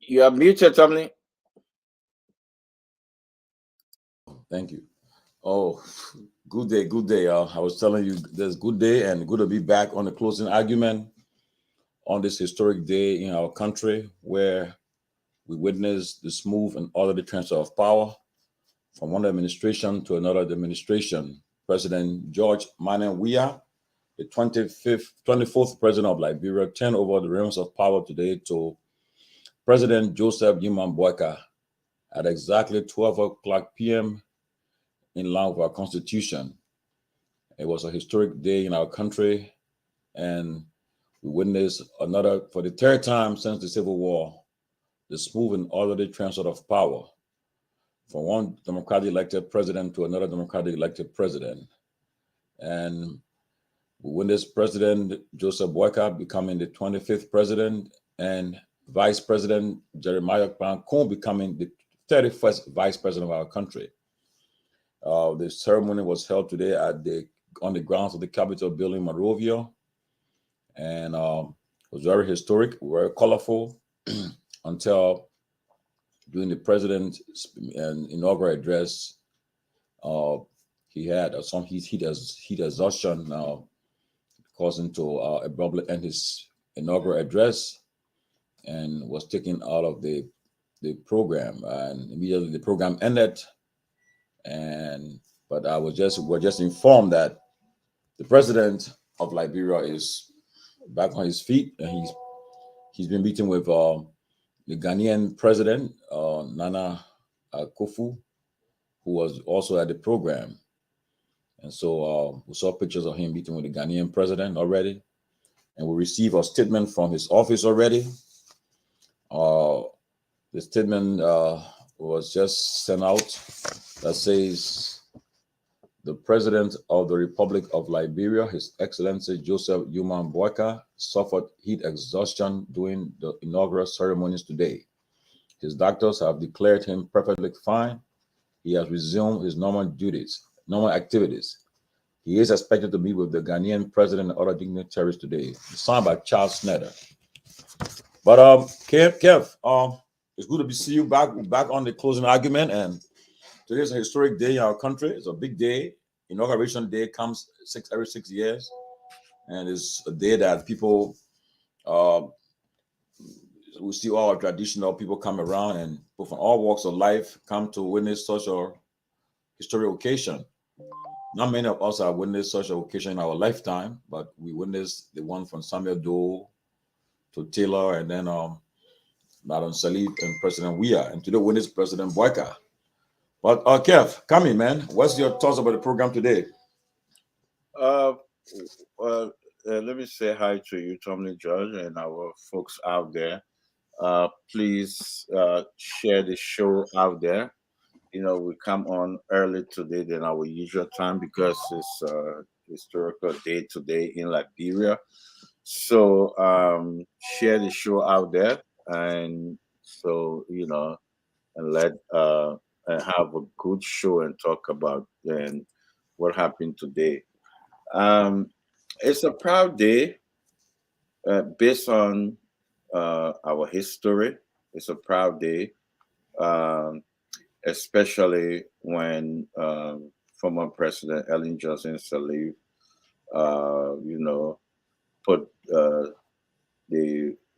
You are muted, Tomalin. Thank you. Oh, good day, y'all. I was telling you there's good day and good to be back on the closing argument on this historic day in our country where we witness the smooth and orderly transfer of power from one administration to another administration. President George Manuel Weah, the 24th president of Liberia, turned over the reins of power today to President Joseph Yuman Boyka at exactly 12 o'clock p.m. in line with our constitution. It was a historic day in our country, and we witnessed another, for the third time since the Civil War, the smooth and orderly transfer of power from one democratically elected president to another democratically elected president. And we witnessed President Joseph Boyka becoming the 25th president and Vice President Jeremiah Pancon becoming the 31st vice president of our country. The ceremony was held today on the grounds of the Capitol building, Monrovia, and it was very historic, very colorful, until during the president's inaugural address, he had some heat exhaustion, causing to abruptly end his inaugural address, and was taken out of the program, and immediately the program ended. And but we're just informed that the president of Liberia is back on his feet, and he's been meeting with the Ghanaian president, Nana Kofu, who was also at the program. And so we saw pictures of him meeting with the Ghanaian president already, and we received a statement from his office already. The statement was just sent out that says, the President of the Republic of Liberia, His Excellency Joseph Yuman Boyka, suffered heat exhaustion during the inaugural ceremonies today. His doctors have declared him perfectly fine. He has resumed his normal activities. He is expected to meet with the Ghanaian president and other dignitaries today. Signed by Charles Snyder. But Kev, it's good to see you back on the closing argument. And today is a historic day in our country. It's a big day. Inauguration day comes every 6 years, and it's a day that people uh, we see all our traditional people come around, and people from all walks of life come to witness such a historic occasion. Not many of us have witnessed such an occasion in our lifetime, but we witnessed the one from Samuel Doe to Taylor, and then Madam Salif and President Weah, and today witness President Boyka. But Kev, come in, man. What's your thoughts about the program today? Uh, Let me say hi to you, Tommy George, and our folks out there. Please share the show out there. We come on early today than our usual time because it's a historical day today in Liberia. So share the show out there, and so and let and have a good show and talk about then what happened today. Um, it's a proud day based on our history. It's a proud day, um, especially when former President Ellen Johnson Sirleaf, you know, put the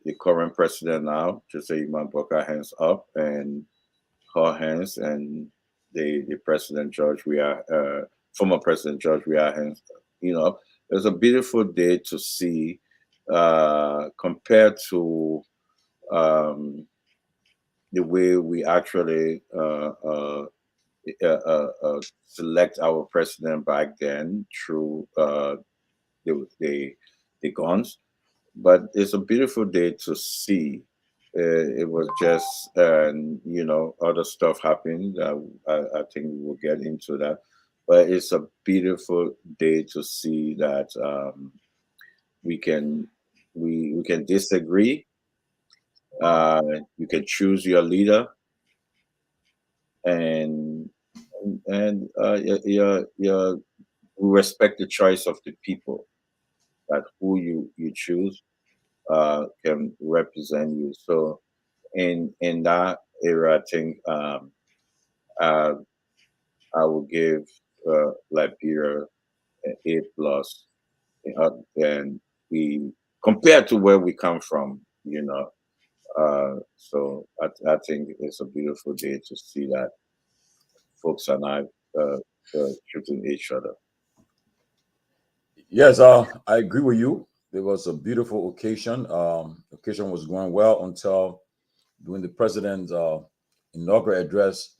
the current president now, Jose Imamboka, hands up and her hands, and the President George Weah, former President George Weah hands. It was a beautiful day to see compared to um, the way we actually select our president back then through the, the the guns. But it's a beautiful day to see. It was just, other stuff happened. I think we will get into that. But it's a beautiful day to see that we can we can disagree. Uh, you can choose your leader, and your we respect the choice of the people. That who you choose can represent you. So in that area, I think I I will give Liberia an A plus, and we compared to where we come from, you know. So I think it's a beautiful day to see that folks and I shooting each other. Yes, I agree with you. It was a beautiful occasion. Occasion was going well until during the president's inaugural address,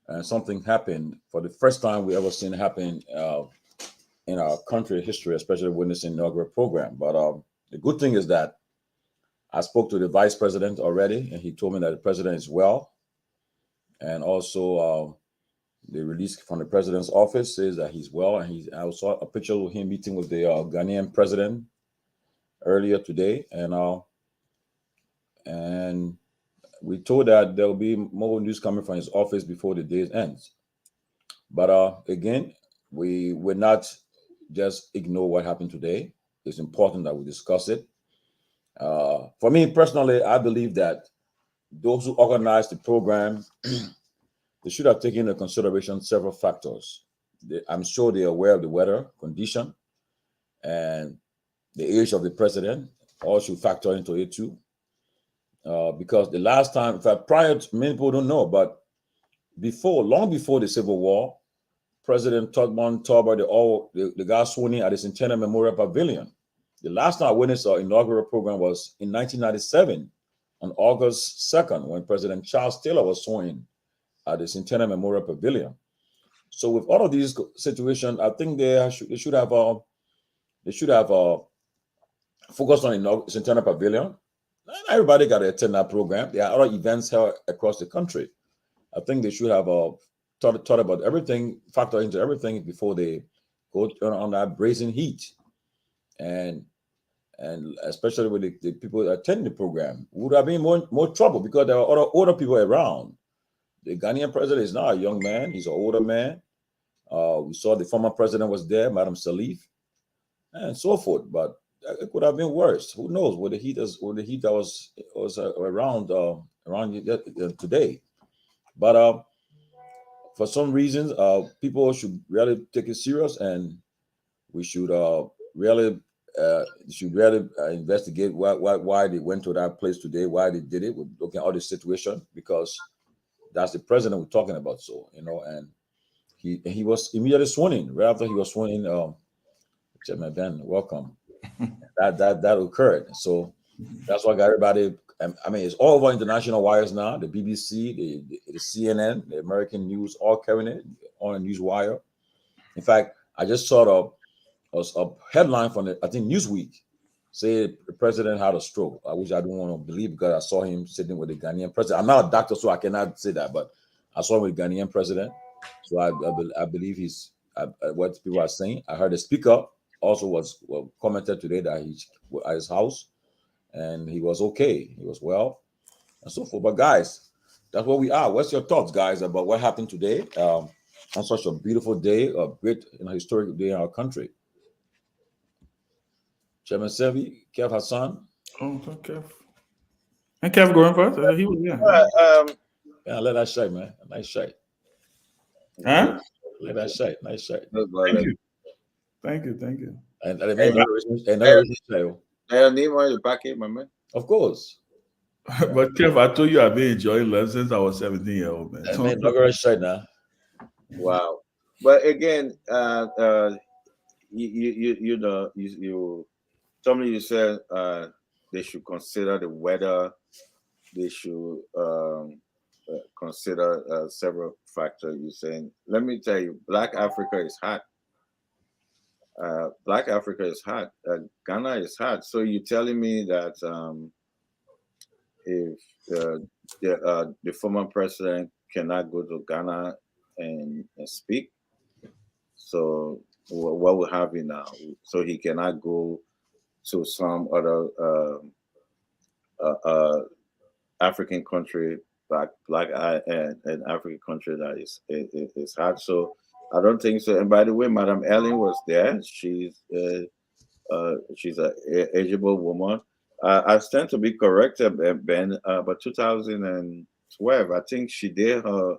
and something happened for the first time we ever seen happen in our country history, especially when this inaugural program. But the good thing is that I spoke to the vice president already, and he told me that the president is well, and also the release from the president's office says that he's well, and I saw a picture of him meeting with the Ghanaian president earlier today, and we told that there will be more news coming from his office before the day ends. But again, we will not just ignore what happened today. It's important that we discuss it. For me personally, I believe that those who organized the program, they should have taken into consideration several factors. I'm sure they're aware of the weather condition and the age of the president. All should factor into it too. Because the last time, in fact, many people don't know, but long before the Civil War, President Tubman Talbot, the guy sworn in at the Centennial Memorial Pavilion. The last time I witnessed our inaugural program was in 1997 on August 2nd when President Charles Taylor was sworn in at the Centennial Memorial Pavilion. So with all of these situations, I think they should have focused on the Centennial Pavilion. Not everybody got to attend that program. There are other events held across the country. I think they should have thought about everything, factor into everything before they go on that brazen heat, and especially with the people that attend the program would have been more trouble because there are other older people around. The Ghanaian president is not a young man; he's an older man. We saw the former president was there, Madam Salif, and so forth. But it could have been worse. Who knows? With the heat that was around today. But for some reasons, people should really take it serious, and we really should really investigate why they went to that place today, why they did it. We're looking at all the situation because that's the president we're talking about. So and he was immediately sworn in. Right after he was sworn in, Chairman Ben, welcome. That occurred. So that's why I got everybody. I mean, it's all over international wires now. The BBC, the CNN, the American news, all carrying it on a news wire. In fact, I just saw a headline from I think Newsweek say the president had a stroke, which I don't want to believe because I saw him sitting with the Ghanaian president. I'm not a doctor, so I cannot say that, but I saw him with the Ghanaian president. So I believe he's what people are saying. I heard the speaker also was commented today that he's at his house and he was okay. He was well and so forth. But guys, that's where we are. What's your thoughts, guys, about what happened today on such a beautiful day, a great historic day in our country? Chairman Sevi, Keff Hassan. Oh, okay. And Kev going first? He was, yeah. Yeah, let that shake, man. Nice shake. Huh? Let that shake. Nice shake. Thank you. Thank you. Thank you. And another shake. I need one to back in, my man. Of course. But Kev, I told you I've been enjoying life since I was 17-year-old, man. I mean, another shake now. Wow. But again, you know, somebody you said they should consider the weather. They should consider several factors. You're saying, let me tell you, Black Africa is hot. Black Africa is hot. Ghana is hot. So you're telling me that if the former president cannot go to Ghana and speak, so what we have now? So he cannot go to some other African country, black and African country that is hard. So I don't think so. And by the way, Madam Ellen was there. She's a ageable woman. I stand to be corrected, Ben. But 2012, I think she did her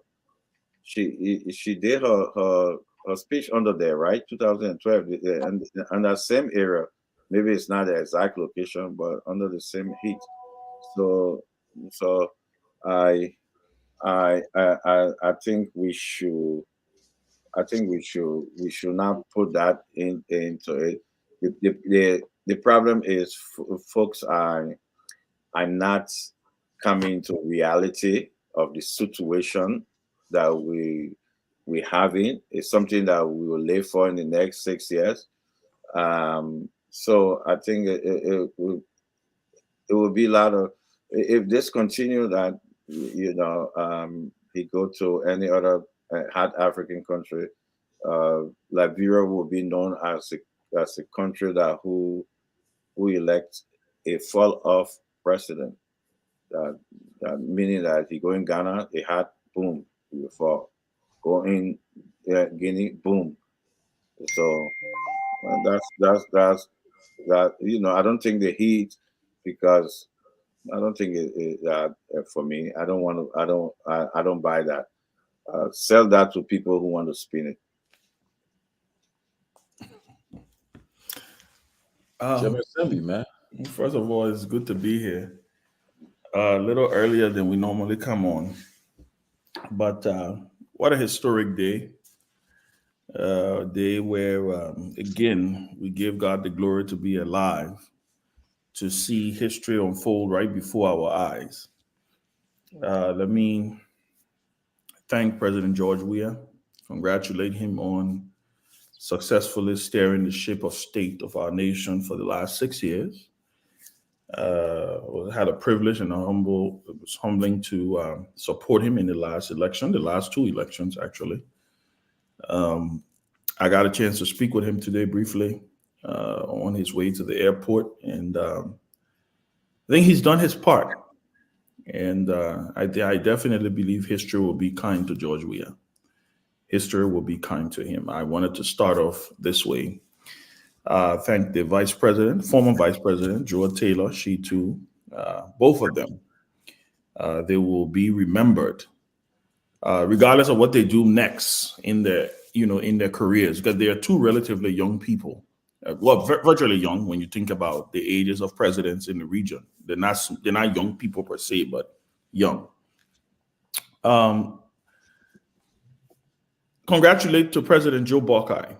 speech under there, right? 2012, and that same era. Maybe it's not the exact location, but under the same heat. So, so I I think we should. I think we should not put that into it. The problem is folks are not coming to reality of the situation that we having. It's something that we will live for in the next 6 years. So I think it will be a lot of, if this continue, that he go to any other hard African country, Liberia will be known as a country that who elects a fall off president. That meaning that if you go in Ghana, a hard boom, you will fall. Go in Guinea, boom. So that's that. I don't think the heat, because I don't think that for me. I don't want to. I don't buy that. Sell that to people who want to spin it. Chairman Sanvee, man. First of all, it's good to be here. A little earlier than we normally come on, but what a historic day! Day where again we give God the glory to be alive, to see history unfold right before our eyes. Let me thank President George Weah, congratulate him on successfully steering the ship of state of our nation for the last 6 years. Had a privilege and it was humbling to support him in the last election, the last two elections actually. I got a chance to speak with him today briefly on his way to the airport, and I think he's done his part. And I definitely believe history will be kind to George Weah. History will be kind to him. I wanted to start off this way. Thank the vice president, former vice president, Joe Taylor, she too, both of them. They will be remembered, regardless of what they do next in their careers, because they are two relatively young people. Virtually young when you think about the ages of presidents in the region. They're not young people per se, but young. Congratulate to President Joe Buckeye.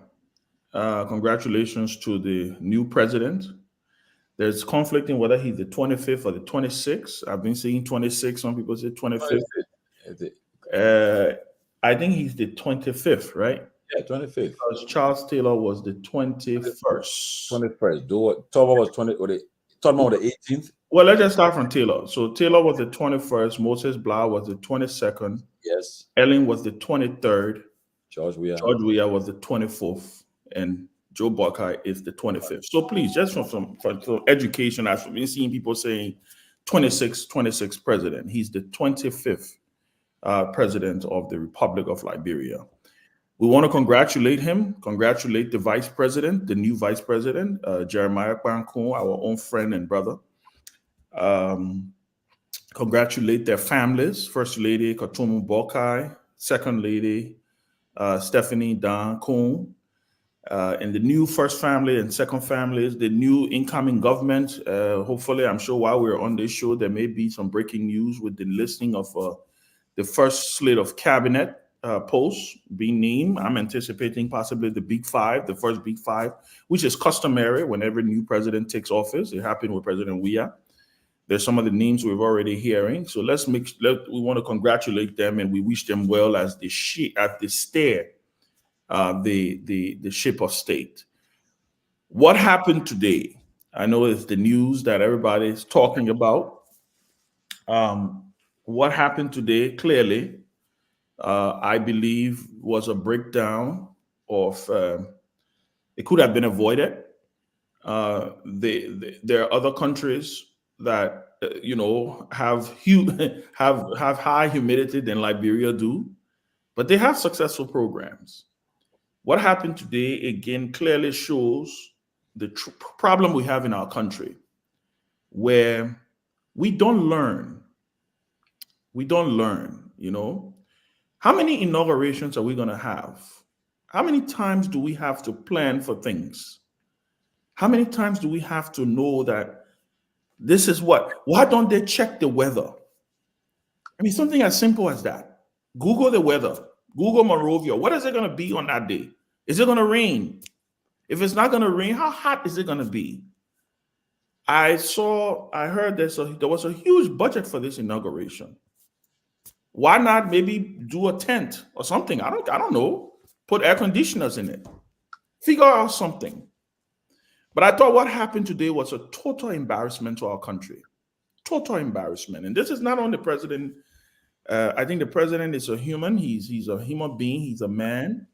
Congratulations to the new president. There's conflict in whether he's the 25th or the 26th. I've been seeing 26. Some people say 25th. I think he's the 25th, right? Yeah, 25th. Because Charles Taylor was the 21st. 21st. Toma was 20. Toma was the 18th. Well, let's just start from Taylor. So Taylor was the 21st. Moses Blah was the 22nd. Yes. Ellen was the 23rd. George Weah was the 24th. And Joe Buckeye is the 25th. So please, just from education, I've been seeing people saying 26 president. He's the 25th president of the Republic of Liberia. We want to congratulate him, congratulate the vice president, the new vice president, Jeremiah Kwankun, our own friend and brother. Congratulate their families, First Lady Katumu Buckeye, Second Lady Stephanie Dan Kun, and the new first family and second families, the new incoming government. Hopefully, I'm sure while we're on this show, there may be some breaking news with the listing of the first slate of cabinet posts being named. I'm anticipating possibly the Big Five, the first Big Five, which is customary whenever a new president takes office. It happened with President Weah. There's some of the names we've already hearing. So we want to congratulate them, and we wish them well as they steer the ship of state. What happened today? I know it's the news that everybody is talking about. What happened today, clearly, I believe, was a breakdown of, it could have been avoided. There are other countries that have high humidity than Liberia do, but they have successful programs. What happened today again clearly shows the problem we have in our country. where we don't learn. We don't learn, How many inaugurations are we going to have? How many times do we have to plan for things? How many times do we have to know that this is what? Why don't they check the weather? I mean, something as simple as that. Google the weather. Google Monrovia. What is it going to be on that day? Is it going to rain? If it's not going to rain, how hot is it going to be? I heard there was a huge budget for this inauguration. Why not maybe do a tent or something? I don't know. Put air conditioners in it. Figure out something. But I thought what happened today was a total embarrassment to our country. Total embarrassment. And this is not on the president. I think the president is a human. He's a human being. He's a man.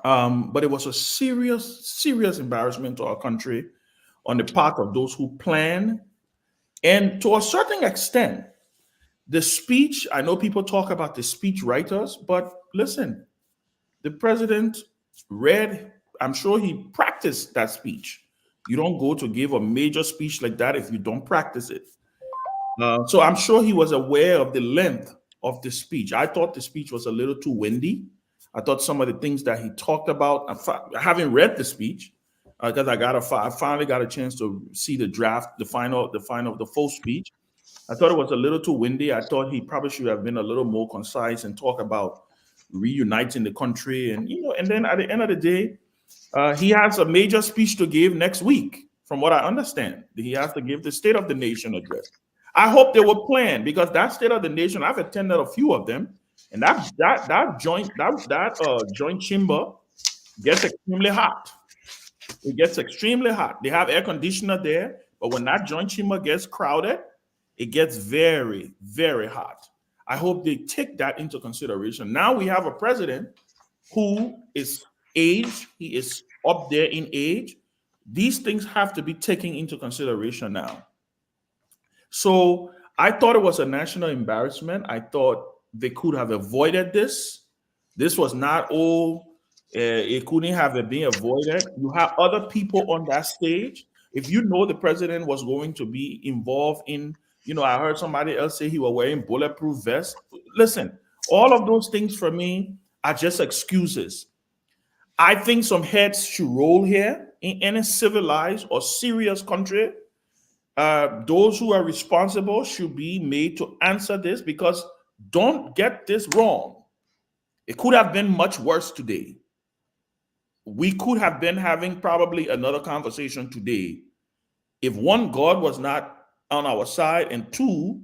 But it was a serious, serious embarrassment to our country on the part of those who plan. And to a certain extent, the speech, I know people talk about the speech writers, but listen, the president read, I'm sure he practiced that speech. You don't go to give a major speech like that if you don't practice it. So I'm sure he was aware of the length of the speech. I thought the speech was a little too windy. I thought some of the things that he talked about, I haven't read the speech because I finally got a chance to see the draft, the full speech. I thought it was a little too windy. I thought he probably should have been a little more concise and talk about reuniting the country. And then at the end of the day, he has a major speech to give next week, from what I understand. He has to give the State of the Nation address. I hope they were planned, because that State of the Nation, I've attended a few of them, and that joint chamber gets extremely hot. It gets extremely hot. They have air conditioner there, but when that joint chamber gets crowded, it gets very, very hot. I hope they take that into consideration. Now we have a president who is aged. He is up there in age. These things have to be taken into consideration now. So I thought it was a national embarrassment. I thought they could have avoided this. This was not it couldn't have been avoided. You have other people on that stage. If you know the president was going to be involved in, I heard somebody else say he was wearing bulletproof vests. Listen, all of those things for me are just excuses. I think some heads should roll here in any civilized or serious country. Those who are responsible should be made to answer this, because don't get this wrong. It could have been much worse today. We could have been having probably another conversation today if, one, God was not on our side, and two,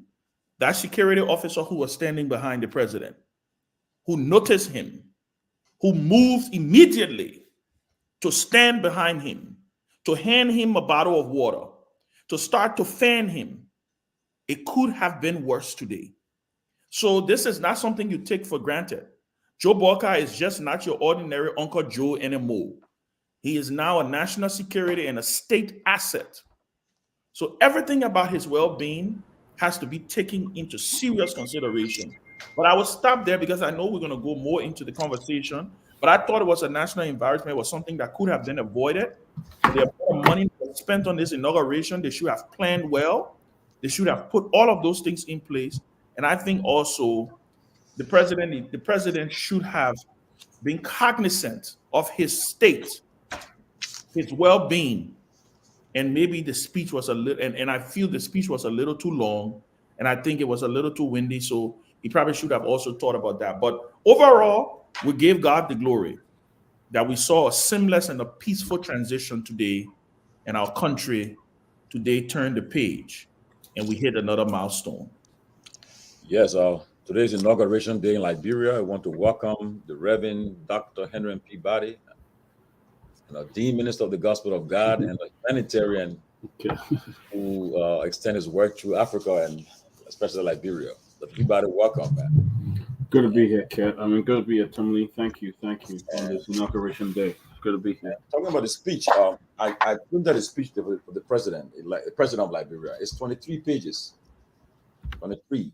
that security officer who was standing behind the president, who noticed him, who moved immediately to stand behind him, to hand him a bottle of water, to start to fan him. It could have been worse today. So this is not something you take for granted. Joe Boyka is just not your ordinary Uncle Joe anymore. He is now a national security and a state asset. So everything about his well-being has to be taken into serious consideration. But I will stop there, because I know we're going to go more into the conversation. But I thought it was a national embarrassment. It was something that could have been avoided. The amount of money spent on this inauguration, they should have planned well. They should have put all of those things in place. And I think also the president should have been cognizant of his state, his well-being. And maybe the speech was a little, and I feel the speech was a little too long, and I think it was a little too windy. So he probably should have also thought about that. But overall, we gave God the glory that we saw a seamless and a peaceful transition today, and our country today turned the page, and we hit another milestone. Yes, today's inauguration day in Liberia. I want to welcome the Reverend Dr. Henry Peabody, Dean Minister of the Gospel of God, and a humanitarian who extend his work through Africa and especially Liberia. The Peabody, welcome, man. Good to be here, Kat. Good to be here, Tomalin. Thank you on this inauguration day. Good to be here. Talking about the speech, I looked at the speech for the president, the president of Liberia. It's 23 pages. 23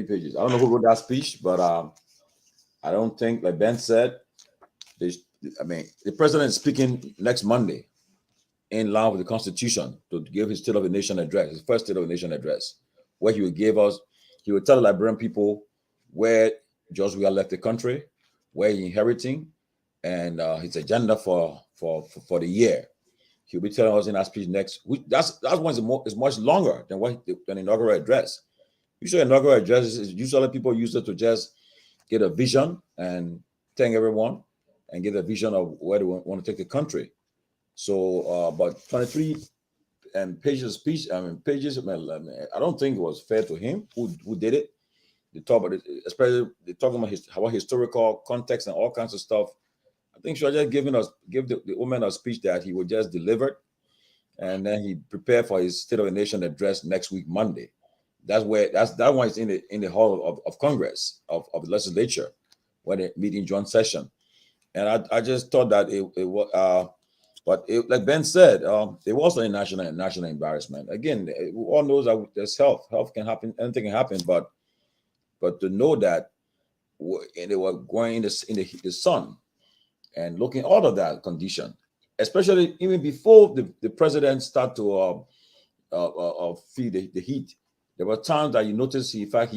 pages. I don't know who wrote that speech, but I don't think, like Ben said, the president is speaking next Monday. in line with the Constitution to give his State of the Nation address, his first State of the Nation address, where he would give us, he would tell the Liberian people where George Weah left the country, where he inheriting, and his agenda for the year. He'll be telling us in that speech next week. That's one is much longer than the inaugural address. Usually, inaugural address is usually people use it to just get a vision and thank everyone and get a vision of where they want to take the country. So, but 23 and pages of speech. I mean, pages. I don't think it was fair to him who did it. They talk about it, especially they talking about historical context and all kinds of stuff. I think she was just give the woman a speech that he would just deliver, and then he prepared for his State of the Nation address next week, Monday. That one is in the hall of Congress of the legislature when they meet in joint session. And I just thought that it was but like Ben said, it was a national embarrassment. Again, we all know that there's health can happen, anything can happen, but to know that they were going in the sun and looking all of that condition, especially even before the president started to feel the heat. There were times that you notice, in fact,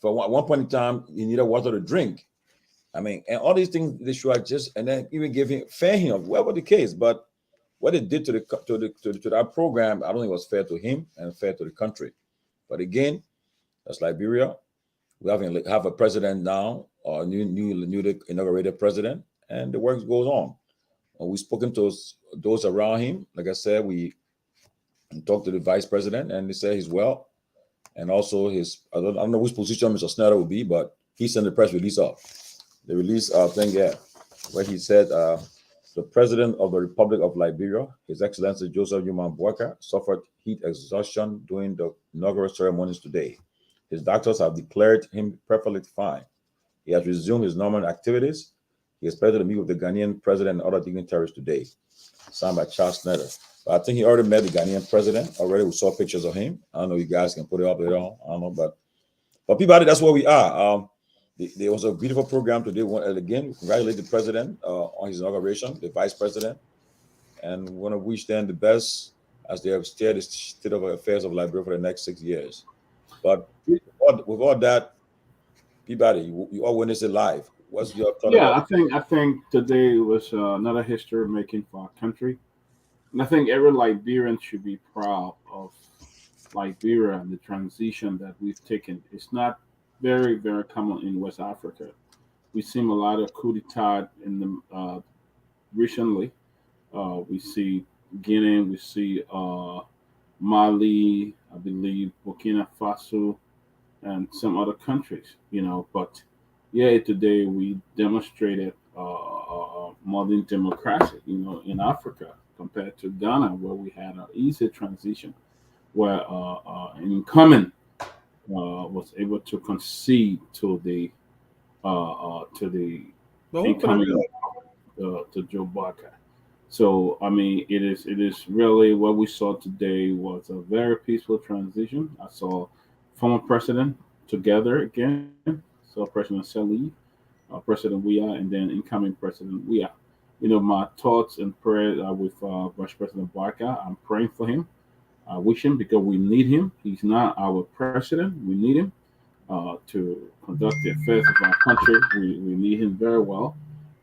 for one point in time, he needed water to drink. I mean, and all these things they should just, and then even giving fair him, whatever the case. But what it did to that program, I don't think it was fair to him and fair to the country. But again, that's Liberia. We have a president now, or newly inaugurated president, and the work goes on. When we've spoken to those around him, like I said, we talked to the vice president, and they said he's well. And also I don't know which position Mr. Snyder will be, but he sent the press release off. The release thing, where he said the president of the Republic of Liberia, His Excellency Joseph Newman Boakai, suffered heat exhaustion during the inaugural ceremonies today. His doctors have declared him perfectly fine. He has resumed his normal activities. He is expected to meet with the Ghanaian president and other dignitaries today. Signed by Charles Snyder. But I think he already met the Ghanaian president already. We saw pictures of him. I don't know if you guys can put it up later on. I don't know, but Peabody, that's where we are. There was a beautiful program today. Again, congratulate the president on his inauguration, the vice president, and we want to wish them the best as they have steered the state of affairs of Liberia for the next 6 years. But with all that, Peabody, you all witnessed it live. What's your thought? Yeah, I think today was another history making for our country, and I think every Liberian should be proud of Liberia and the transition that we've taken. It's not very, very common in West Africa. We've seen a lot of coup d'etat in the recently. We see Guinea, we see Mali, I believe Burkina Faso, and some other countries. But yeah, today we demonstrated modern democracy. In Africa compared to Ghana, where we had an easy transition, where an incumbent was able to concede to the incoming to Joe Boakai. So I mean, it is really what we saw today was a very peaceful transition. I saw former president together again, saw President Salih, President Weah, and then incoming President Weah. My thoughts and prayers are with Vice President Boakai. I'm praying for him. I wish him because we need him. He's not our president. We need him to conduct the affairs of our country. We need him very well.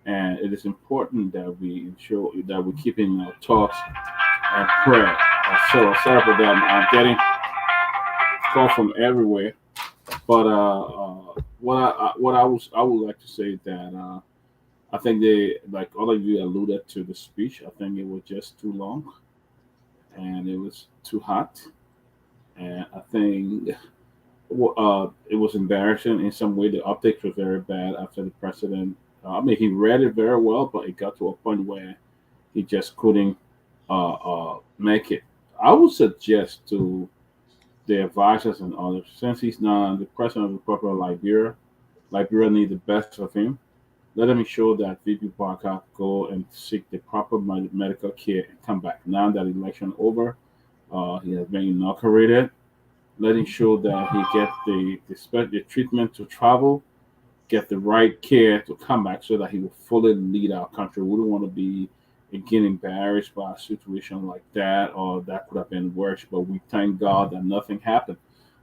And it is important that we ensure that we keep in our thoughts and prayer. So sorry for that. I'm getting calls from everywhere. But what I would like to say that I think like all of you alluded to the speech. I think it was just too long, and it was too hot, and I think it was embarrassing in some way. The optics were very bad after the president. I mean, he read it very well, but it got to a point where he just couldn't make it. I would suggest to the advisors and others, since he's not the president of the Republic of Liberia needs the best of him. Let him ensure that VP Boakai go and seek the proper medical care and come back. Now that election over, he has been inaugurated. Let him show that he gets the treatment to travel, get the right care to come back so that he will fully lead our country. We don't want to be get embarrassed by a situation like that, or that could have been worse. But we thank God that nothing happened.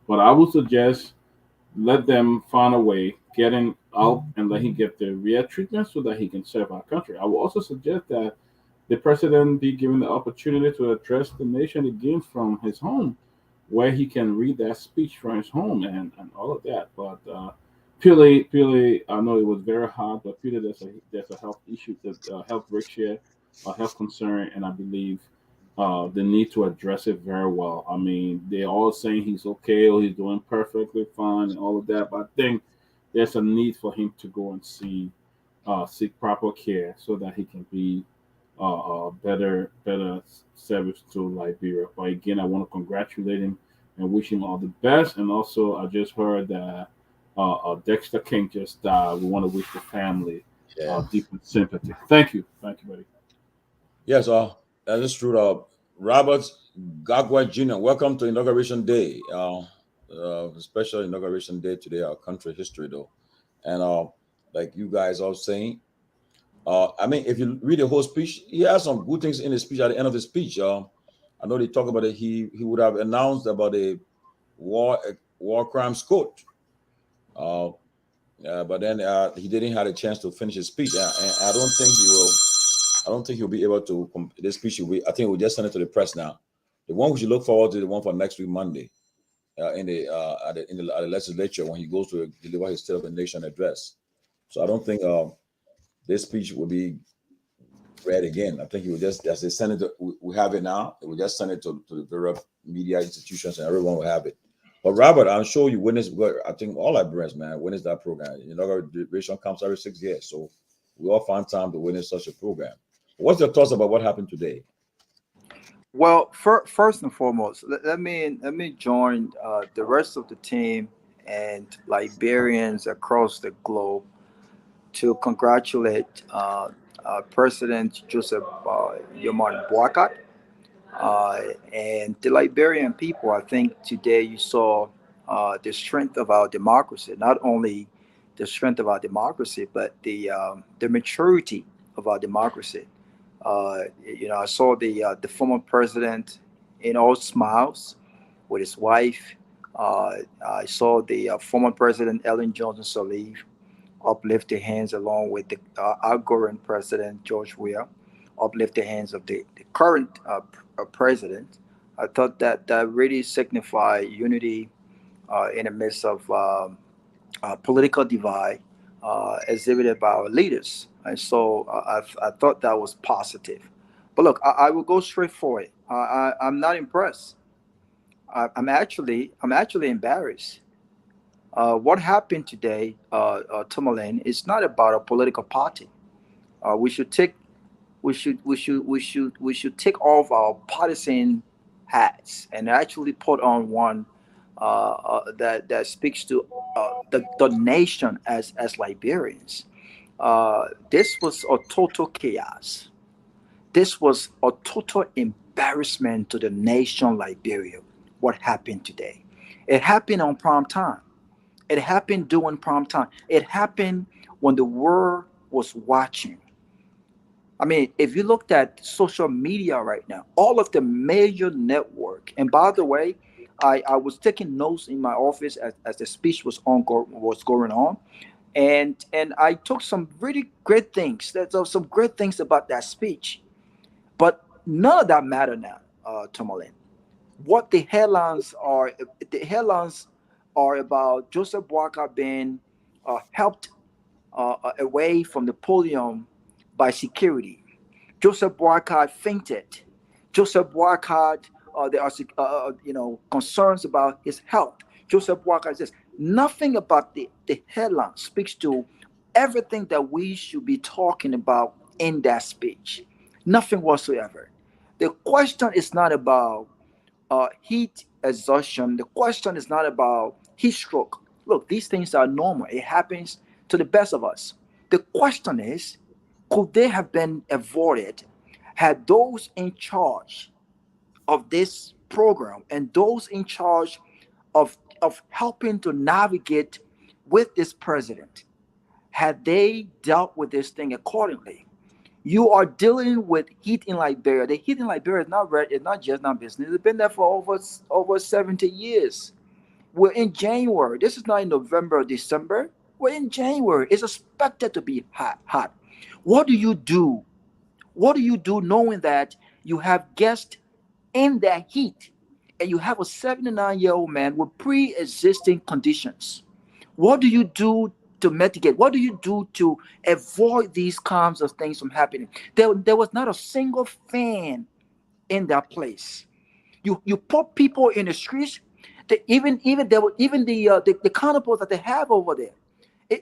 But I would suggest let them find a way, get him out and let him get the real treatment so that he can serve our country. I will also suggest that the president be given the opportunity to address the nation again from his home, where he can read that speech from his home and all of that. But purely, I know it was very hard, but purely there's a health issue, that health risk here, a health concern, and I believe the need to address it very well. I mean, they're all saying he's okay or he's doing perfectly fine and all of that, but I think there's a need for him to go and seek proper care so that he can be better service to Liberia. But again, I want to congratulate him and wish him all the best. And also, I just heard that Dexter King just died. We want to wish the family Yeah. deep sympathy. Thank you, buddy. Yes, that is true. Robert Gagwa Jr., welcome to Inauguration Day. Special Inauguration Day today, our country history, though. And like you guys are saying, I mean, if you read the whole speech, he has some good things in his speech at the end of the speech. I know they talk about it. He would have announced about a war crimes court. Uh, but then he didn't have a chance to finish his speech. And I don't think he will. I don't think he'll be able to. This speech will be. I think we'll just send it to the press now. The one we should look forward to, the one for next week Monday, at the legislature when he goes to deliver his State of the Nation address. So I don't think this speech will be read again. I think he will just, as they send it, we have it now. It will just send it to the various media institutions and everyone will have it. But Robert, I'm sure you witnessed. I think all Liberians, man, witness that program. Inauguration comes every 6 years, so we all find time to witness such a program. What's your thoughts about what happened today? Well, first and foremost, let me join the rest of the team and Liberians across the globe to congratulate President Joseph Yaman Boakat and the Liberian people. I think today you saw the strength of our democracy, not only the strength of our democracy, but the maturity of our democracy. I saw the former president in all smiles with his wife. I saw the former president Ellen Johnson Sirleaf uplift their hands along with the outgoing president George Weah, uplift the hands of the current president. I thought that really signified unity in the midst of political divide exhibited by our leaders. And so I thought that was positive. But look, I will go straight for it. I'm not impressed. I'm actually embarrassed. What happened today, Tomalin, is not about a political party. We should take we should take off our partisan hats and actually put on one that speaks to the nation as Liberians. This was a total chaos. This was a total embarrassment to the nation Liberia. What happened today? It happened on prime time. It happened during prime time. It happened when the world was watching. I mean, if you looked at social media right now, all of the major network, and by the way, I was taking notes in my office as the speech was going on, and I took some really great things. There's some great things about that speech, but none of that matter now, Tomalin. What the headlines are about Joseph Boakai being helped away from the podium by security. Joseph Boakai fainted. Joseph Boakai, there are concerns about his health. Joseph Boakai says nothing about the headline speaks to everything that we should be talking about in that speech. Nothing whatsoever. The question is not about heat exhaustion. The question is not about heat stroke. Look, these things are normal. It happens to the best of us. The question is, could they have been avoided had those in charge of this program and those in charge of helping to navigate with this president, had they dealt with this thing accordingly? You are dealing with heat in Liberia. The heat in Liberia is not red. It's not just not business. It's been there for over 70 years. We're in January. This is not in November or December. We're in January. It's expected to be hot, hot. What do you do? What do you do knowing that you have guests in that heat and you have a 79-year-old man with pre-existing conditions? What do you do to mitigate? What do you do to avoid these kinds of things from happening? There was not a single fan in that place. You put people in the streets. Even there were even the carnivals that they have over there.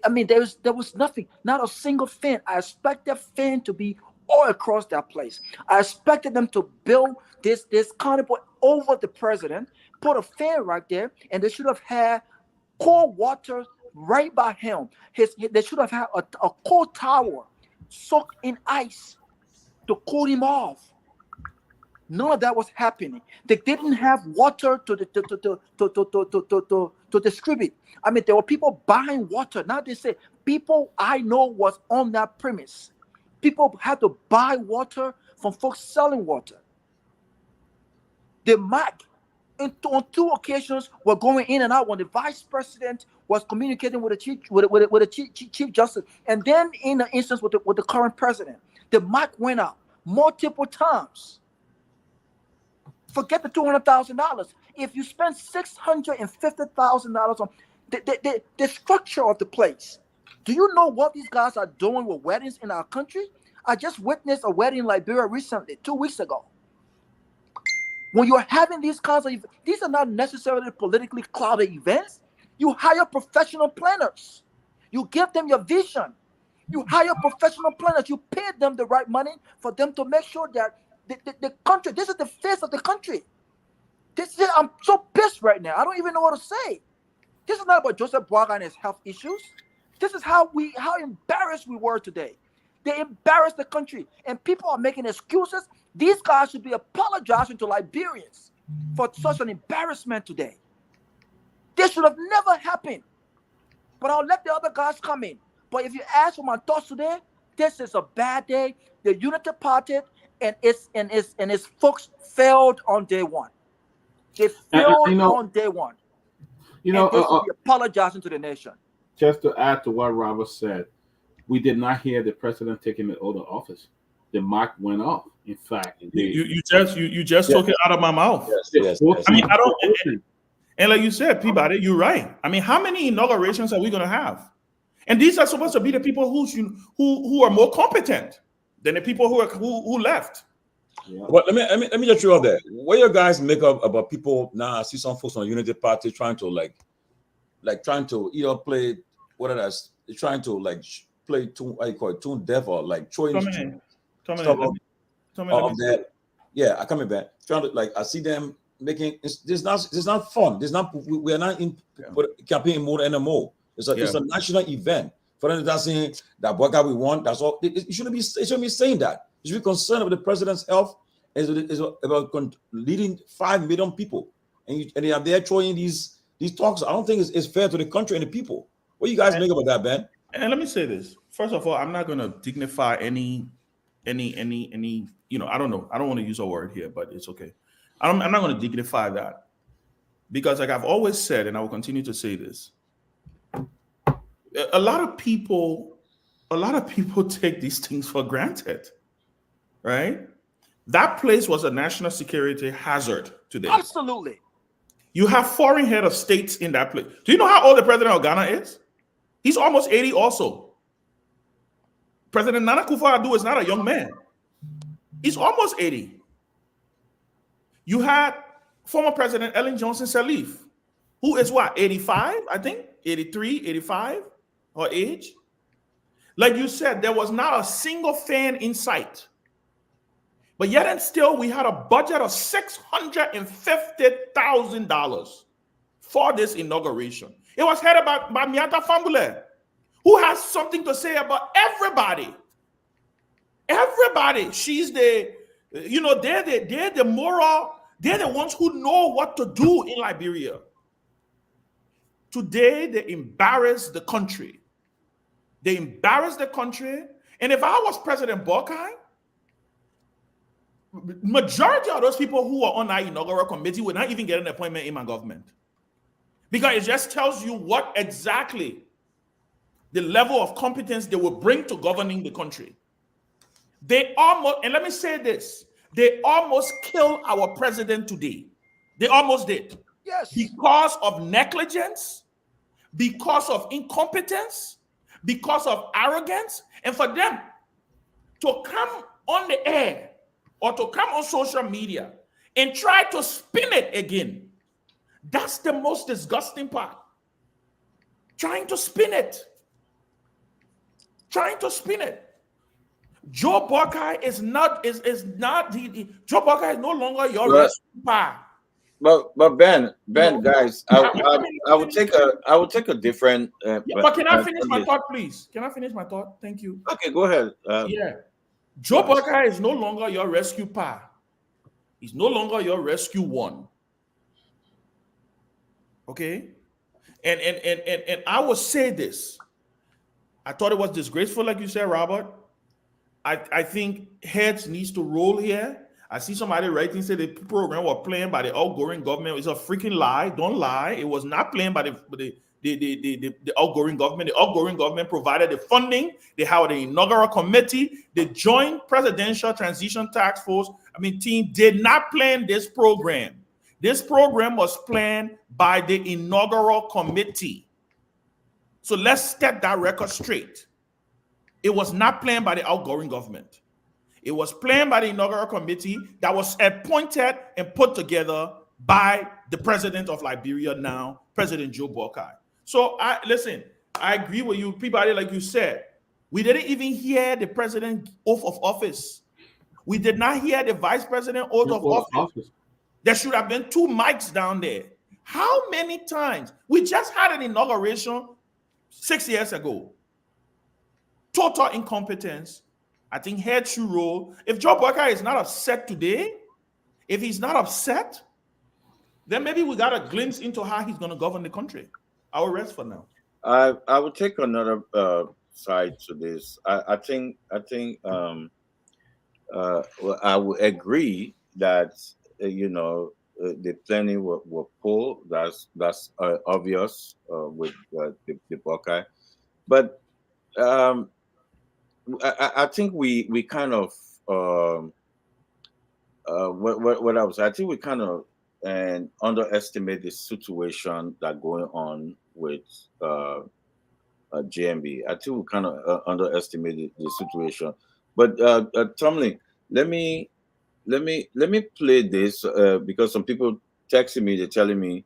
I mean, there was nothing, not a single fan. I expect that fan to be all across that place. I expected them to build this carnival over the president, put a fan right there, and they should have had cold water right by him. They should have had a cold tower soaked in ice to cool him off. None of that was happening. They didn't have water to distribute. I mean, there were people buying water. Now they say people I know was on that premise. People had to buy water from folks selling water. The MAC, on 2 occasions, were going in and out when the vice president was communicating with the chief justice, and then in the instance with the current president, the MAC went out multiple times. Forget the $200,000. If you spend $650,000 on the structure of the place, do you know what these guys are doing with weddings in our country? I just witnessed a wedding in Liberia recently, 2 weeks ago. When you're having these kinds of, these are not necessarily politically clouded events. You hire professional planners. You give them your vision. You hire professional planners. You pay them the right money for them to make sure that the country, this is the face of the country. I'm so pissed right now. I don't even know what to say. This is not about Joseph Boaga and his health issues. This is how embarrassed we were today. They embarrassed the country, and people are making excuses. These guys should be apologizing to Liberians for such an embarrassment today. This should have never happened. But I'll let the other guys come in. But if you ask for my thoughts today, this is a bad day. The unity parted, and its folks failed on day one. They failed on day one. You know, they should be apologizing to the nation. Just to add to what Robert said, we did not hear the president taking the oath of office. The mark went off. In fact, you just took it out of my mouth. Yes. I mean, I don't. And like you said, Peabody, you're right. I mean, how many inaugurations are we going to have? And these are supposed to be the people who are more competent than the people who left. Yeah. But let me just throw out there. What you guys make up about people now? I see some folks on the Unity Party trying to trying to play what it is. They're trying to play tune deaf or throwing stuff up there. Yeah, I coming back. Trying to I see them making this not fun. We are not in campaign mode anymore. It's a national event. For them to saying that what we want, that's all. It shouldn't be saying that. You should be concerned about the president's health. Is about leading 5 million people, and they are there throwing these talks. I don't think it's fair to the country and the people. What do you guys think about that, Ben? And let me say this. First of all, I'm not going to dignify any. I don't know. I don't want to use a word here, but it's okay. I'm not going to dignify that because, like I've always said, and I will continue to say this. A lot of people take these things for granted, right? That place was a national security hazard today. Absolutely. You have foreign head of states in that place. Do you know how old the president of Ghana is? He's almost 80 also. President Nana Akufo-Addo is not a young man. He's almost 80. You had former President Ellen Johnson Sirleaf, who is what, 85, I think? 83, 85, her age? Like you said, there was not a single fan in sight. But yet and still, we had a budget of $650,000 for this inauguration. It was headed by Miata Fambule, who has something to say about everybody. Everybody. She's they're the moral, they're the ones who know what to do in Liberia. Today, they embarrass the country. They embarrass the country, And if I was President Boakai, majority of those people who are on that inaugural committee would not even get an appointment in my government. Because it just tells you what exactly the level of competence they will bring to governing the country. They almost, and let me say this, they almost killed our president today. They almost did. Yes. Because of negligence, because of incompetence, because of arrogance, and for them to come on the air or to come on social media and try to spin it again. That's the most disgusting part. Trying to spin it. Trying to spin it. Joe Buckeye is not Joe Buckeye is no longer your rescue power. But Ben, guys, I would take a different. But can I finish my thought, please? Can I finish my thought? Thank you. Okay, go ahead. Joe Buckeye is no longer your rescue power. He's no longer your rescue one. Okay, and I will say this. I thought it was disgraceful, like you said, Robert. I think heads needs to roll here. I see somebody writing say the program was planned by the outgoing government. It's a freaking lie. Don't lie. It was not planned by the outgoing government. The outgoing government provided the funding. They had an inaugural committee. The Joint Presidential Transition Task Force, team did not plan this program. This program was planned by the inaugural committee. So let's set that record straight. It was not planned by the outgoing government. It was planned by the inaugural committee that was appointed and put together by the president of Liberia now, President Joe Buckeye. So I agree with you, Peabody, like you said. We didn't even hear the president oath of office. We did not hear the vice president oath of office. There should have been 2 mics down there. How many times? We just had an inauguration 6 years ago. Total incompetence. I think head should roll. If Joe Buckeye is not upset today, if he's not upset, then maybe we got a glimpse into how he's going to govern the country. I will rest for now. I would take another side to this. I think well, I would agree that the planning were poor. That's obvious with the Buckeye, but I think we kind of what I was. I think we kind of underestimate the situation that going on with JMB. I think we kind of underestimated the situation. But Tomalin, let me play this because some people texting me. They're telling me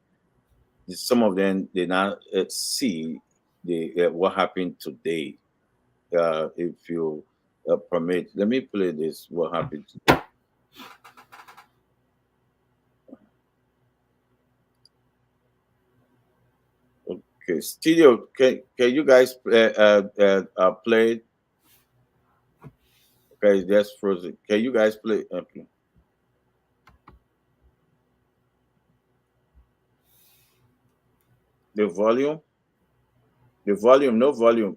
some of them did not see the what happened today. If you permit, let me play this. What happened today? Okay, studio. Can you guys play? Okay, that's frozen. Can you guys play? Okay. The volume, no volume.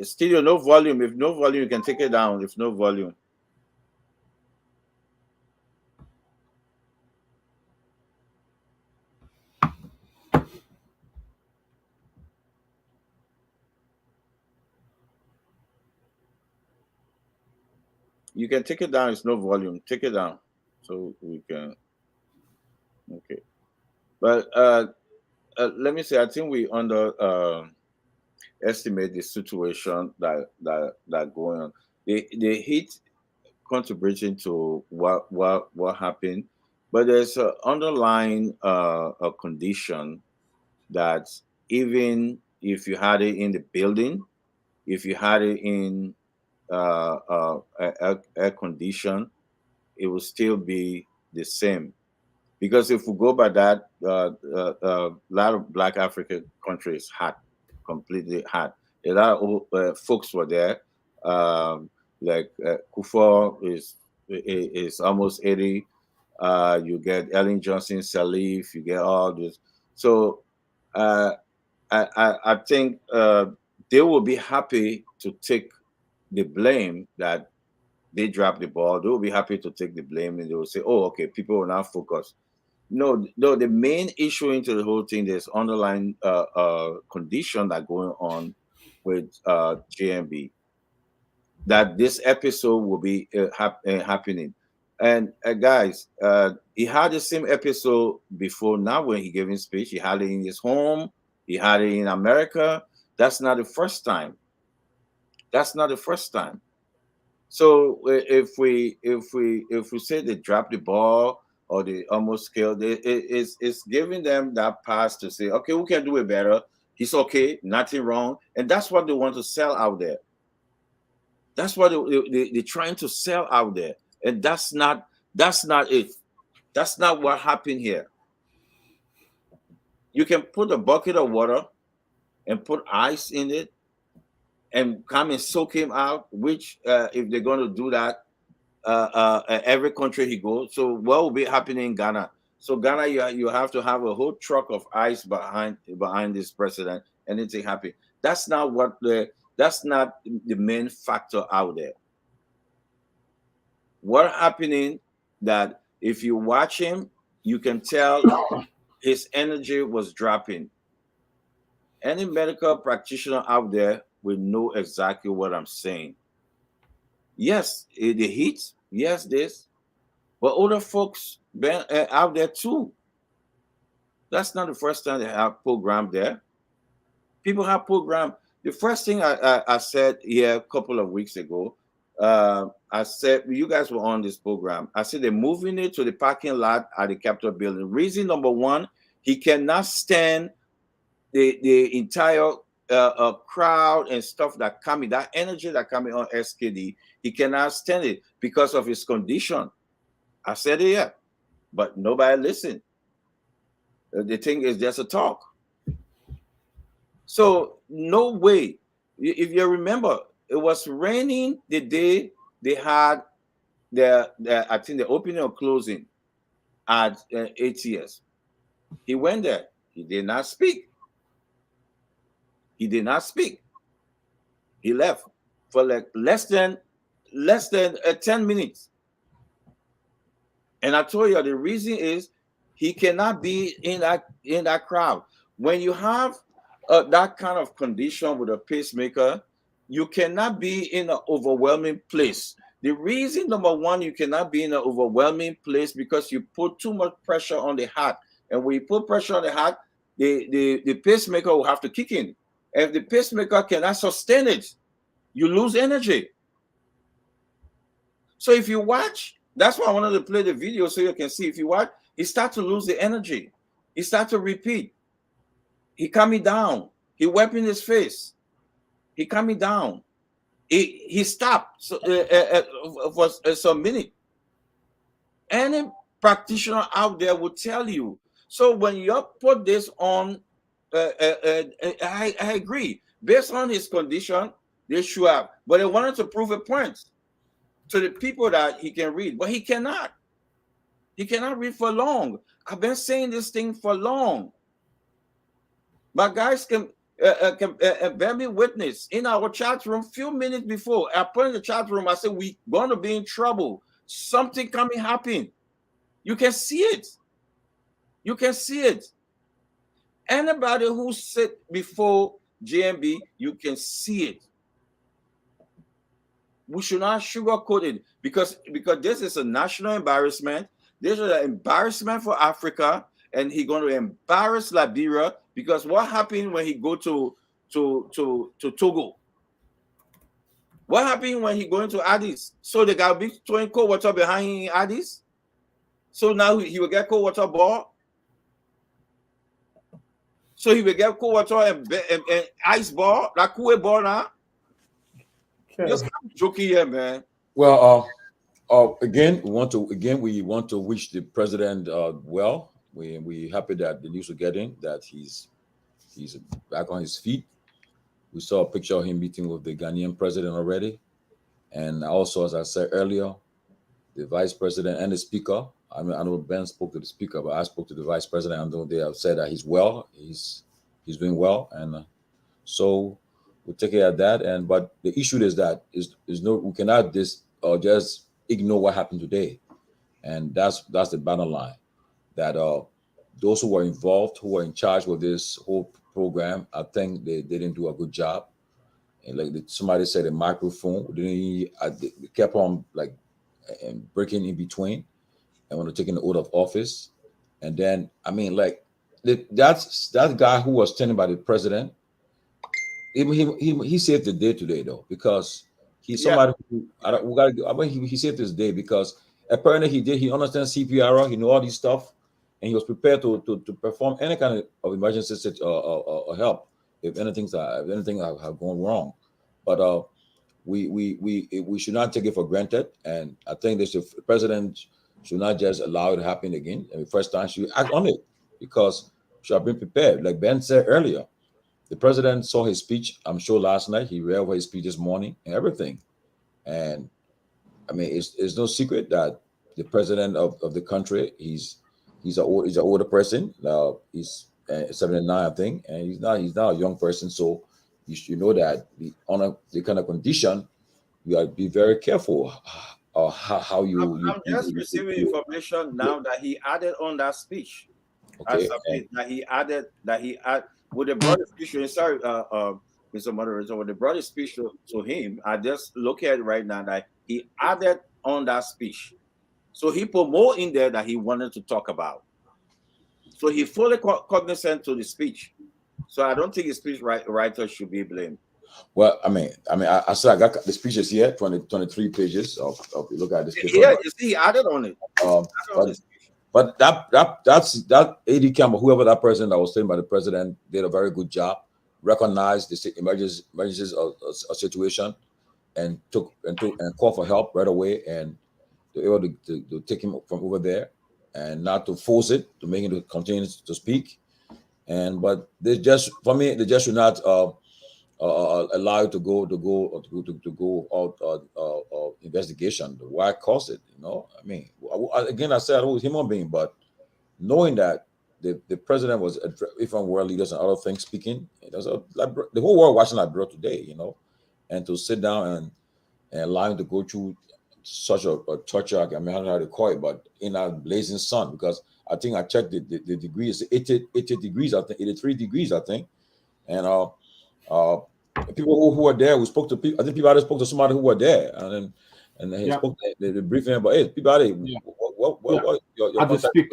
Studio, no volume. If no volume, you can take it down. If no volume. You can take it down. It's no volume. Take it down so we can. Okay, but let me say, I think we estimate the situation that going on. The heat contributing to what happened, but there's an underlying a condition that even if you had it in the building, if you had it in air condition, it will still be the same. Because if we go by that, a lot of Black African countries hot, completely hot. A lot of folks were there. Like Kufuor is almost 80. You get Ellen Johnson, Salif, you get all this. So I think they will be happy to take the blame that they dropped the ball. They will be happy to take the blame, and they will say, "Oh, okay, people will now focus." No, the main issue into the whole thing, there's underlying condition that going on with JMB, that this episode will be happening. And guys, he had the same episode before now when he gave his speech. He had it in his home. He had it in America. That's not the first time. That's not the first time. So if we say they drop the ball or they almost killed it's giving them that pass to say, okay, we can do it better. He's okay, nothing wrong, and that's what they want to sell out there. That's what they're trying to sell out there, and that's not it. That's not what happened here. You can put a bucket of water and put ice in it and come and soak him out, which if they're going to do that, every country he goes. So what will be happening in Ghana? So Ghana, you have to have a whole truck of ice behind this president, and anything happen. That's not the main factor out there. What happening that if you watch him, you can tell his energy was dropping. Any medical practitioner out there will know exactly what I'm saying. Yes, the heat, yes, this, but other folks been out there too. That's not the first time they have program there. People have program. The first thing I said here a couple of weeks ago, I said, you guys were on this program. I said they're moving it to the parking lot at the Capitol building. Reason number one, he cannot stand the entire crowd and stuff that coming, that energy that coming on SKD. He cannot stand it because of his condition. I said it, yeah, but nobody listened. The thing is just a talk. So no way. If you remember, it was raining the day they had their I think the opening or closing at ATS. He went there. He did not speak. He did not speak. He left for like less than 10 minutes. And I told you the reason is he cannot be in that crowd. When you have that kind of condition with a pacemaker, you cannot be in an overwhelming place. The reason number one, you cannot be in an overwhelming place because you put too much pressure on the heart. And when you put pressure on the heart, the pacemaker will have to kick in. If the pacemaker cannot sustain it, you lose energy. So if you watch, that's why I wanted to play the video so you can see. If you watch, he starts to lose the energy. He starts to repeat. He coming down. He wiping his face. He coming down. He stopped for some minute. Any practitioner out there will tell you. So when you put this on, I agree. Based on his condition, they should have. But they wanted to prove a point to the people that he can read, but he cannot. He cannot read for long. I've been saying this thing for long. My guys can bear me witness. In our chat room, few minutes before, I put in the chat room, I said, we're going to be in trouble. Something coming happen. You can see it. You can see it. Anybody who sit before JMB, you can see it. We should not sugarcoat it because this is a national embarrassment. This is an embarrassment for Africa, and he's going to embarrass Liberia because what happened when he go to Togo? What happened when he going to Addis? So they got big throwing cold water behind him in Addis. So now he will get cold water ball. So he will get cold water and ice ball, like cool ball now. Okay. Just joking here, man. Well, again, we want to wish the president well. We happy that the news we're getting that he's back on his feet. We saw a picture of him meeting with the Ghanaian president already. And also, as I said earlier, the vice president and the speaker. I mean, I know Ben spoke to the speaker, but I spoke to the vice president. I know they have said that he's well. He's doing well, and so we'll take care of that. And but the issue is that is no, we cannot just ignore what happened today, and that's the bottom line. That those who were involved, who were in charge with this whole program, I think they didn't do a good job. And like somebody said, a microphone they kept on like and breaking in between, and when they're taking the oath of office, and then I mean like that's that guy who was standing by the president. He saved the day today though, because he's Yeah. somebody who we gotta. I mean, he saved his day because apparently he understands CPR, he knew all these stuff, and he was prepared to perform any kind of emergency help if anything have gone wrong. But we should not take it for granted, and I think the president should not just allow it to happen again. I mean, first time should act on it because should have been prepared, like Ben said earlier. The president saw his speech, I'm sure, last night. He read his speech this morning and everything. And I mean, it's no secret that the president of the country, he's an older person. He's 79, I think, and he's not a young person. So you know that the kind of condition, you got to be very careful how I'm just receiving information now that he added on that speech. Okay, That he added with the broader speech. Sorry, Mr. Moderator, with the broader speech to him, I just look at it right now that he added on that speech. So he put more in there that he wanted to talk about. So he fully cognizant to the speech. So I don't think his speech writer should be blamed. Well, I mean, I said I got the speeches here, 23 pages of look at this. Yeah, you see, he added on it. But that AD Campbell, whoever that person that was saying by the president, did a very good job. Recognized the emergencies of situation, and called for help right away, and they were able to take him from over there, and not to force it, to make him to continue to speak. And but they just should not allow it to go out investigation. Why cause it? You know, I mean, again, I said I was a human being, but knowing that the president was different world leaders and other things speaking, the whole world watching that bro today, you know, and to sit down and allow him to go through such a torture. I mean, I don't know how to call it, but in a blazing sun, because I think I checked the degrees, 80 degrees, I think 83 degrees, I think, and people who were there, we spoke to people. I think Peabody spoke to somebody who were there, and he spoke the briefing about, hey, Peabody, what your I just speak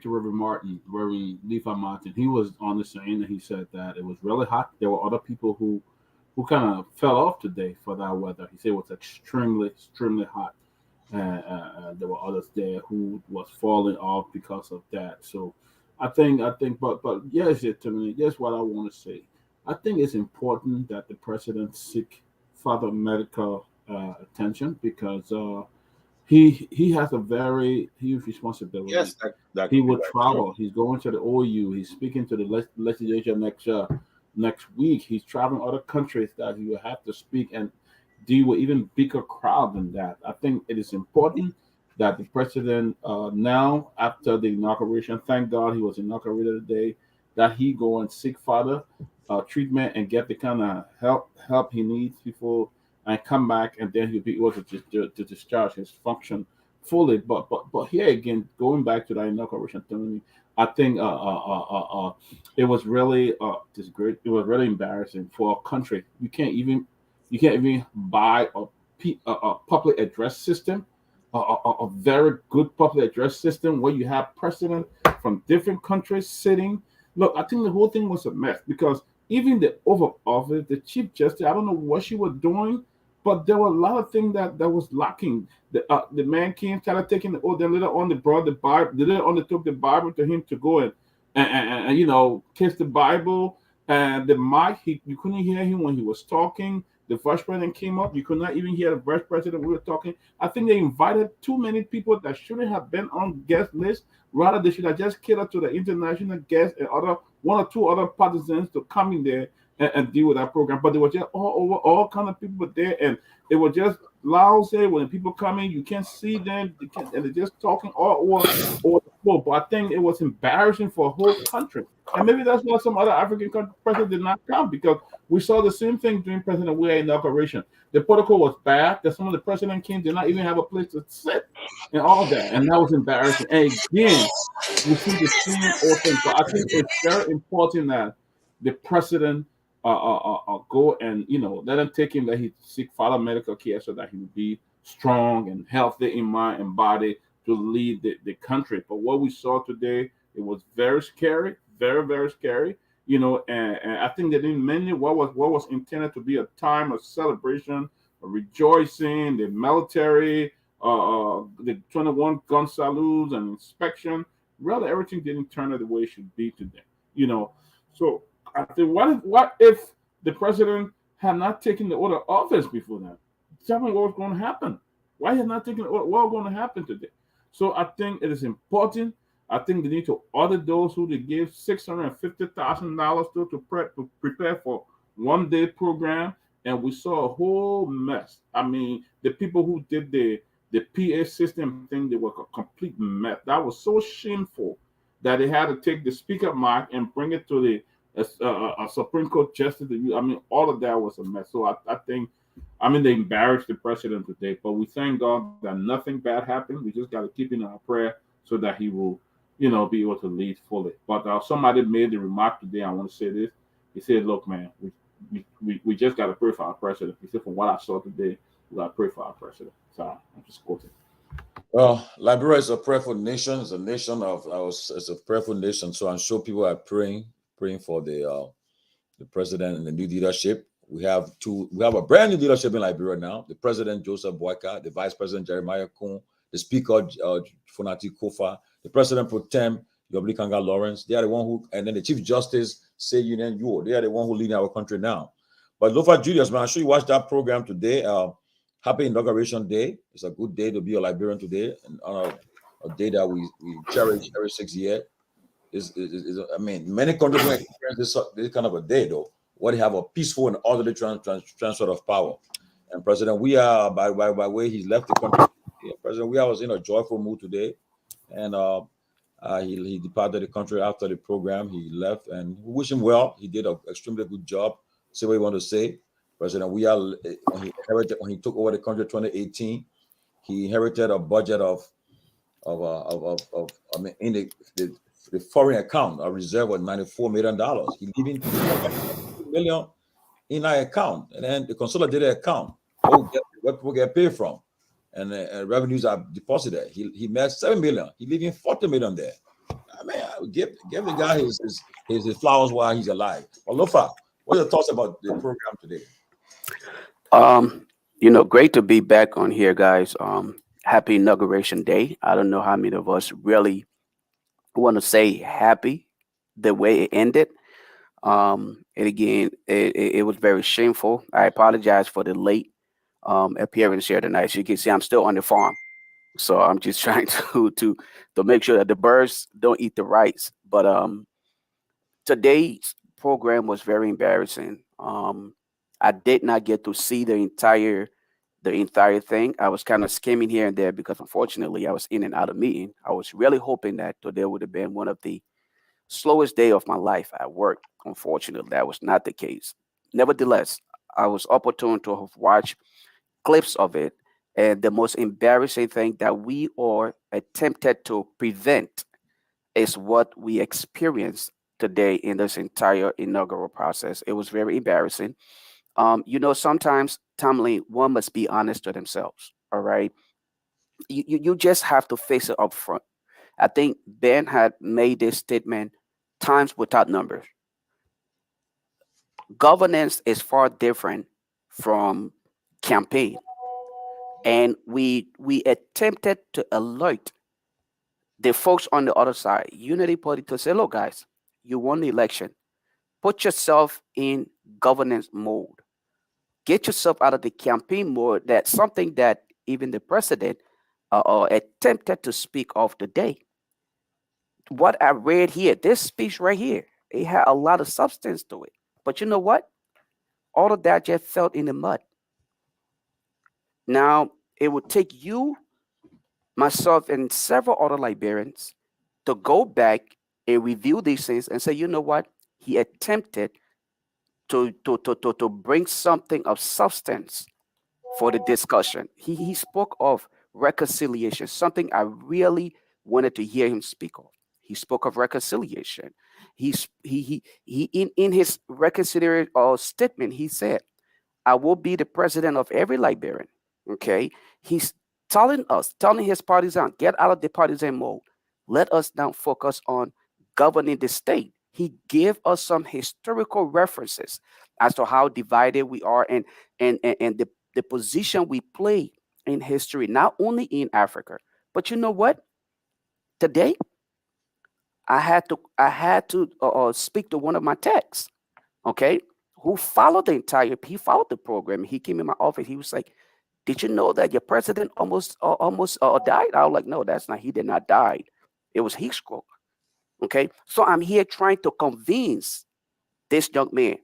to Reverend Lofa Martin. He was on the scene and he said that it was really hot. There were other people who kind of fell off today for that weather. He said it was extremely hot, and there were others there who was falling off because of that. So I think, but yes, to me, here's what I want to say. I think it's important that the president seek further medical attention, because he has a very huge responsibility. Yes, he would travel. He's going to the OU. He's speaking to the legislature next week. He's traveling other countries that he will have to speak and deal with even bigger crowd than that. I think it is important that the president now, after the inauguration, thank God he was inaugurated today, that he go and seek further treatment and get the kind of help he needs before and come back, and then he'll be able to discharge his function fully. But here again, going back to that inauguration ceremony, I think it was really disgrace. It was really embarrassing for a country. You can't even buy a public address system, a very good public address system where you have presidents from different countries sitting. Look, I think the whole thing was a mess, because even the Oval Office, the Chief Justice, I don't know what she was doing, but there were a lot of things that was lacking. The man came, started taking the oath, then later on they brought the Bible, they later on they took the Bible to him to go and kiss the Bible, and the mic, you couldn't hear him when he was talking. The vice president came up, you could not even hear the vice president when we were talking. I think they invited too many people that shouldn't have been on guest list. Rather, they should have just catered to the international guests and one or two other partisans to come in there and deal with that program. But they were just all kind of people there, and it was just loud say when people come in, you can't see them, and they're just talking or the floor. But I think it was embarrassing for a whole country, and maybe that's why some other African president did not come because we saw the same thing during President Weah inauguration. The protocol was bad. That some of the president came did not even have a place to sit, and all that, and that was embarrassing. And again, we see the same old thing. So I think it's very important that the president go and let him take him that he seek follow medical care so that he will be strong and healthy in mind and body to lead the country. But what we saw today, it was very scary, very very scary. And I think that in many what was intended to be a time of celebration, of rejoicing, the military, the 21 gun salutes and inspection. Really, everything didn't turn out the way it should be today. You know, so I think what if the president had not taken the oath of office before that? Tell me what was going to happen. Why had not taken the oath? What was going to happen today? So I think it is important. I think they need to audit those who they gave $650,000 to prepare for 1 day program, and we saw a whole mess. I mean, the people who did the PA system thing, they were a complete mess. That was so shameful that they had to take the speaker mic and bring it to the Supreme Court justice. I mean, all of that was a mess. So I think, I mean, they embarrassed the president today, but we thank God that nothing bad happened. We just got to keep in our prayer so that he will, be able to lead fully. But somebody made the remark today. I want to say this. He said, "Look, man, we just got to pray for our president." He said, "From what I saw today, we got to pray for our president." So I'm just quoting. Well, Liberia is a prayerful nation. It's a nation it's a prayerful nation. So I'm sure people are praying for the president and the new leadership. We have a brand new leadership in Liberia now. The president Joseph Boyka, the vice president Jeremiah Kun, the speaker Fonati Kofa, the president pro tem Yobli Kanga Lawrence. They are the one who, and then the chief justice Say Nyenwolo. They are the one who leading our country now. But Lofa Julius, man, I'm sure you watched that program today. Happy Inauguration Day. It's a good day to be a Liberian today, and on a day that we cherish every 6 years. I mean, many countries don't experience this kind of a day, though. Where they have a peaceful and orderly transfer of power. And President Weah, by way he's left the country. President Weah was in a joyful mood today, and he departed the country after the program. He left, and we wish him well. He did an extremely good job. Say what you want to say. President Weah, when he took over the country in 2018, he inherited a budget of I mean, in the foreign account, a reserve of $94 million. He leaving $2 million in our account, and then the consolidated account, where people get paid from, and revenues are deposited. He made $7 million. He leaving $40 million there. I mean, I would give the guy his flowers while he's alive. Well, Lofa, what are your thoughts about the program today? Great to be back on here, guys. Happy Inauguration Day. I don't know how many of us really want to say happy the way it ended. And again, it was very shameful. I apologize for the late appearance here tonight. As you can see, I'm still on the farm, so I'm just trying to make sure that the birds don't eat the rice. But today's program was very embarrassing. I did not get to see the entire thing. I was kind of skimming here and there because unfortunately I was in and out of meeting. I was really hoping that today would have been one of the slowest day of my life at work. Unfortunately, that was not the case. Nevertheless, I was opportune to have watched clips of it. And the most embarrassing thing that we all attempted to prevent is what we experienced today in this entire inaugural process. It was very embarrassing. Sometimes, Tomalin, one must be honest to themselves. All right. You just have to face it up front. I think Ben had made this statement times without numbers. Governance is far different from campaign. And we attempted to alert the folks on the other side, Unity Party, to say, look, guys, you won the election. Put yourself in governance mode. Get yourself out of the campaign mode. That's something that even the president attempted to speak of today. What I read here, this speech right here, it had a lot of substance to it. But you know what? All of that just fell in the mud. Now, it would take you, myself, and several other Liberians to go back and review these things and say, you know what? He attempted to bring something of substance for the discussion. He spoke of reconciliation, something I really wanted to hear him speak of. He spoke of reconciliation. He in his reconciliatory statement, he said, I will be the president of every Liberian. Okay. He's telling us, telling his partisan, get out of the partisan mode. Let us now focus on governing the state. He gave us some historical references as to how divided we are and the position we play in history, not only in Africa. But you know what? Today, I had to speak to one of my techs, okay, who followed the entire, he followed the program. He came in my office. He was like, "Did you know that your president almost died?" I was like, "No, that's not. He did not die. It was heat stroke." Okay, so I'm here trying to convince this young man.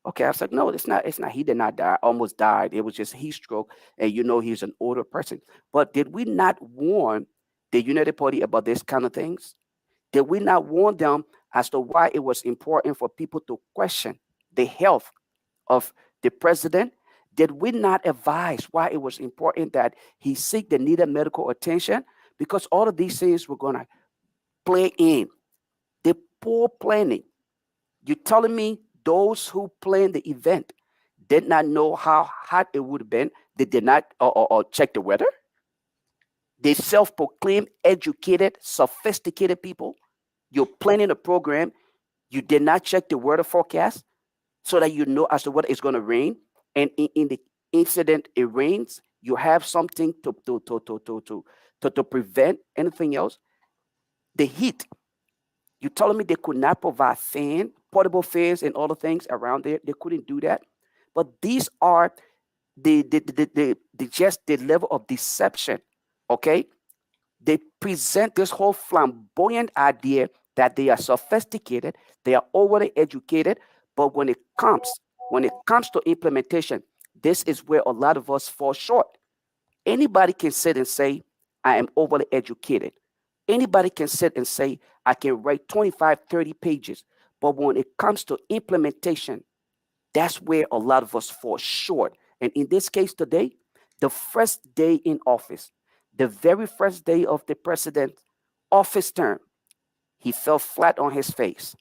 Okay, I was like, "No, it's not. It's not. He did not die. Almost died. It was just heat stroke, and you know he's an older person." But did we not warn the United Party about this kind of things? Did we not warn them as to why it was important for people to question the health of the president? Did we not advise why it was important that he seek the needed medical attention? Because all of these things were going to play in. The poor planning. You're telling me those who planned the event did not know how hot it would have been? They did not check the weather? They self proclaimed educated, sophisticated people. You're planning a program. You did not check the weather forecast so that you know as to what is going to rain. And in the incident it rains, you have something to prevent anything else. The heat. You're telling me they could not provide portable fans, and all the things around there. They couldn't do that. But these are the just the level of deception. Okay, they present this whole flamboyant idea that they are sophisticated, they are overly educated, but when it comes to implementation, this is where a lot of us fall short. Anybody can sit and say, I am overly educated. Anybody can sit and say, I can write 25, 30 pages. But when it comes to implementation, that's where a lot of us fall short. And in this case today, the first day in office, the very first day of the president's office term, he fell flat on his face.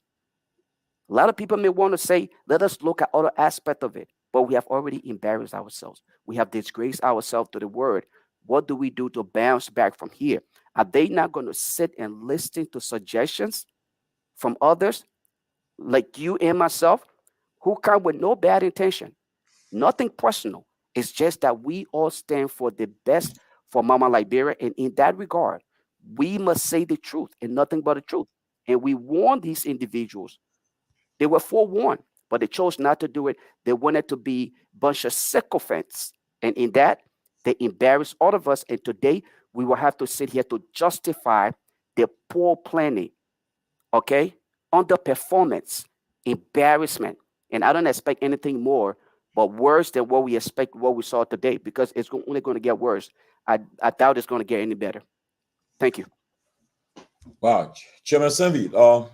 A lot of people may want to say, let us look at other aspects of it, but we have already embarrassed ourselves. We have disgraced ourselves to the word. What do we do to bounce back from here? Are they not going to sit and listen to suggestions from others like you and myself who come with no bad intention? Nothing personal. It's just that we all stand for the best for Mama Liberia. And in that regard, we must say the truth and nothing but the truth. And we warn these individuals. They were forewarned, but they chose not to do it. They wanted to be a bunch of sycophants. And in that, they embarrassed all of us. And today, we will have to sit here to justify their poor planning, okay? Underperformance, embarrassment. And I don't expect anything more but worse than what we expect, what we saw today, because it's only going to get worse. I doubt it's going to get any better. Thank you. Wow, Chairman Sanvee.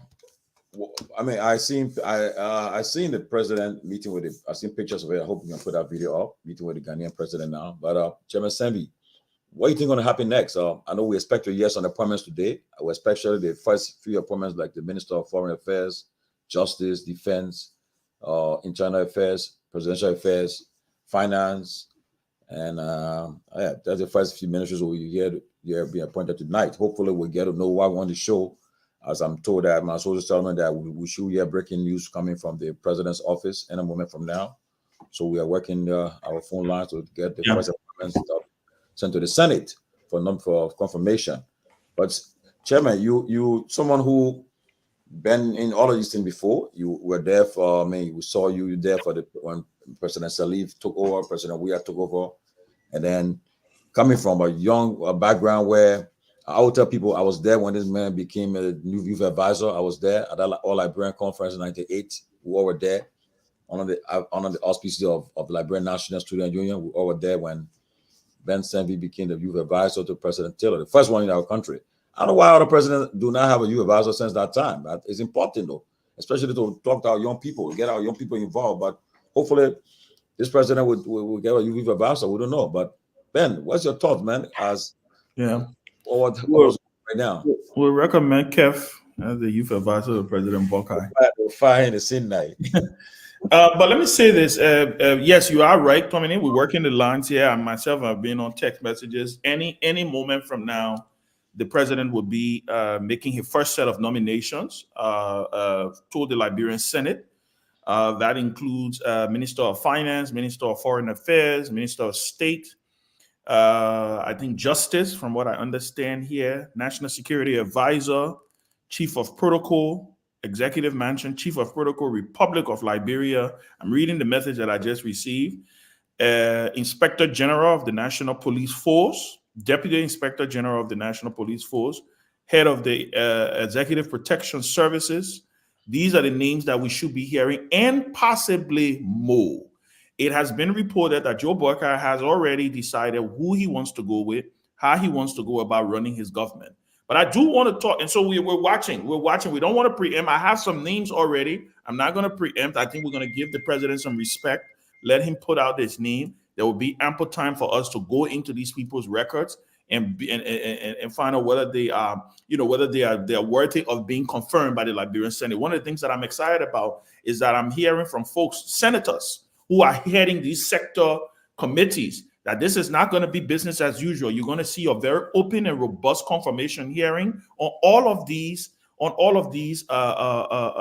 I mean, I seen the president meeting with I seen pictures of it. I hope you can put that video up, meeting with the Ghanaian president now. But Chairman Sanvee, what do you think going to happen next? I know we expect a yes on appointments today. We expect the first few appointments like the Minister of Foreign Affairs, Justice, Defense, Internal Affairs, Presidential Affairs, Finance, and yeah, that's the first few ministers we hear being appointed tonight. Hopefully, we'll get to know why we on the show. As I'm told that my sources tell me that we should hear breaking news coming from the president's office in a moment from now. So we are working our phone lines to get the first appointments sent to the Senate for confirmation. But Chairman, you someone who been in all of these things before. You were there for we saw you there for when President Salif took over, President Weah took over, and then coming from a young background where I would tell people I was there when this man became a new youth advisor. I was there at that All Liberian Conference in '98. We all were there on the auspices of the Liberian National Student Union. We all were there when Ben Sanvee became the youth advisor to President Taylor, the first one in our country. I don't know why other presidents do not have a youth advisor since that time. But it's important, though, especially to talk to our young people, get our young people involved. But hopefully, this president will get a youth advisor. We don't know. But Ben, what's your thoughts, man? As what's right now? We'll recommend Keff as the youth advisor to President Buckeye. Fire in the scene night. But let me say this. Yes, you are right, Tomalin. We're working the lines here. I myself have been on text messages. Any moment from now, the president will be making his first set of nominations to the Liberian Senate. That includes Minister of Finance, Minister of Foreign Affairs, Minister of State, I think Justice, from what I understand here, National Security Advisor, Chief of Protocol, Executive Mansion, Chief of Protocol, Republic of Liberia. I'm reading the message that I just received. Inspector General of the National Police Force, Deputy Inspector General of the National Police Force, Head of the Executive Protection Services. These are the names that we should be hearing, and possibly more. It has been reported that Joe Buckeye has already decided who he wants to go with, how he wants to go about running his government. But I do want to talk, and so we're watching. We don't want to preempt. I have some names already. I'm not going to preempt. I think we're going to give the president some respect. Let him put out his name. There will be ample time for us to go into these people's records and find out whether they are, whether they are worthy of being confirmed by the Liberian Senate. One of the things that I'm excited about is that I'm hearing from folks, senators, who are heading these sector committees, that this is not going to be business as usual. You're going to see a very open and robust confirmation hearing on all of these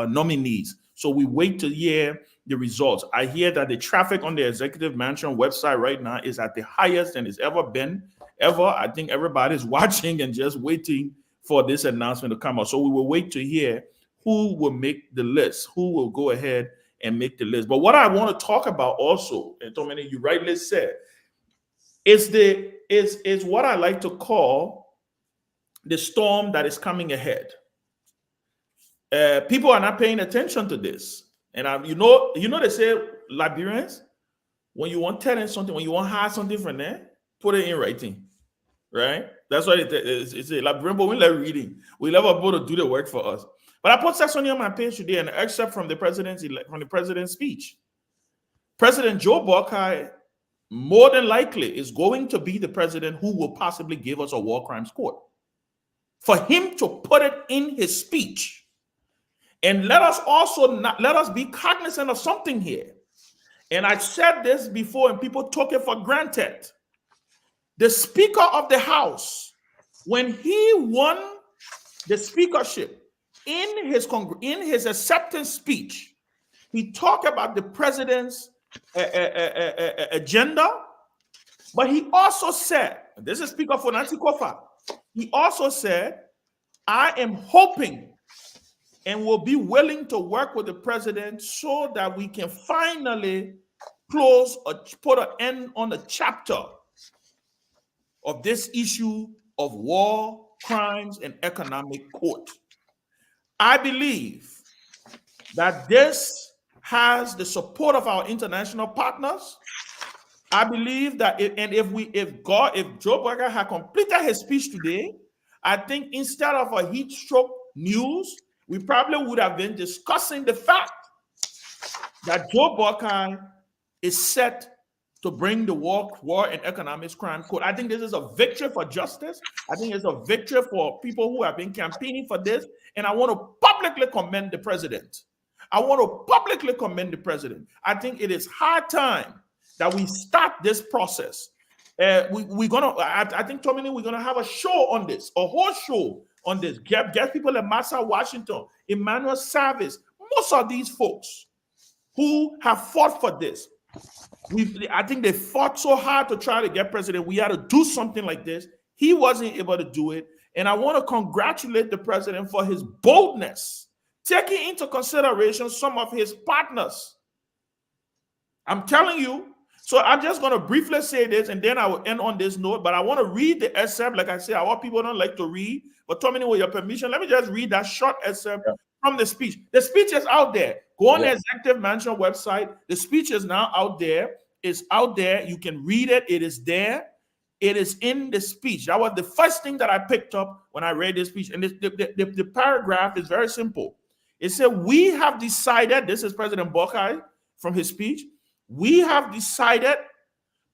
nominees. So we wait to hear the results. I hear that the traffic on the Executive Mansion website right now is at the highest than it's ever been. I think everybody's watching and just waiting for this announcement to come out. So we will wait to hear who will make the list, who will go ahead and make the list. But what I want to talk about also, and Tomalin, you rightly said, is what I like to call the storm that is coming ahead. People are not paying attention to this. And they say, Liberians, when you want telling something, when you want to hide something from there, put it in writing, right? That's what it's a Liberian, but we love reading. We love people to do the work for us. But I put something on my page today, an excerpt from the president's speech. President Joe Buckeye, more than likely, is going to be the president who will possibly give us a war crimes court. For him to put it in his speech. And let us be cognizant of something here. And I said this before, and people took it for granted. The Speaker of the House, when he won the speakership, in his acceptance speech, he talked about the president's agenda, but he also said, this is Speaker for Nancy Kofa, he also said, I am hoping and will be willing to work with the president so that we can finally put an end on the chapter of this issue of war, crimes, and economic court. I believe that this has the support of our international partners. I believe that if Joe Buckeye had completed his speech today, I think instead of a heat stroke news, we probably would have been discussing the fact that Joe Buckeye is set to bring the war and economics crime court. I think this is a victory for justice. I think it's a victory for people who have been campaigning for this. And I want to publicly commend the president. I think it is high time that we start this process. I think, Tomalin, we're gonna have a show on this, a whole show on this. Get people in Massa, Washington, Emmanuel Savage, most of these folks who have fought for this. I think they fought so hard to try to get president. We had to do something like this. He wasn't able to do it. And I want to congratulate the president for his boldness, taking into consideration some of his partners. I'm telling you. So I'm just going to briefly say this, and then I will end on this note. But I want to read the excerpt. Like I said, our people don't like to read. But Tomalin, with your permission, let me just read that short excerpt from the speech. The speech is out there. Go on the Executive Mansion website. The speech is now out there. It's out there. You can read it. It is there. It is in the speech. That was the first thing that I picked up when I read this speech. And the paragraph is very simple. It said, we have decided, this is President Boakai from his speech, we have decided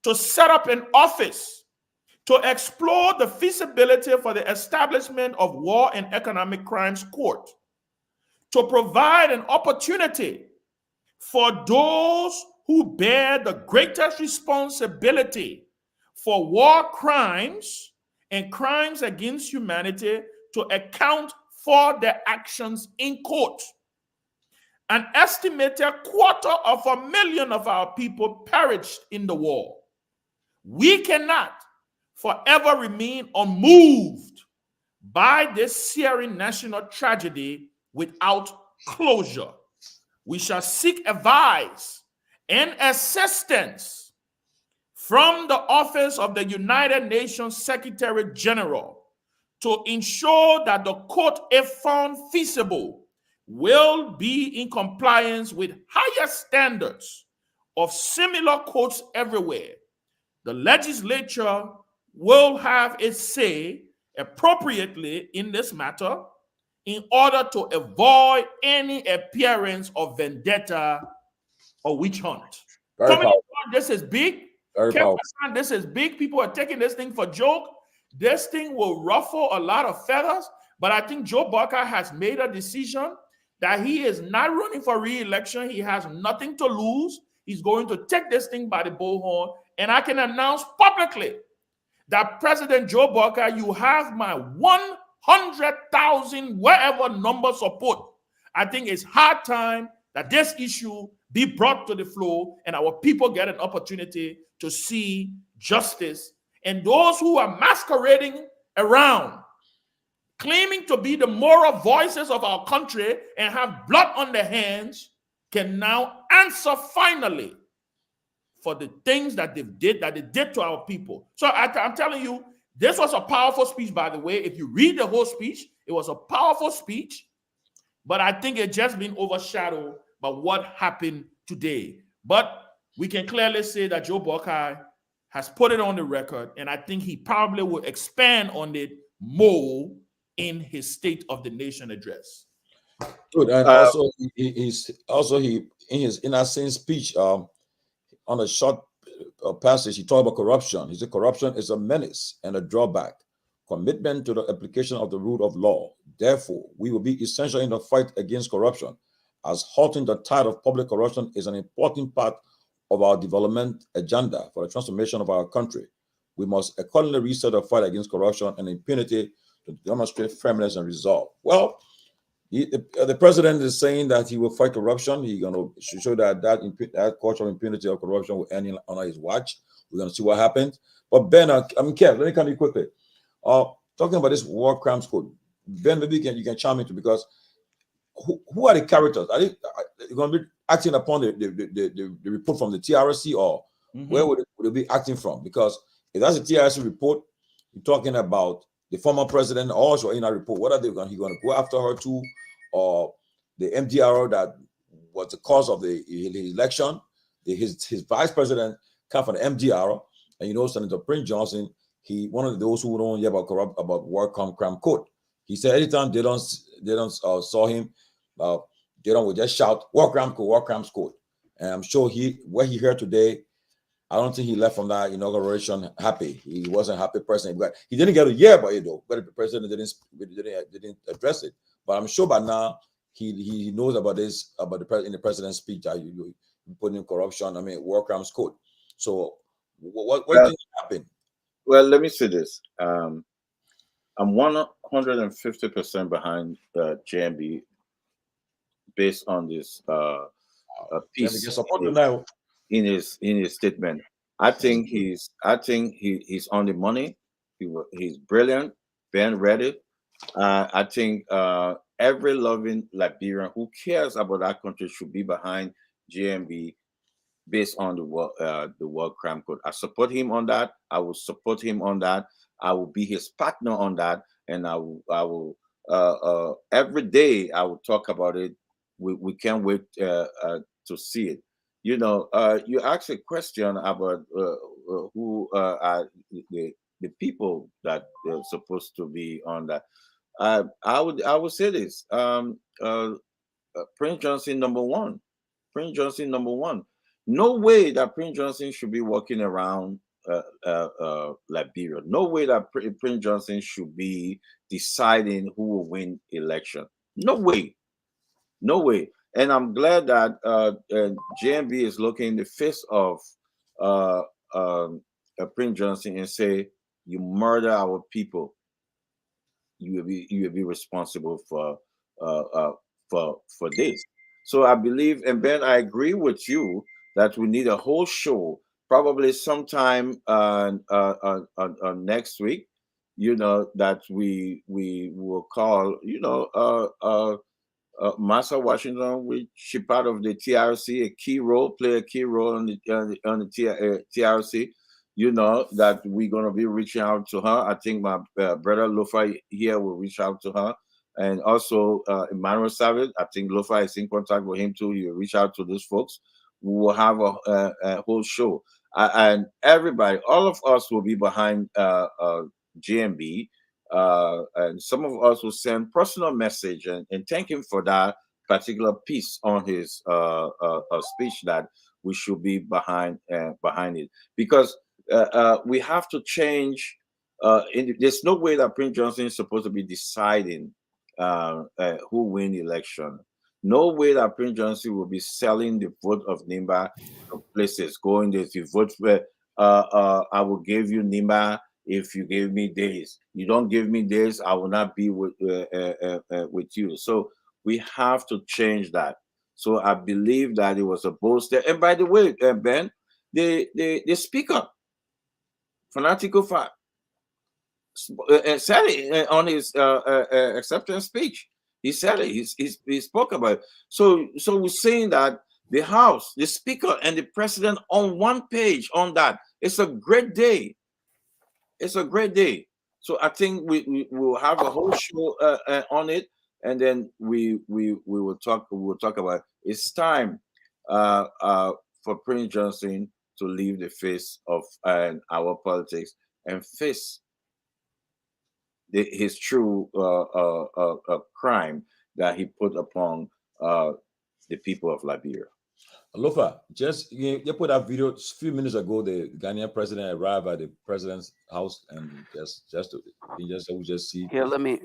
to set up an office to explore the feasibility for the establishment of War and Economic Crimes Court, to provide an opportunity for those who bear the greatest responsibility for war crimes and crimes against humanity to account for their actions in court. An estimated 250,000 of our people perished in the war. We cannot forever remain unmoved by this searing national tragedy without closure. We shall seek advice and assistance from the Office of the United Nations Secretary General to ensure that the court, if found feasible, will be in compliance with higher standards of similar courts everywhere. The legislature will have its say appropriately in this matter in order to avoid any appearance of vendetta or witch hunt. This is big. This is big. People are taking this thing for joke. This thing will ruffle a lot of feathers, but I think Joe Boakai has made a decision that he is not running for re-election. He has nothing to lose. He's going to take this thing by the bullhorn, and I can announce publicly that President Joe Boakai, you have my 100,000 wherever number support. I think it's hard time that this issue be brought to the floor and our people get an opportunity to see justice. And those who are masquerading around, claiming to be the moral voices of our country and have blood on their hands, can now answer finally for the things that they did to our people. So I'm telling you, this was a powerful speech, by the way. If you read the whole speech, it was a powerful speech, but I think it just been overshadowed by what happened today. But we can clearly say that Joe Boakai has put it on the record, and I think he probably will expand on it more in his State of the Nation address. Good, and also he in that same speech on a short passage, he talked about corruption. He said corruption is a menace and a drawback. Commitment to the application of the rule of law. Therefore, we will be essential in the fight against corruption, as halting the tide of public corruption is an important part of our development agenda for the transformation of our country. We must accordingly reset the fight against corruption and impunity to demonstrate firmness and resolve. Well, the president is saying that he will fight corruption. He's going to show that culture of impunity or corruption will end on his watch. We're going to see what happens. But Ben, Kev, let me come to you quickly. Talking about this war crimes code, Ben, maybe you can chime into, because who are the characters? Are they going to be acting upon the report from the TRC, or where would it be acting from? Because if that's a TRC report, you're talking about the former president also in that report. What are they going? He going to go after her too, or the MDRO that was the cause of the election? His vice president come from the MDRO, and Senator Prince Johnson. He one of those who don't hear about war crime code. He said anytime they don't saw him, they don't just shout war crimes code. And I'm sure what he heard today, I don't think he left from that inauguration happy. He wasn't a happy person. He didn't get a year about it though. But the president didn't address it. But I'm sure by now he knows about this, about in the president's speech that you put in corruption. War crimes code. So what do you think happened? Well, let me say this. I'm 150% behind JMB based on this piece in his statement. I think he's on the money. He's brilliant. Ben read it. I think every loving Liberian who cares about our country should be behind JMB based on the World Crime Code. I support him on that. I will support him on that. I will be his partner on that, and I will every day I will talk about it. We can't wait to see it. You asked a question about who are the the people that they're supposed to be on that. I would say this. Prince Johnson number one. Prince Johnson number one. No way that Prince Johnson should be walking around Liberia. No way that Prince Johnson should be deciding who will win election. No way. No way. And I'm glad that JMB is looking in the face of uh, um, Prince Johnson and say, "You murder our people. You will be responsible uh, uh, for this." So I believe, and Ben, I agree with you that we need a whole show, probably sometime next week. That we will call. Massa Washington, which she part of the TRC, play a key role on the TRC. That we're gonna be reaching out to her. I think my brother Lofa here will reach out to her, and also Emmanuel Savage. I think Lofa is in contact with him too. He will reach out to those folks. We will have a whole show, and everybody, all of us will be behind GMB, and some of us will send personal message and thank him for that particular piece on his speech, that we should be behind it, because we have to change. There's no way that Prince Johnson is supposed to be deciding who win the election. No way that Prince Johnson will be selling the vote of Nimba to places, going there to vote for. I will give you Nimba if you give me days. You don't give me days, I will not be with you. So we have to change that. So I believe that it was a bold step. And by the way, Ben, the speaker, Fanatical Fat, said it on his acceptance speech. He said it. He spoke about it. So we're saying that the House, the Speaker, and the President on one page on that. It's a great day. It's a great day. So I think we will have a whole show on it, and then we will talk. We will talk about it. It's time for Prince Johnson to leave the face of our politics and face his true crime that he put upon the people of Liberia. Lofa, just you put that video a few minutes ago. The Ghanaian president arrived at the president's house, and we just see Here, let me.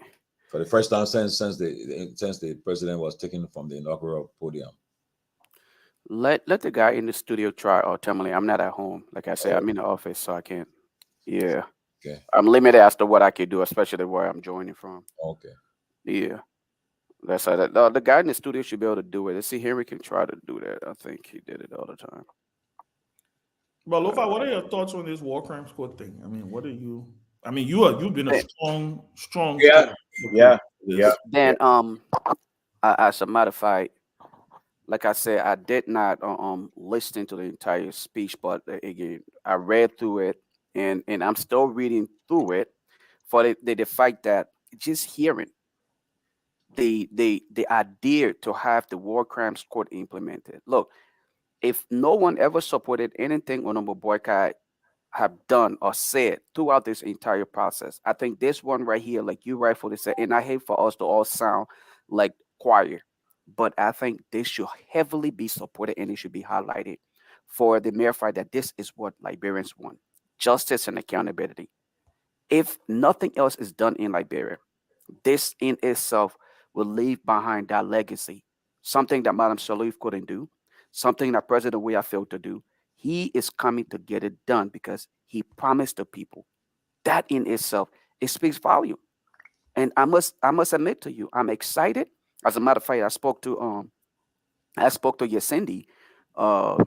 for the first time since the president was taken from the inaugural podium. Let the guy in the studio try. Or Tomalin, I'm not at home. Like I said, I'm in the office, so I can't. Yeah. Okay. I'm limited as to what I can do, especially where I'm joining from. Okay. Yeah. That's how the guy in the studio should be able to do it. Let's see, Henry can try to do that. I think he did it all the time. But Lofa, what are your thoughts on this war crimes court thing? I mean, what are you? I mean, you've been a strong. Yeah. Then as a matter of fact, like I said, I did not listen to the entire speech, but again, I read through it, and I'm still reading through it for the fact that just hearing the idea to have the war crimes court implemented. Look, if no one ever supported anything Honorable Boycott have done or said throughout this entire process, I think this one right here, like you rightfully said, and I hate for us to all sound like choir, but I think this should heavily be supported and it should be highlighted for the mere fact that this is what Liberians want: justice and accountability. If nothing else is done in Liberia, this in itself will leave behind that legacy, something that Madam Salif couldn't do, something that President Weah failed to do. He is coming to get it done because he promised the people. That in itself, it speaks volume. And I must admit to you, I'm excited. As a matter of fact, I spoke to Yesindi, I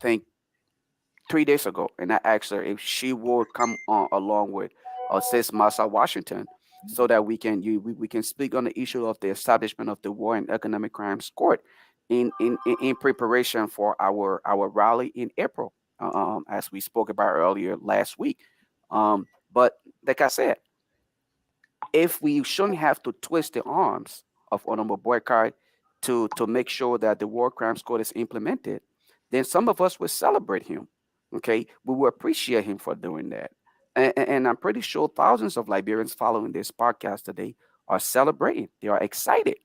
think 3 days ago, and I asked her if she would come on along with Sis Massa Washington, so that we can speak on the issue of the establishment of the War and Economic Crimes Court in preparation for our rally in April, as we spoke about earlier last week. But like I said, if we shouldn't have to twist the arms of Honorable Boycott to make sure that the War Crimes Court is implemented, then some of us will celebrate him. Okay, we will appreciate him for doing that. And I'm pretty sure thousands of Liberians following this podcast today are celebrating. They are excited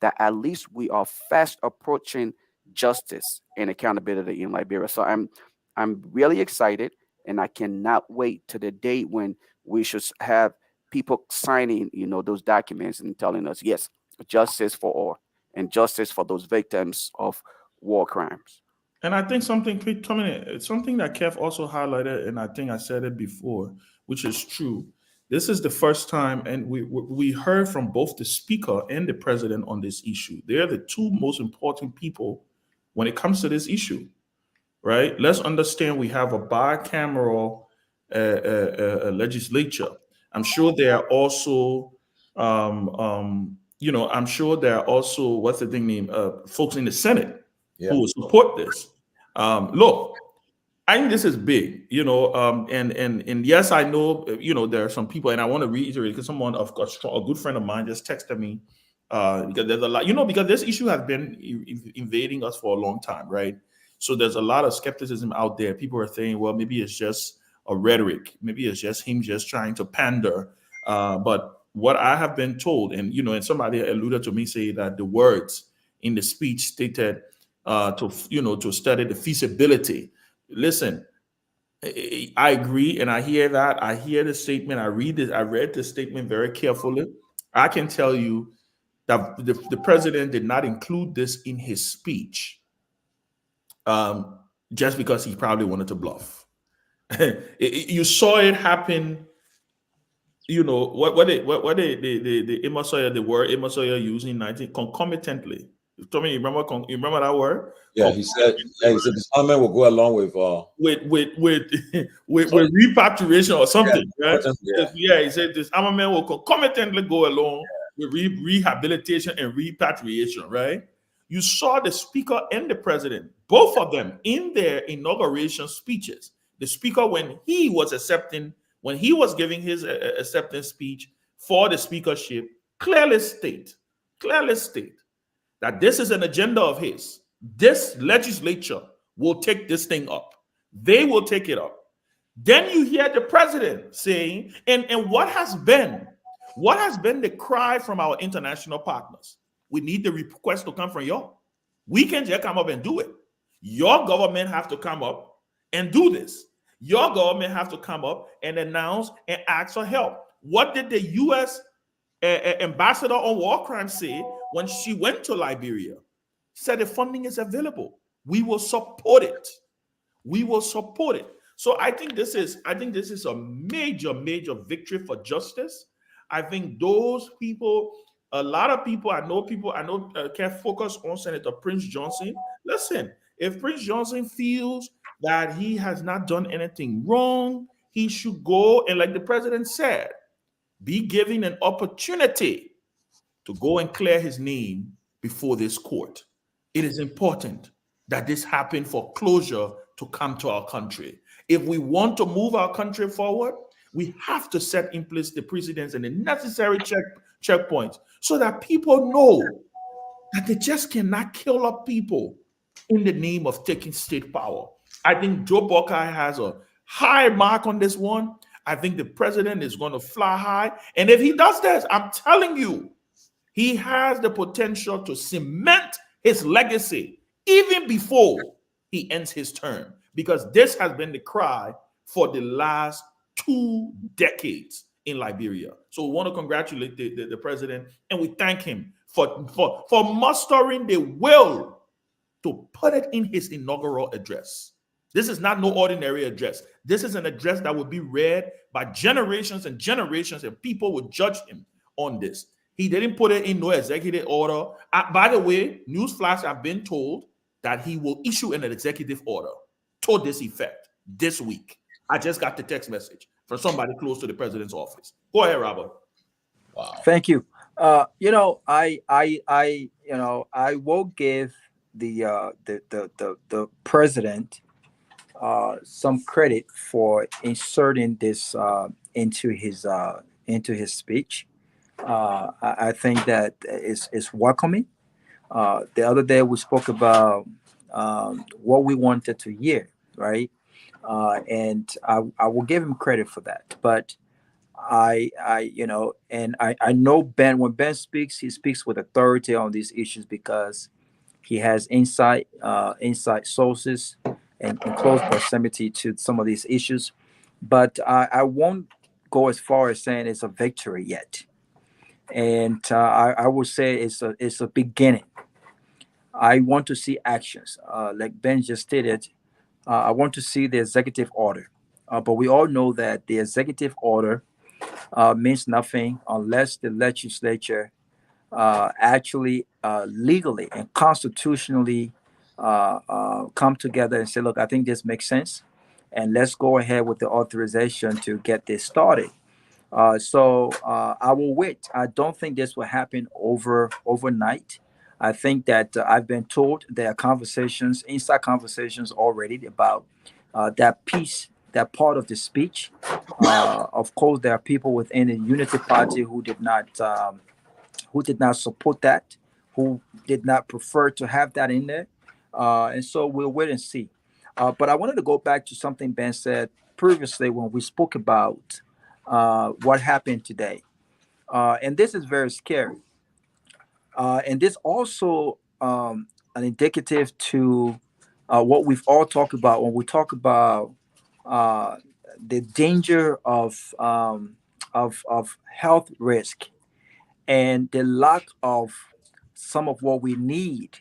that at least we are fast approaching justice and accountability in Liberia. So I'm really excited, and I cannot wait to the day when we should have people signing, those documents and telling us, yes, justice for all and justice for those victims of war crimes. And I think something, Tomalin, something that Kev also highlighted, and I think I said it before, which is true. This is the first time, and we heard from both the speaker and the president on this issue. They're the two most important people when it comes to this issue, right? Let's understand we have a bicameral legislature. I'm sure there are also, I'm sure there are also, what's the thing name, folks in the Senate Yeah. who will support this. Look, I think this is big, and yes, I know, there are some people, and I want to reiterate because someone, of course, a good friend of mine just texted me because there's a lot, because this issue has been invading us for a long time, right? So there's a lot of skepticism out there. People are saying, well, maybe it's just a rhetoric, maybe it's just him just trying to pander. But what I have been told, and somebody alluded to me say that the words in the speech stated to study the feasibility. Listen, I agree, and I hear that. I hear the statement. I read the statement very carefully. I can tell you that the president did not include this in his speech, just because he probably wanted to bluff. You saw it happen. What the Imasoya, the word Imasoya using 19 concomitantly. Tell me, you remember that word? Yeah, he said disarmament will go along with with repatriation or something, right? Yeah. He said disarmament will concomitantly go along with rehabilitation and repatriation, right? You saw the speaker and the president, both of them, in their inauguration speeches. The speaker, when he was giving his acceptance speech for the speakership, clearly state that this is an agenda of his. This legislature will take this thing up. They will take it up. Then you hear the president saying, and what has been the cry from our international partners? We need the request to come from y'all. We can just come up and do it. Your government have to come up and do this. Your government have to come up and announce and ask for help. What did the U.S. ambassador on war crimes say when she went to Liberia? She said the funding is available. We will support it. We will support it. So I think this is a major victory for justice. I think those people, a lot of people, I know can focus on Senator Prince Johnson. Listen, if Prince Johnson feels that he has not done anything wrong, he should go and, like the president said, be given an opportunity to go and clear his name before this court. It is important that this happen for closure to come to our country. If we want to move our country forward, we have to set in place the precedents and the necessary checkpoints so that people know that they just cannot kill up people in the name of taking state power. I think Joe Buckeye has a high mark on this one. I think the president is going to fly high. And if he does this, I'm telling you, he has the potential to cement his legacy even before he ends his term, because this has been the cry for the last 2 decades in Liberia. So we want to congratulate the president, and we thank him for mustering the will to put it in his inaugural address. This is not no ordinary address. This is an address that will be read by generations and generations, and people will judge him on this. He didn't put it in no executive order. By the way, newsflash, I've been told that he will issue an executive order to this effect this week. I just got the text message from somebody close to the president's office. Go ahead, Robert. Wow. Thank you. I will give the president some credit for inserting this into his speech. I think that is welcoming. The other day we spoke about what we wanted to hear, right? and I will give him credit for that. But I know Ben. When Ben speaks, he speaks with authority on these issues because he has inside sources and close proximity to some of these issues. But I won't go as far as saying it's a victory yet. And I would say it's a beginning. I want to see actions, like Ben just stated. I want to see the executive order, but we all know that the executive order means nothing unless the legislature actually legally and constitutionally come together and say, look, I think this makes sense, and let's go ahead with the authorization to get this started. So I will wait. I don't think this will happen overnight. I think that I've been told there are conversations, inside conversations already about that piece, that part of the speech. Of course, there are people within the Unity Party who did not support that, who did not prefer to have that in there, and so we'll wait and see. But I wanted to go back to something Ben said previously when we spoke about what happened today. And this is very scary. And this also an indicative to what we've all talked about when we talk about uh, the danger of health risk and the lack of some of what we need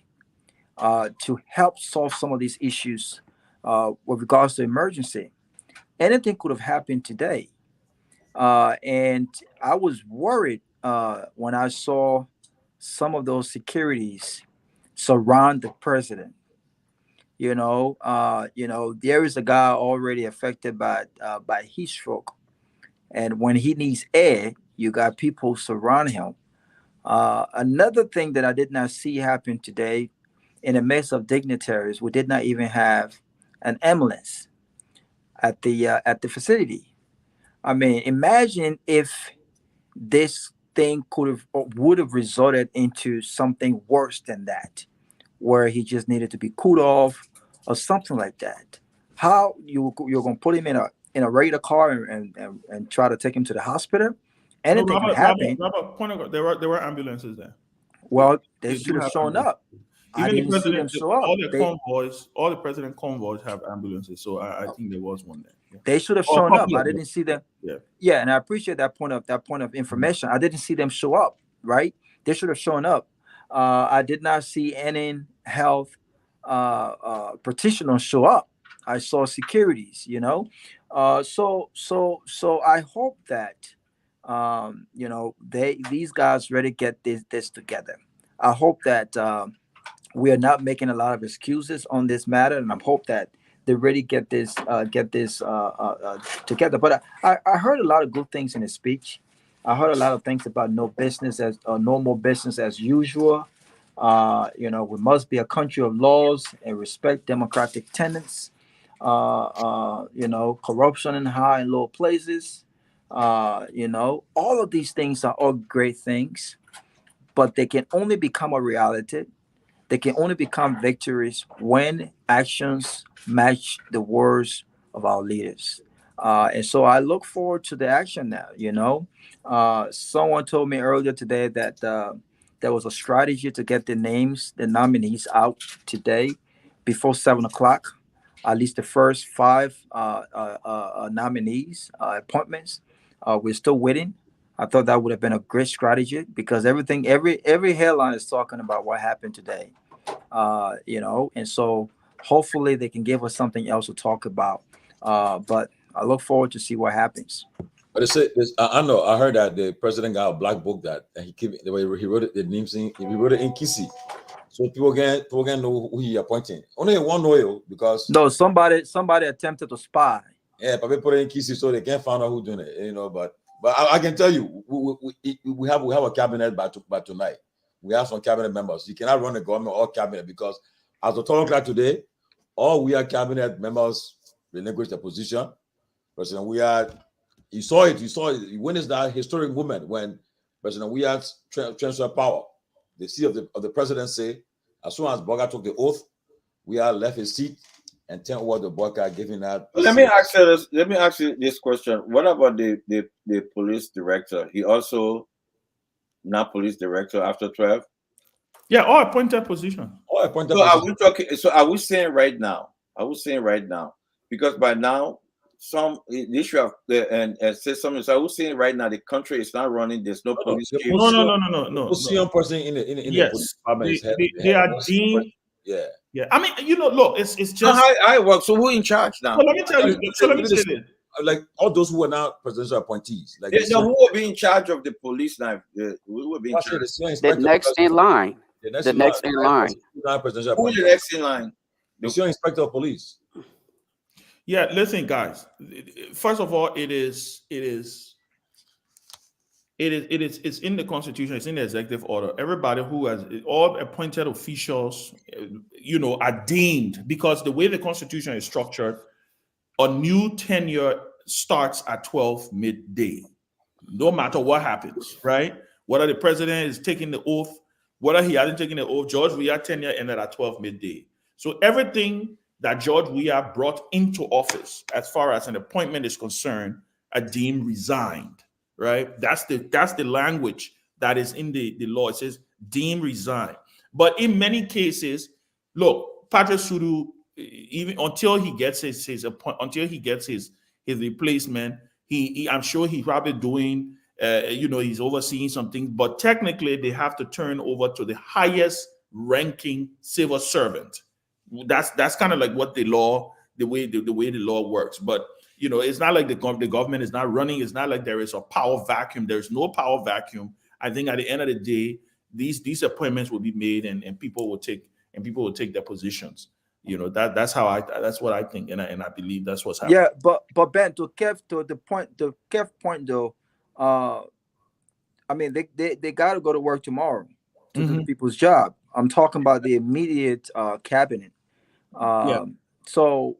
to help solve some of these issues with regards to emergency. Anything could have happened today. And I was worried when I saw some of those securities surround the president. There is a guy already affected by heat stroke, and when he needs air, you got people surround him. Another thing that I did not see happen today, in the midst of dignitaries, we did not even have an ambulance at the facility. I mean, imagine if this thing could have or would have resulted into something worse than that, where he just needed to be cooled off or something like that. How you're gonna put him in a regular car and try to take him to the hospital? No, Anything can happen. Point of, there were ambulances there. Well, they They should do have have shown ambulances. up. I Even the didn't see them president, show up. all the president convoys have ambulances. So I think there was one there. Yeah. They should have Oh, shown up. yeah, I didn't see them. yeah. Yeah, and I appreciate that point of information. I didn't see them show up. Right? They should have shown up. I did not see any health practitioners show up. I saw securities. So I hope that these guys really get this together. I hope that we are not making a lot of excuses on this matter, and I hope that they really get this together. But I heard a lot of good things in his speech. I heard a lot of things about normal business as usual. We must be a country of laws and respect democratic tenets. Corruption in high and low places. All of these things are all great things, but they can only become a reality. They can only become victories when actions match the words of our leaders. And so I look forward to the action now. Someone told me earlier today that there was a strategy to get the nominees out today before 7 o'clock. At least the first five nominees appointments. We're still waiting. I thought that would have been a great strategy because every headline is talking about what happened today. And so hopefully they can give us something else to talk about. But I look forward to see what happens. But they say this, I know. I heard that the president got a black book that and the way he wrote it. The names he wrote it in Kisi, so people can know who he appointing. Only one know because No, somebody attempted to spy. yeah, but we put it in Kisi so they can't find out who doing it. But I can tell you, we have a cabinet by tonight. We have some cabinet members. You cannot run the government or cabinet because as of 12 o'clock today, all we are cabinet members relinquished their position. President you saw it. You witnessed that historic moment when President Weah transferred power. The seat of the presidency, as soon as Boga took the oath, Weah left his seat and turn over the boycott, giving that. Let me ask you this. Let me ask you this question. What about the police director? He also not police director after 12. Yeah, all appointed position. Oh, appointed So are position. we talking? So are we saying right now? Are we saying right now? Because by now, some the issue of and say something. So are we saying right now the country is not running? There's no police The chief. No. position person in the police Yes, department is they are deemed. Yeah. Yeah, I mean, look, it's So just. I work. So who in charge now? So let me tell you. So let me say this. Like all those who are now presidential appointees, like Who will be in charge of the police now? Who will be in charge? The next in line. The next in line. Who is the next in line? The senior inspector of police. Yeah, listen, guys. First of all, it's in the Constitution. It's in the executive order. Everybody who has all appointed officials, are deemed, because the way the Constitution is structured, a new tenure starts at 12 midday, no matter what happens, right? Whether the president is taking the oath, whether he hasn't taken the oath, George Weah tenure ended at 12 midday. So everything that George Weah brought into office, as far as an appointment is concerned, are deemed resigned, right? That's the language that is in the law. It says deemed resigned. But in many cases, look, Patrick Sudu, even until he gets his replacement, he I'm sure he's probably doing he's overseeing some things, but technically they have to turn over to the highest ranking civil servant. That's kind of like what the way the law works. But it's not like the government is not running. It's not like there is a power vacuum. There's no power vacuum. I think at the end of the day, these appointments will be made, and people will take their positions. That's what I think, and I believe that's what's happening. Yeah, but Ben, to Kev point though, I mean they got to go to work tomorrow to do the people's job. I'm talking about the immediate cabinet. So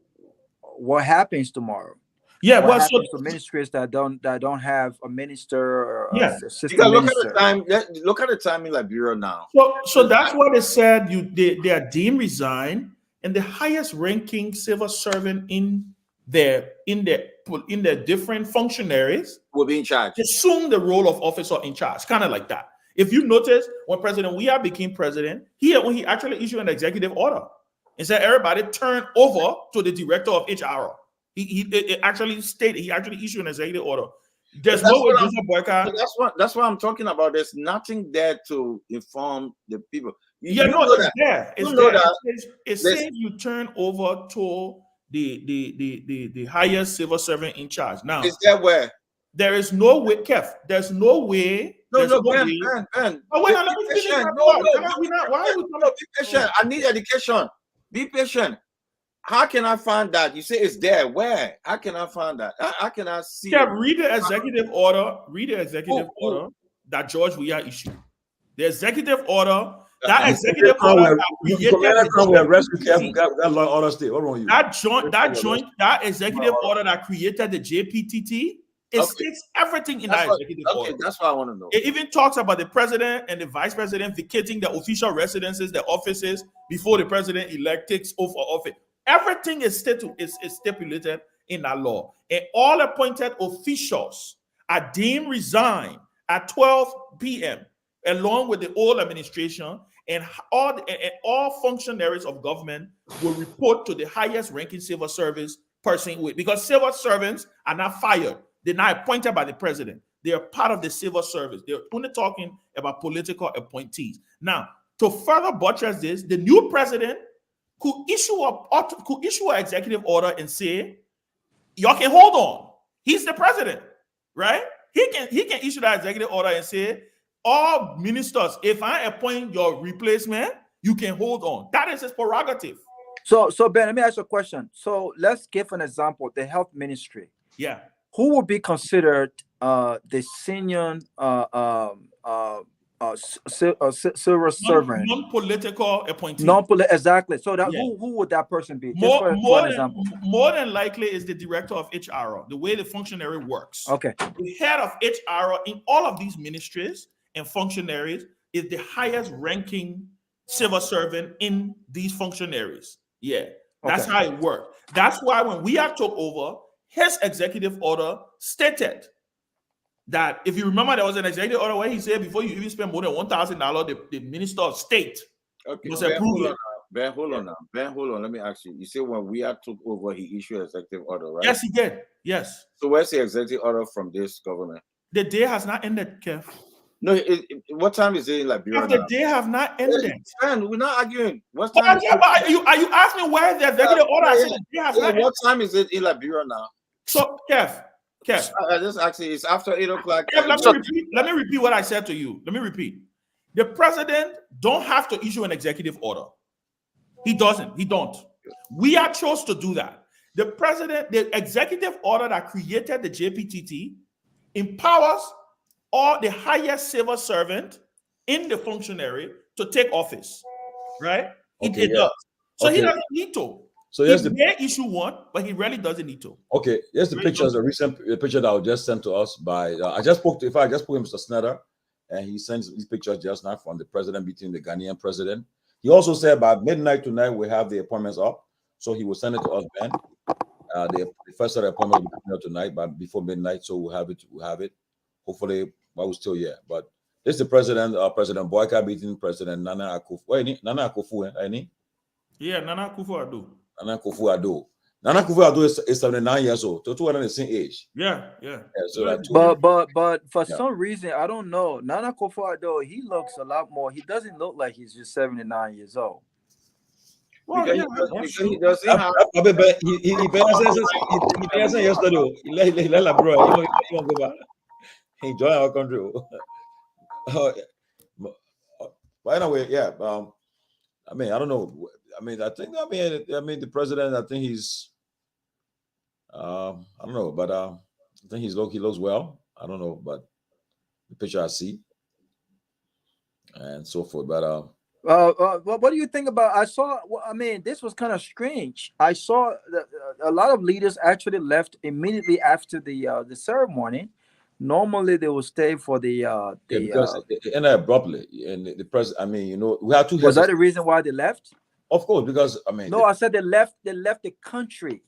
what happens tomorrow? Yeah, what happens to ministries that don't have a minister or assistant minister? Look at the time in Liberia now. So that's what they said. They are deemed resigned, and the highest ranking civil servant in their different functionaries will be in charge. Assume the role of officer in charge, kind of like that. If you notice, when President Weah became president, he actually issued an executive order and said everybody turn over to the director of HR. He actually issued an executive order. There's no way to boycott. That's what I'm talking about. There's nothing there to inform the people. It's there. It says you turn over to the highest civil servant in charge. Now, is that where? There is no way, Keff. There's no way. Ben. Oh, wait, let me finish. Why are we be patient? I need education. Be patient. How can I find that? You say it's there. Where? How can I find that? How can I see? Yeah, read the executive order. Read the executive order that George Weah issued. The executive order. That executive order. That executive order that created the JPTT. It states everything in that executive order. That's what I want to know. It even talks about the president and the vice president vacating the official residences, the offices, before the president-elect takes over office. Everything is stipulated in that law. And all appointed officials are deemed resigned at 12 p.m., along with the old administration, and all functionaries of government will report to the highest ranking civil service person, because civil servants are not fired. They're not appointed by the president. They are part of the civil service. They're only talking about political appointees. Now, to further buttress this, the new president could issue an executive order and say, y'all can hold on. He's the president, right? He can issue that executive order and say, all ministers, if I appoint your replacement, you can hold on. That is his prerogative. So Ben, let me ask you a question. So let's give an example. The health ministry. Yeah. Who would be considered the senior civil servant? Non-political appointee. Exactly. So that who would that person be? More than likely is the director of HR, the way the functionary works. Okay. The head of HR in all of these ministries and functionaries is the highest ranking civil servant in these functionaries. Yeah. That's how it worked. That's why when we had took over, his executive order stated that, if you remember, there was an executive order where he said before you even spend more than $1,000, the Minister of State must approve it. Ben, hold on now. Ben, hold on. Let me ask you. You say when we had took over, he issued an executive order, right? Yes, he did. Yes. So where's the executive order from this government? The day has not ended, Kev. No, what time is it in Liberia The day have not ended. Man, we're not arguing. What time? Are you asking where the executive order? The day has not what time is it in Liberia now? So, Kev. I just actually, it's after 8 o'clock. Kev, let me repeat what I said to you. Let me repeat. The president don't have to issue an executive order. He doesn't. He don't. We are chose to do that. The president, the executive order that created the JPTT empowers all the highest civil servant in the functionary to take office, right? It does. So he doesn't need to. So he may issue one, but he really doesn't need to. Okay, here's the pictures. A recent picture that was just sent to us by. I just spoke to Mr. Snyder, and he sends these pictures just now from the president meeting the Ghanaian president. He also said by midnight tonight we have the appointments up, so he will send it to us, Ben. The first set of appointments will be coming out tonight, but before midnight, so we'll have it. Hopefully, while we're still here. But this is the president, President Boyka meeting President Nana Akufo. Nana Akufo, any? Yeah, Nana Akufo-Addo. Nana Akufo-Addo. Nana Akufo-Addo is 79 years old. So two are the same age. Yeah. So but for some reason, I don't know. Nana Akufo-Addo, he looks a lot more. He doesn't look like he's just 79 years old. Well, he doesn't have. He yesterday. He let bro. He won't go back. He joined our country. But anyway, yeah. I mean, I don't know. I mean, the president. I think he's. I don't know, but I think he looks well. I don't know, but the picture I see, and so forth. But what do you think about? I mean, this was kind of strange. I saw a lot of leaders actually left immediately after the ceremony. Normally, they will stay for because it ended abruptly, and the president. I mean, we have two. Was that the reason why they left? Of course, because I mean. No, I said they left. They left the country.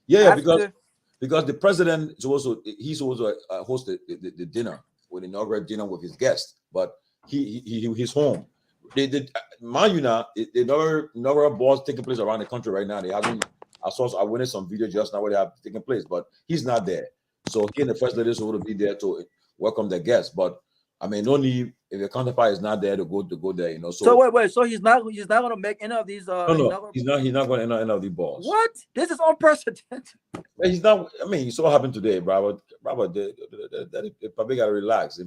Yeah, because the president he's supposed to host the dinner, with inaugural dinner with his guests, but he's home. Mind you now, the inaugural balls taking place around the country right now. They haven't. I witnessed some video just now where they have taken place, but he's not there. So he and the first lady will be there to welcome the guests. But I mean, no need if the counterpart is not there to go there. So wait. So he's not going to make any of these. No, he's not going to enter any of the balls. What? This is unprecedented. He's not. I mean, it so happened today, Robert. They probably got to relax,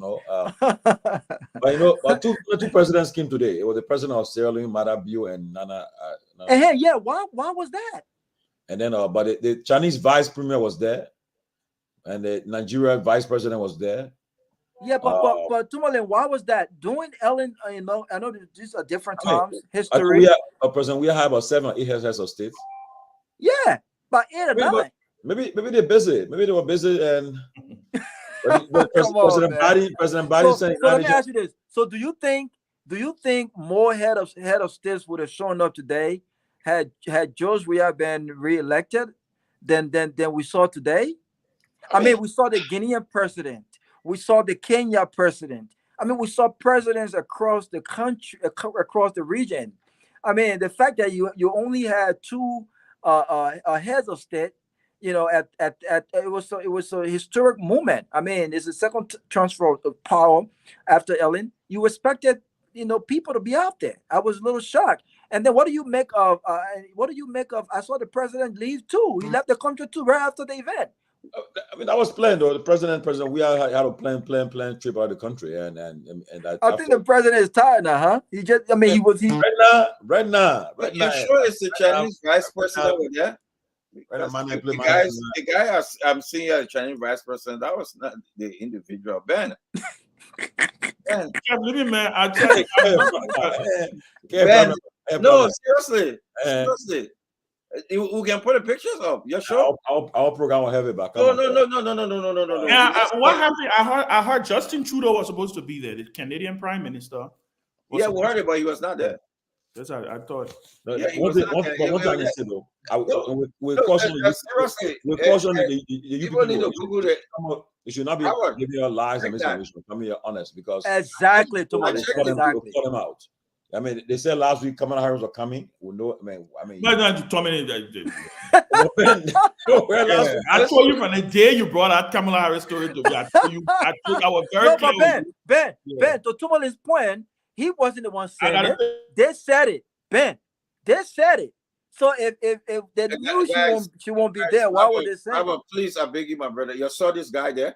But two presidents came today. It was the president of Sierra Leone, Madabio, and Nana. Yeah. Why was that? And then, but the Chinese vice premier was there, and the Nigeria vice president was there. Yeah, but Tomalin, why was that? During Ellen, I know these are different times. History. We have about 7 or 8 heads of states. Yeah, but 8 or 9. Maybe they're busy. Maybe they were busy and. President Biden saying. So let me ask you this: so do you think more head of states would have shown up today had George Weah been reelected than we saw today? I mean, we saw the Guinean president. We saw the Kenya president. I mean, we saw presidents across the country, across the region. I mean, the fact that you only had 2 heads of state, it was a historic moment. I mean, it's the second transfer of power after Ellen. You expected, people to be out there. I was a little shocked. And then what do you make of? I saw the president leave too. He left the country too right after the event. I mean, that was planned though. The president, we had a plan trip out of the country, and I think the president is tired now, huh? He right now. You sure it's the Chinese vice president with that? The guy I'm seeing as Chinese vice president, that was not the individual. Ben. Man, I tell you, Ben. No, seriously. We can put the pictures up. You're sure? Our program will have it back. No. Yeah, what happened? I heard Justin Trudeau was supposed to be there, the Canadian Prime Minister. Yeah, we heard it, but he was not there. That's how I thought. Yeah, he One was thing, not there. one thing I said though, we Look, caution seriously, we caution the people need to Google it. you should not be Howard, giving your lies and check that. misinformation. Come here honest, because Exactly, we'll Tomalin. checked it. Exactly. call them out. I mean, they said last week Kamala Harris was coming. We know. I mean, But not Tomalin. last week, I told you from the day you brought out Kamala Harris story to me. I was very No, clear. but Ben, Yeah. to Tomalin's point, he wasn't the one saying gotta it. They said it, Ben. They said it. So if they knew she won't be there, why would they say it? Please, I beg you, my brother. You saw this guy there?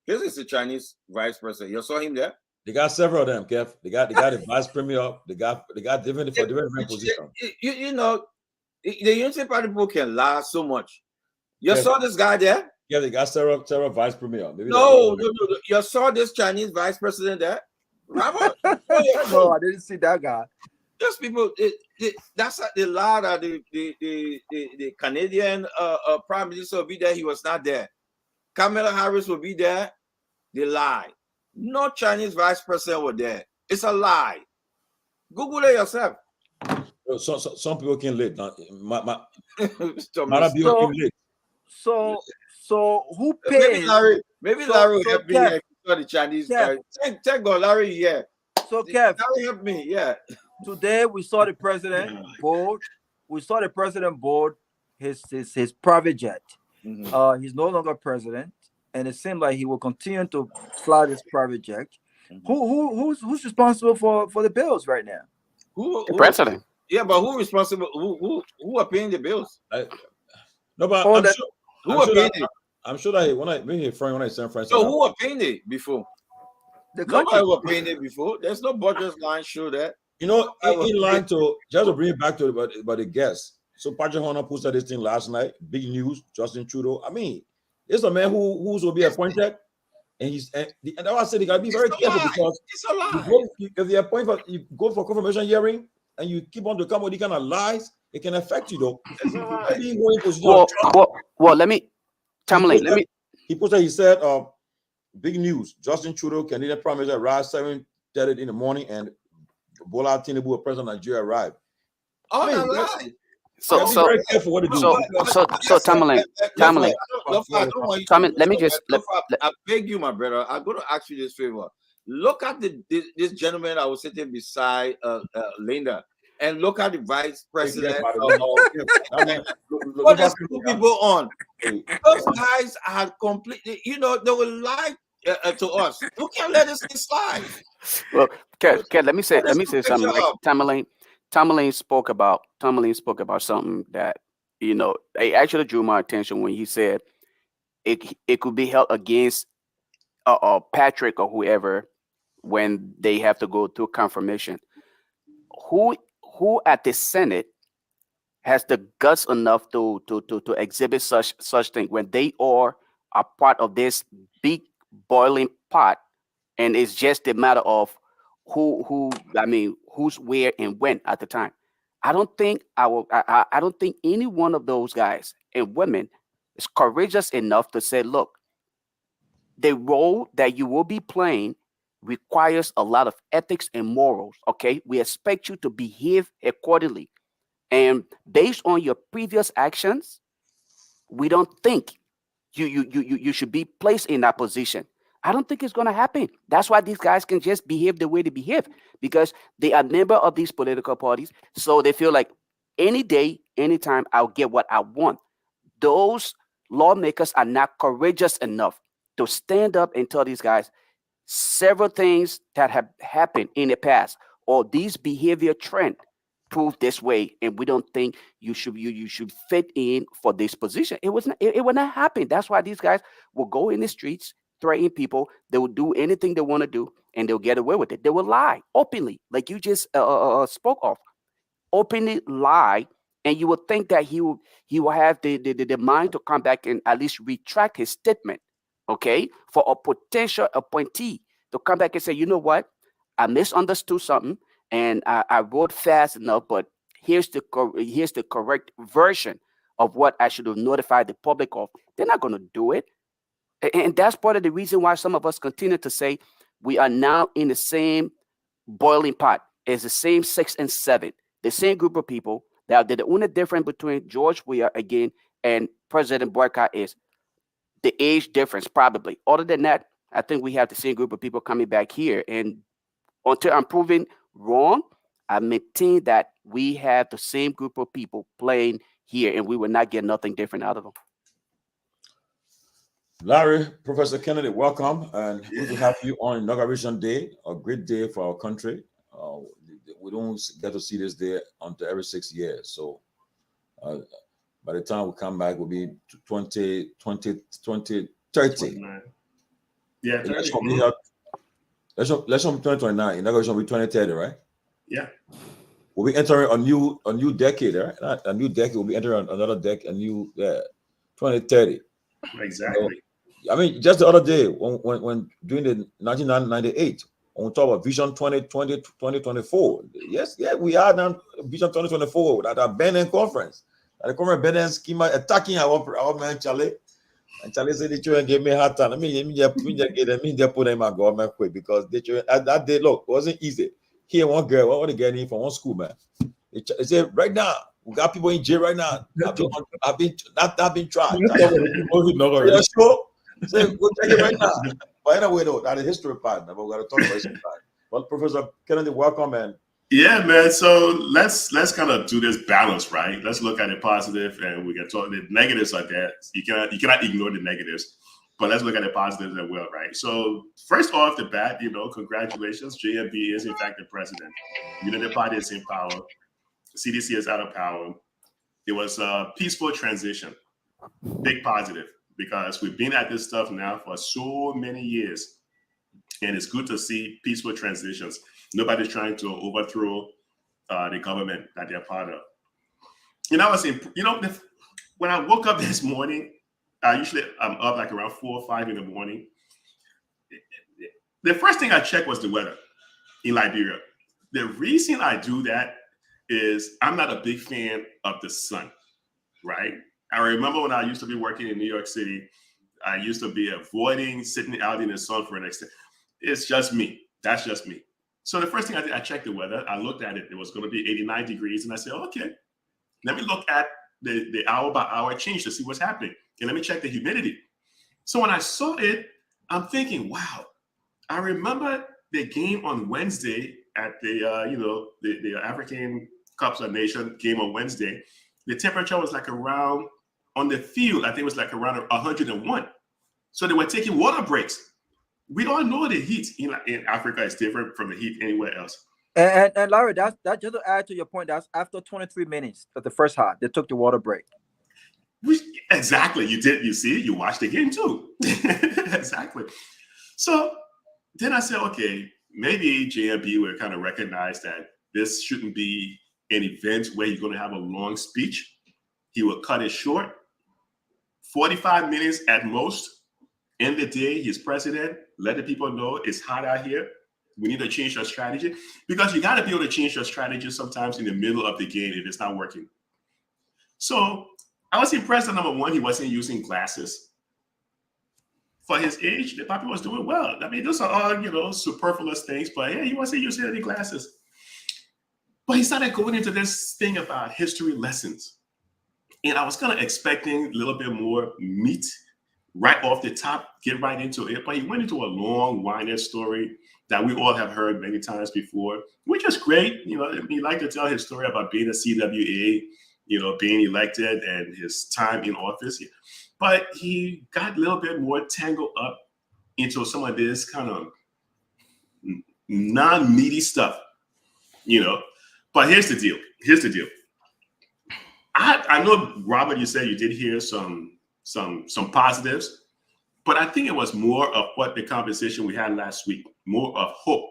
This is the Chinese vice president. You saw him there? they got several of them, Kev. They got the vice premier. They got different for different positions. You know, the Unity Party people can lie so much. You Yes. saw this guy there? Yeah, they got several vice premier. Maybe No. You saw this Chinese vice president there? Robert? No, I didn't see that guy. Those people, that's the lie that the Canadian prime minister will be there. He was not there. Kamala Harris will be there. They lie. No Chinese vice president were there. It's a lie. Google it yourself. Some people can live. Not So, So who pays? Maybe Larry will help me Kev, here. The Chinese Kev. guy. Thank God, Larry here. So Kev, Larry help me. Yeah. today we saw the president board. We saw the president board his private jet. Mhm. He's no longer president, and it seemed like he will continue to fly this private jet. Who's responsible for the bills right now? The president. Yeah, but who responsible? Who are paying the bills? No, but Who are paying it? I'm sure that when I send friends. So who are paying it before? The country. Nobody was paying it before. There's no budget line show that. You know, in line to just to bring it back to about the guests. So Patrick Horner posted this thing last night. Big news. Justin Trudeau. I mean, it's a man who's will be appointed, and that's why I said you gotta be very careful because it's a lie. If they appoint you go for confirmation hearing and you keep on to come with these kind of lies, it can affect you though. Well, let me. Tomalin, He posted. He said, "Big news: Justin Trudeau, Canadian Prime Minister, arrived 7:30 in the morning, and Bola Tinubu, President of Nigeria, arrived." Oh, I mean, So very careful what to do. So Tomalin, let me just. I beg you, my brother. I'm going to ask you this favor. Look at this gentleman I was sitting beside Linda, and look at the vice president. What is two people on? Those guys are completely. You know, they will lie to us. You can't let this slide. Well, Kev, let me say something. Like, Tomalin spoke about something that, you know, it actually drew my attention when he said it could be held against Patrick or whoever when they have to go through confirmation. Who at the Senate has the guts enough to exhibit such thing when they are a part of this big boiling pot, and it's just a matter of who's where and when at the time. I don't think any one of those guys and women is courageous enough to say, look, the role that you will be playing requires a lot of ethics and morals. Okay, we expect you to behave accordingly, and based on your previous actions, we don't think you should be placed in that position. I don't think it's going to happen. That's why these guys can just behave the way they behave, because they are member of these political parties. So they feel like any day, anytime, I'll get what I want. Those lawmakers are not courageous enough to stand up and tell these guys several things that have happened in the past, or these behavior trend prove this way, and we don't think you should fit in for this position. It will not happen. That's why these guys will go in the streets, threaten people. They will do anything they want to do, and they'll get away with it. They will lie openly, like you just spoke of. Openly lie, and you would think that he will have the mind to come back and at least retract his statement. Okay, for a potential appointee to come back and say, you know what, I misunderstood something, and I wrote fast enough, but here's the correct version of what I should have notified the public of. They're not going to do it. And that's part of the reason why some of us continue to say we are now in the same boiling pot. is the same 6 and 7, the same group of people. Now, the only difference between George Weah again and President Boycott is the age difference, probably. Other than that, I think we have the same group of people coming back here. And until I'm proven wrong, I maintain that we have the same group of people playing here, and we will not get nothing different out of them. Larry, Professor Kennedy, welcome, and good to have you on Inauguration Day, a great day for our country. We don't get to see this day until every 6 years. So by the time we come back, we'll be 2030. Yeah, 30. Let's hope 2029. Inauguration will be 2030, right? Yeah. We'll be entering a new decade, right? A new decade. We'll be entering another decade, a new 2030. Exactly. So, I mean, just the other day when during the 1998, when we talk about Vision 2024. Yes, we are now Vision 2024 at our Benin conference. At the conference, Benin schema attacking our man Charlie. And Charlie said the children gave me a hard time. I mean, just put them in my government quick because the children at that day, look, it wasn't easy. Here, one girl, what want to get in from one school, man. They said right now, we got people in jail right now. I've been tried. You're sure? Say, go check it right now. But anyway, though, that's a history part. But we got to talk about history part. Well, Professor Kennedy, welcome, man. Yeah, man. So let's kind of do this balance, right? Let's look at the positive, and we can talk. The negatives are there. You cannot ignore the negatives, but let's look at the positives as well, right? So first off the bat, congratulations, JMB is in fact the president. Unity Party is in power. CDC is out of power. It was a peaceful transition, big positive, because we've been at this stuff now for so many years, and it's good to see peaceful transitions. Nobody's trying to overthrow the government that they're part of. When I woke up this morning, I'm up like around 4 or 5 in the morning. The first thing I checked was the weather in Liberia. The reason I do that is I'm not a big fan of the sun, right? I remember when I used to be working in New York City, I used to be avoiding sitting out in the sun for an extent. It's just me. That's just me. So the first thing I did, I checked the weather. I looked at it. It was going to be 89 degrees. And I said, okay, let me look at the hour by hour change to see what's happening. And let me check the humidity. So when I saw it, I'm thinking, wow, I remember the game on Wednesday at the African Cups of Nations game on Wednesday. The temperature was like around, on the field, I think it was like around 101. So they were taking water breaks. We all know the heat in Africa is different from the heat anywhere else. And Larry, that just to add to your point, that's after 23 minutes of the first half, they took the water break. Exactly. You did. You see, you watched the game too. Exactly. So then I said, okay, maybe JMB will kind of recognize that this shouldn't be an event where you're going to have a long speech. He will cut it short. 45 minutes at most. End the day, he's president. Let the people know it's hot out here. We need to change our strategy, because you got to be able to change your strategy sometimes in the middle of the game if it's not working. So I was impressed that number one, he wasn't using glasses. For his age, the puppy was doing well. I mean, those are all, superfluous things, but yeah, he wasn't using any glasses. But he started going into this thing about history lessons. And I was kind of expecting a little bit more meat right off the top, get right into it. But he went into a long, winded story that we all have heard many times before, which is great. He liked to tell his story about being a CWA, being elected and his time in office. But he got a little bit more tangled up into some of this kind of non-meaty stuff, But here's the deal. I know, Robert, you said you did hear some positives, but I think it was more of what the conversation we had last week, more of hope,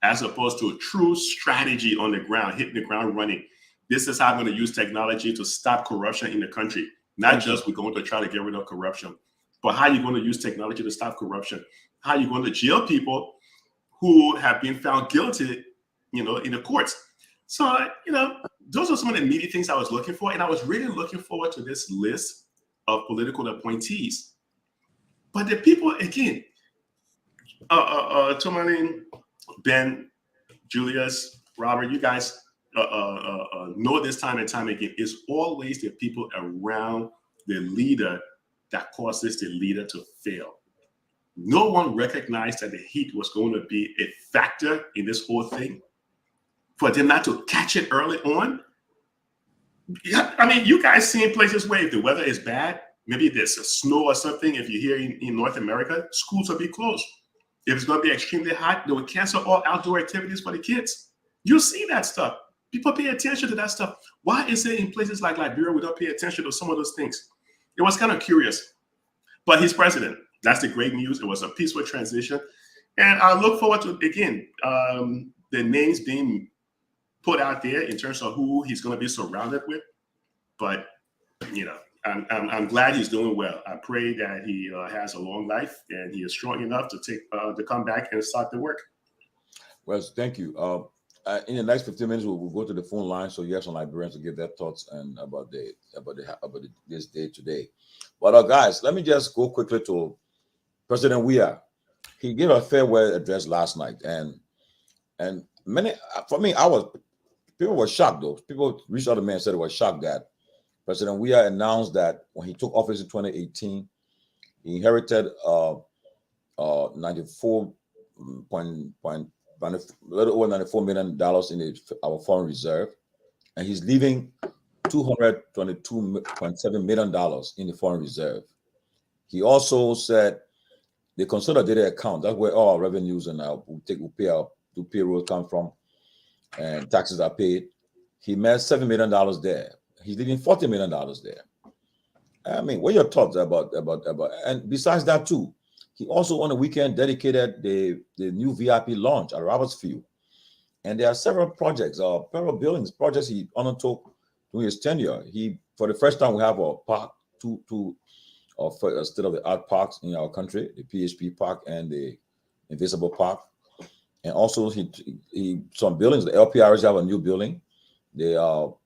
as opposed to a true strategy on the ground, hitting the ground running. This is how I'm going to use technology to stop corruption in the country. Not just we're going to try to get rid of corruption, but how you're going to use technology to stop corruption. How you're going to jail people who have been found guilty, in the courts. So, those are some of the meaty things I was looking for. And I was really looking forward to this list of political appointees. But the people, again, Tomalin, Ben, Julius, Robert, you guys know this time and time again, it's always the people around the leader that causes the leader to fail. No one recognized that the heat was going to be a factor in this whole thing. For them not to catch it early on. Yeah, I mean, you guys see in places where if the weather is bad, maybe there's a snow or something. If you're here in North America, schools will be closed. If it's going to be extremely hot, they will cancel all outdoor activities for the kids. You see that stuff. People pay attention to that stuff. Why is it in places like Liberia we don't pay attention to some of those things? It was kind of curious. But he's president. That's the great news. It was a peaceful transition. And I look forward to, again, the names being put out there in terms of who he's going to be surrounded with. But, you know, I'm glad he's doing well. I pray that he has a long life and he is strong enough to come back and start the work. Well, thank you. In the next 15 minutes, we'll go to the phone line so you have some Liberians to give their thoughts and about this day today. But guys, let me just go quickly to President Weah. He gave a farewell address last night, and many, for me, people were shocked though. People reached out to me and said they were shocked that President Weah announced that when he took office in 2018, he inherited a little over $94 million in our foreign reserve, and he's leaving $222.7 million in the foreign reserve. He also said the consolidated account, that's where all our revenues and we pay payroll come from, and taxes are paid. He made $7 million there. He's leaving $40 million there. I mean, what are your thoughts about? And besides that too, he also on the weekend dedicated the new VIP launch at Robertsfield. And there are several projects, several buildings, projects he undertook during his tenure. For the first time, we have a park, two state-of-the-art parks in our country, the PHP Park and the Invisible Park. And also, he some buildings, the LPRs have a new building. They also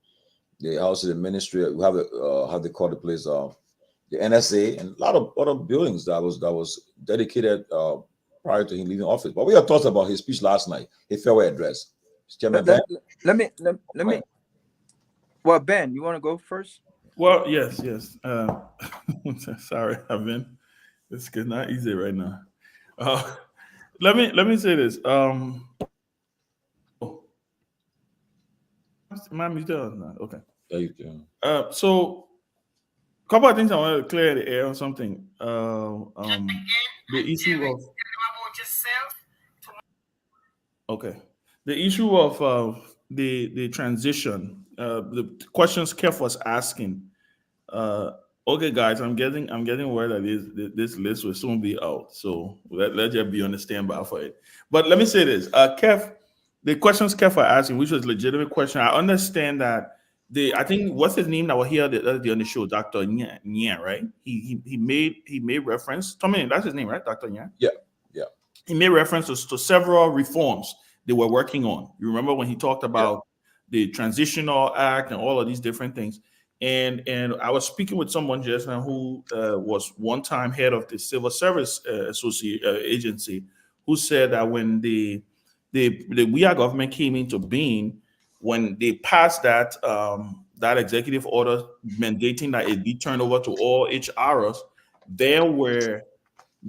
the ministry, we have how they call the place, the NSA, and a lot of other buildings that was dedicated prior to him leaving office. But we have thoughts about his speech last night, his farewell address. Chairman Ben? Let me. Well, Ben, you want to go first? Well, yes. Sorry, it's not easy right now. Let me say this. Okay. Yeah, you can. So a couple of things I want to clear the air on something. The issue of the transition. The questions Keff was asking. Okay, guys, I'm getting word that this list will soon be out. So let you be on the standby for it. But let me say this, Keff, the questions Keff are asking, which was a legitimate question. I understand that I think what's his name that was here on the show, Dr. Nyen, right? He made reference. Tomalin, that's his name, right? Dr. Nyen? Yeah. He made references to several reforms they were working on. You remember when he talked about the Transitional Act and all of these different things. And I was speaking with someone just now who was one time head of the Civil Service Agency, who said that when the WEA government came into being, when they passed that executive order mandating that it be turned over to all HRs,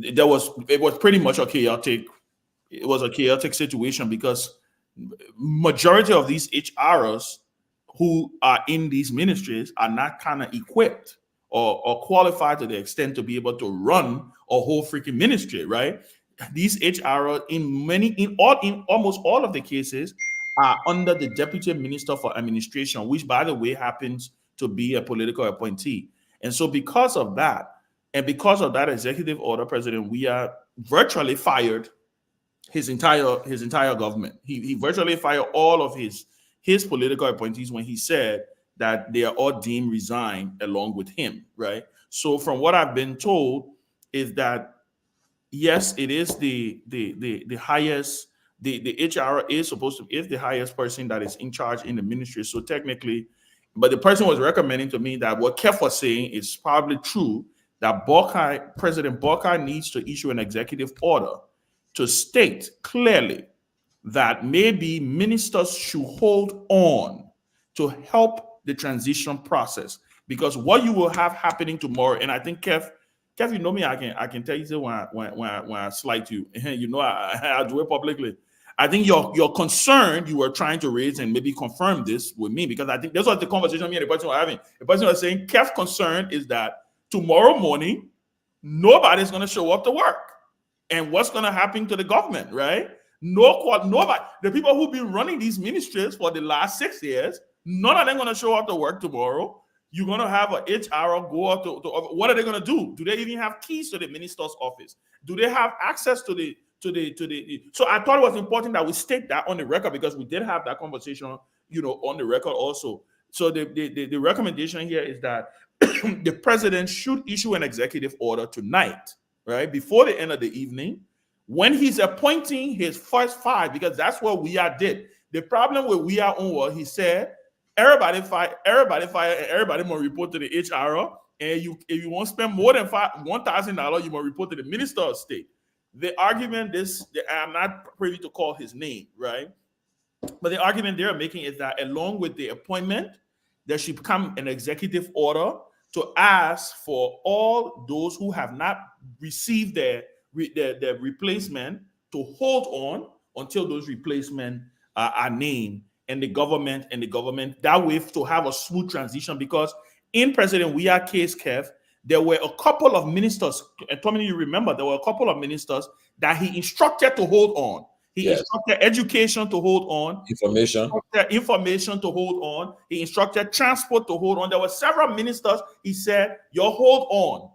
it was pretty much a chaotic situation, because majority of these HRs who are in these ministries are not kind of equipped or qualified to the extent to be able to run a whole freaking ministry, right? These HR in almost all of the cases are under the Deputy Minister for Administration, which, by the way, happens to be a political appointee. And so because of that, and because of that executive order, President Weah virtually fired his entire government. He virtually fired all of his political appointees when he said that they are all deemed resigned along with him, right? So from what I've been told is that, yes, it is the highest, the HR is the highest person that is in charge in the ministry. So technically, but the person was recommending to me that what Keff was saying is probably true, that President Buckeye needs to issue an executive order to state clearly that maybe ministers should hold on to help the transition process, because what you will have happening tomorrow, and I think Kev, you know me, I can tell you when I slight you, you know I do it publicly. I think your concern you were trying to raise and maybe confirm this with me, because I think that's what the conversation me and the person were having. The person was saying Kev's concern is that tomorrow morning nobody's going to show up to work, and what's going to happen to the government, right? Nobody. The people who've been running these ministries for the last 6 years, none of them going to show up to work tomorrow. You're going to have an HR go up to what are they going to do? Do they even have keys to the minister's office? Do they have access to the so I thought it was important that we state that on the record, because we did have that conversation, on the record also. So the recommendation here is that the president should issue an executive order tonight, right, before the end of the evening, when he's appointing his first 5, because that's what we are did. The problem with we are on what he said, everybody fire, and everybody must report to the HR, and if you won't spend more than $1,000, you must report to the minister of state. The argument I'm not privy to call his name, right? But the argument they're making is that along with the appointment, there should come an executive order to ask for all those who have not received their replacement to hold on until those replacements are named, and the government that way to have a smooth transition. Because in President Weah case, Kev, there were a couple of ministers, and Tommy, you remember, there were a couple of ministers that he instructed to hold on. He instructed education to hold on. Information to hold on. He instructed transport to hold on. There were several ministers. He said, you hold on.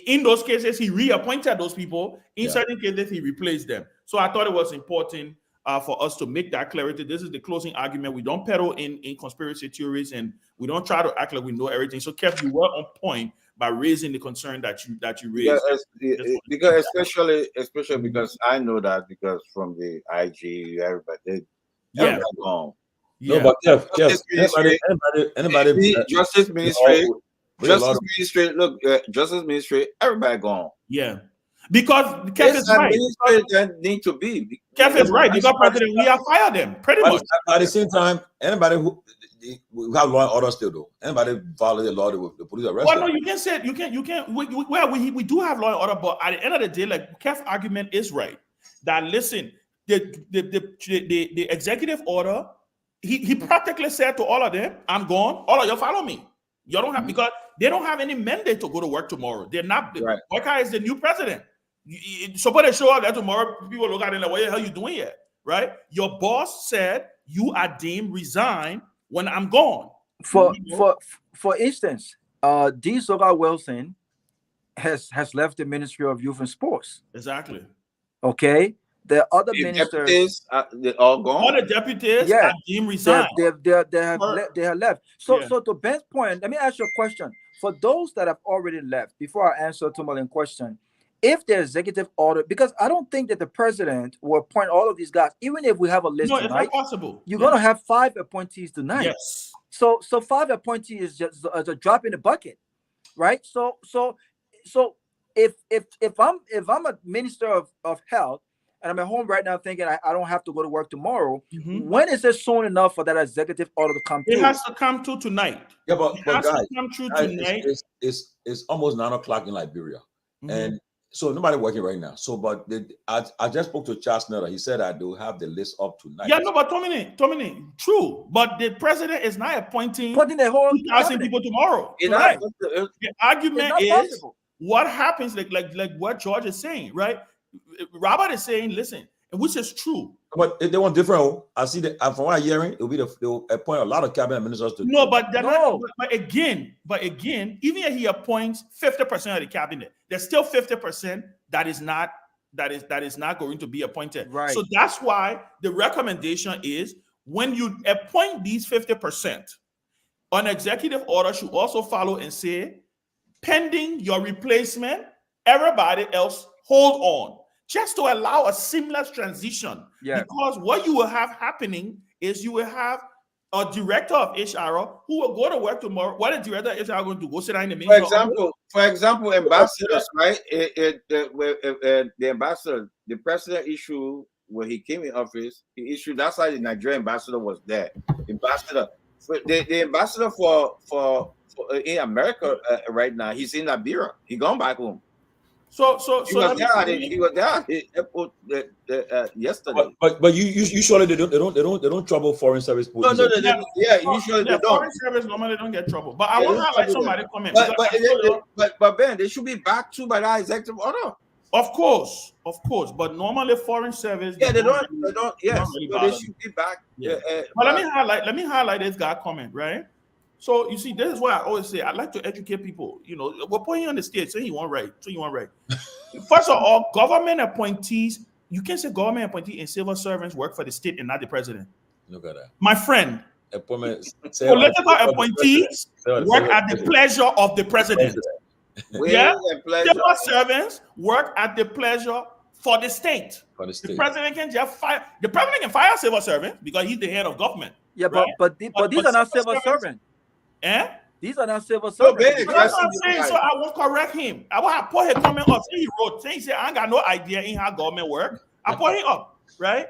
In those cases, he reappointed those people. In certain cases, he replaced them. So I thought it was important for us to make that clarity. This is the closing argument. We don't peddle in conspiracy theories, and we don't try to act like we know everything. So, Kev, you were on point by raising the concern that you raised. Because especially because I know that, because from the IG, everybody gone. No, but Kev, anybody Justice Ministry, look, Justice Ministry, everybody gone. Yeah. Because Keff is right. That need to be. Keff is right. Because President Weah fired them, pretty much. At the same time, anybody who have law and order still do. Anybody violate the law, the police arrest. Well, no, you can't say it. You can't. We do have law and order, but at the end of the day, like Keff's argument is right. That listen, the executive order, he practically said to all of them, "I'm gone. All of you follow me. You don't have because they don't have any mandate to go to work tomorrow. They're not. Right. Weka is the new president. Somebody show up there tomorrow. People look at it like, what the hell are you doing here? Right? Your boss said you are deemed resign when I'm gone. For instance, D. Soga Wilson has left the Ministry of Youth and Sports. Exactly. Okay. The other ministers, they're all gone. All the deputies are deemed resign. They have left. So to Ben's point, let me ask you a question. For those that have already left, before I answer Tomalin's question, if the executive order, because I don't think that the president will appoint all of these guys, even if we have a list tonight. No, it's not possible. You're going to have 5 appointees tonight. Yes. So 5 appointees is just a drop in the bucket, right? So if I'm a minister of health and I'm at home right now thinking I don't have to go to work tomorrow, when is it soon enough for that executive order to come through? It has to come through tonight. Yeah, but guys, come through tonight. It's almost 9 o'clock in Liberia, and so nobody working right now. So, but I just spoke to Charles Snyder. He said I do have the list up tonight. Yeah, no, but Tomalin, true. But the president is not appointing the whole 2,000 people tomorrow. The argument is possible. What happens, like what George is saying, right? Robert is saying, listen, which is true. But they want different. I see that from what I'm hearing, they'll appoint a lot of cabinet ministers to. No, but they're not. But again, even if he appoints 50% of the cabinet, there's still 50% that is not going to be appointed. Right. So that's why the recommendation is when you appoint these 50%, an executive order should also follow and say, pending your replacement, everybody else hold on, just to allow a seamless transition. Yeah. Because what you will have happening is you will have a director of HR who will go to work tomorrow. What is the director of HR going to go sit down in the meeting? For example, ambassadors, right? The ambassador, the president issue when he came in office, he issued. That's why the Nigerian ambassador was there. The ambassador for in America right now, he's in Liberia. He gone back home. So He was let there. me He was there at the airport yesterday. But you usually they don't trouble foreign service No, police. usually they don't. Foreign service normally don't get trouble. But I They want to don't highlight trouble somebody them. comment. But Ben, they should be back too by that executive order. Of course. But normally foreign service. Yeah, they don't. Yes, really but bother they should be back. Yeah. But let me highlight this guy comment, right? So you see, this is why I always say I like to educate people. You know, we're putting you on the stage, so you want right. First of all, government appointees, you can't say government appointees and civil servants work for the state and not the president. Look at that. My friend, Appointments. political appointees work at the pleasure of the president. Civil servants work at the pleasure for the state. The president can just fire. The president can fire civil servants because he's the head of government. Yeah, right? but these are not civil servants. Eh? These are not civil servants. That's what I'm saying. So I won't correct him. I will put his comment up. He wrote, he said, I ain't got no idea in how government work. I put him up, right?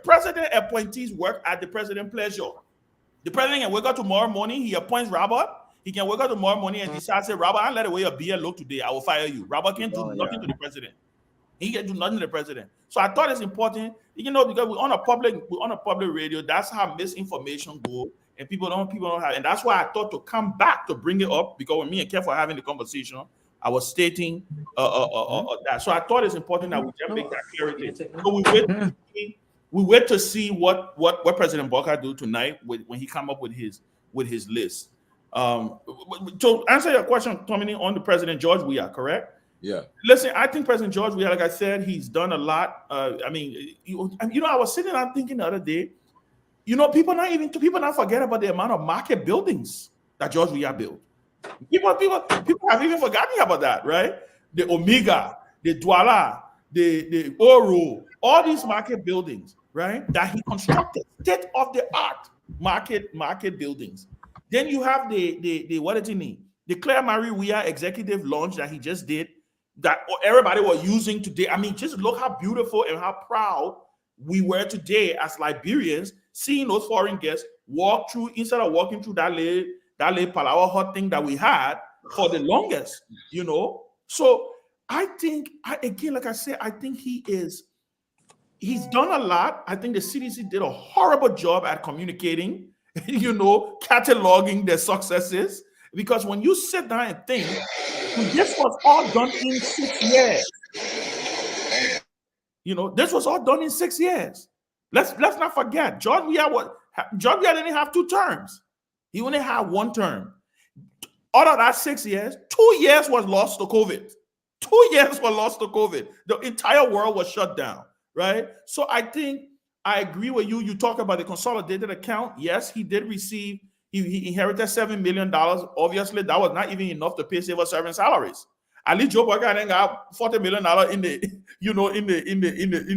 President appointees work at the president's pleasure. The president can wake up tomorrow morning, he appoints Robert. He can wake up tomorrow morning and decide, say, Robert, I let the way your beer look today. I will fire you. Robert can't do nothing to the president. He can do nothing to the president. So I thought it's important, you know, because we're on a public radio. That's how misinformation goes. And people don't have, and that's why I thought to come back to bring it up, because when me and Keff were having the conversation, I was stating that. So I thought it's important that we just make that clarity. So we wait to see what President Bokar do tonight when he come up with his list. To answer your question, Tomalin, on the President George Weah, correct? Yeah. Listen, I think President George Weah, like I said, he's done a lot. I mean, I was sitting there thinking the other day. You know, people not forget about the amount of market buildings that George Weah built. People have even forgotten about that, right? The Omega, the Douala, the Oro, all these market buildings, right? That he constructed, state-of-the-art market buildings. Then you have the what is it name? The Claire Marie Weah executive launch that he just did, that everybody was using today. I mean, just look how beautiful and how proud we were today as Liberians, seeing those foreign guests walk through, instead of walking through that little Palawa hut thing that we had for the longest, you know. So I think, again, like I said, I think he's done a lot. I think the CDC did a horrible job at communicating, you know, cataloging their successes. Because when you sit down and think, this was all done in 6 years. You know, this was all done in 6 years. Let's not forget, George Weah didn't have 2 terms. He only had 1 term. Out of that 6 years, 2 years was lost to COVID. 2 years were lost to COVID. The entire world was shut down, right? So I think I agree with you. You talk about the consolidated account. Yes, he did receive. He inherited $7 million. Obviously, that was not even enough to pay civil servant salaries. At least Joe Biden then got $40 million in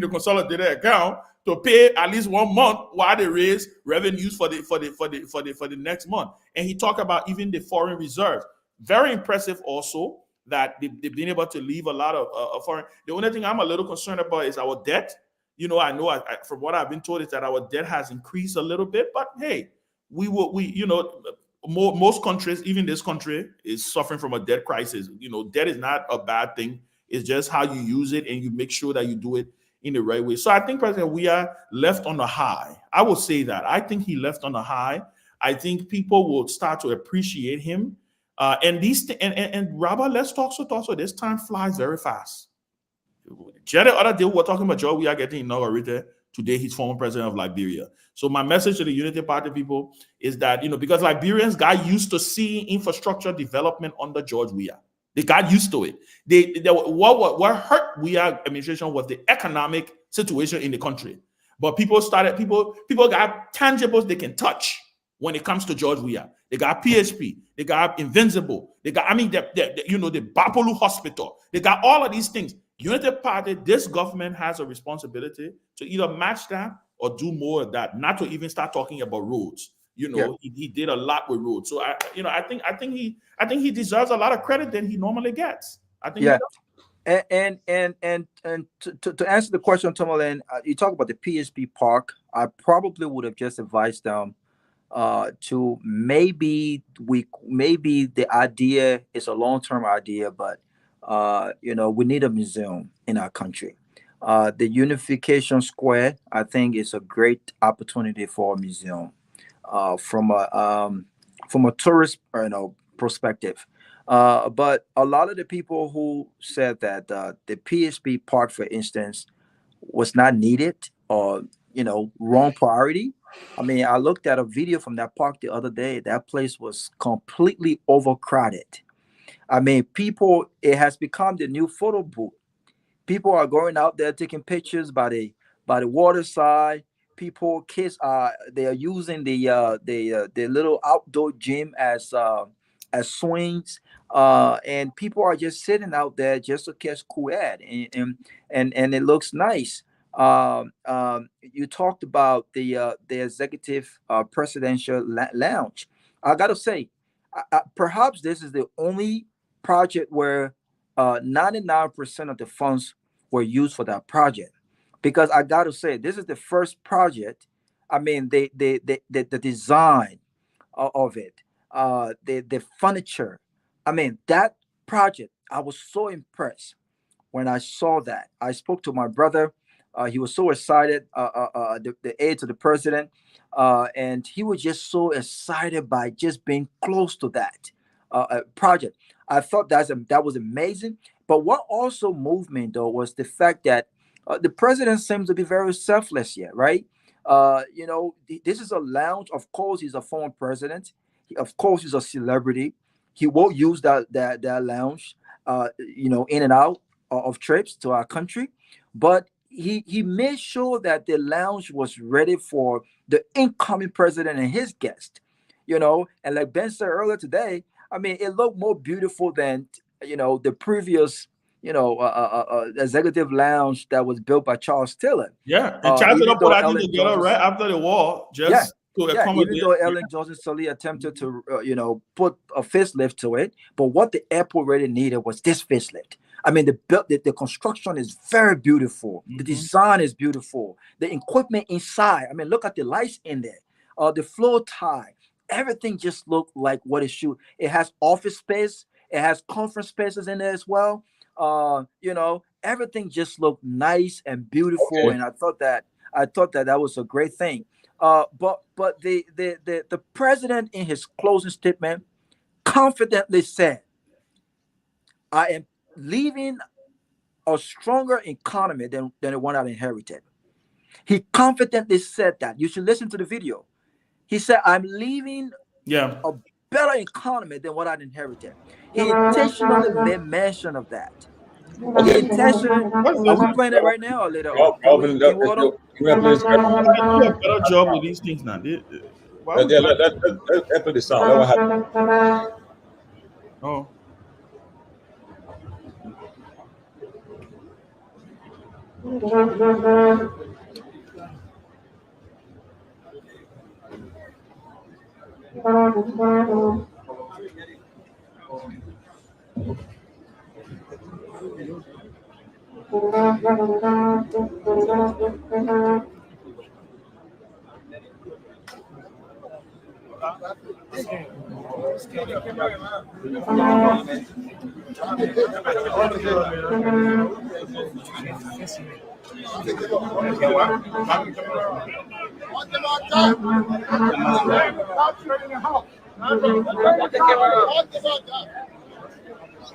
the consolidated account to pay at least 1 month while they raise revenues for the next month. And he talked about even the foreign reserves. Very impressive also that they've been able to leave a lot of foreign. The only thing I'm a little concerned about is our debt. You know, I know from what I've been told is that our debt has increased a little bit, but hey, most countries, even this country, is suffering from a debt crisis. You know, debt is not a bad thing. It's just how you use it, and you make sure that you do it in the right way. So I think President Weah left on a high. I will say that. I think he left on a high. I think people will start to appreciate him. And Robert, let's talk. So this time flies very fast. The other day we were talking about George Weah getting inaugurated. Today he's former president of Liberia. So my message to the Unity Party people is that, you know, because Liberians got used to seeing infrastructure development under George Weah. They got used to it. What hurt Weah administration was the economic situation in the country. But people got tangibles they can touch when it comes to George Weah. They got PHP, they got Invincible, they got, the Bapolu Hospital. They got all of these things. Unity Party, this government has a responsibility to either match that or do more of that, not to even start talking about roads. You know, he did a lot with roads. So I think he deserves a lot of credit than he normally gets. I think. And to answer the question, Tomalin, you talk about the PSP Park. I probably would have just advised them to maybe the idea is a long-term idea, but we need a museum in our country. The Unification Square, I think, is a great opportunity for a museum from a tourist perspective. But a lot of the people who said that the PSP Park, for instance, was not needed or wrong priority. I mean, I looked at a video from that park the other day. That place was completely overcrowded. I mean, people, it has become the new photo booth. People are going out there taking pictures by the water side. People, kids are they are using the little outdoor gym as swings. And people are just sitting out there just to catch cool air, and it looks nice. You talked about the executive presidential lounge. I gotta say, perhaps this is the only project where 99% of the funds were used for that project, because I got to say this is the first project. I mean, the design of it, the furniture. I mean, that project, I was so impressed when I saw that. I spoke to my brother. He was so excited, the aide to the president, and he was just so excited by just being close to that project. I thought that was amazing. But what also moved me, though, was the fact that the president seems to be very selfless here, right? This is a lounge. Of course, he's a former president. Of course, he's a celebrity. He will use that lounge, in and out of trips to our country. But he made sure that the lounge was ready for the incoming president and his guest. And like Ben said earlier today, I mean, it looked more beautiful than the previous executive lounge that was built by Charles Tiller. Yeah, and Charles Even put though that thing Ellen together Johnson, right after the war, yeah, just to yeah, even accommodate. though Ellen Johnson Sirleaf attempted to put a facelift to it, but what the airport really needed was this facelift. I mean, the construction is very beautiful. The design is beautiful. The equipment inside, I mean, look at the lights in there. The floor tie, everything just looked like what it should. It has office space. It has conference spaces in there as well. Everything just looked nice and beautiful, Okay. and I thought that that was a great thing. But the president, in his closing statement, confidently said, "I am leaving a stronger economy than the one I inherited." He confidently said that. You should listen to the video. He said, "I'm leaving Yeah. a better economy than what I inherited." He intentionally made mention of that. He Okay. intentionally. Are we playing it right now or later on? Can we? Alvin, Nyenwolo? you want to play this? They can do a better job with these things now. Why would Yeah, let play the sound. Let what happen. oh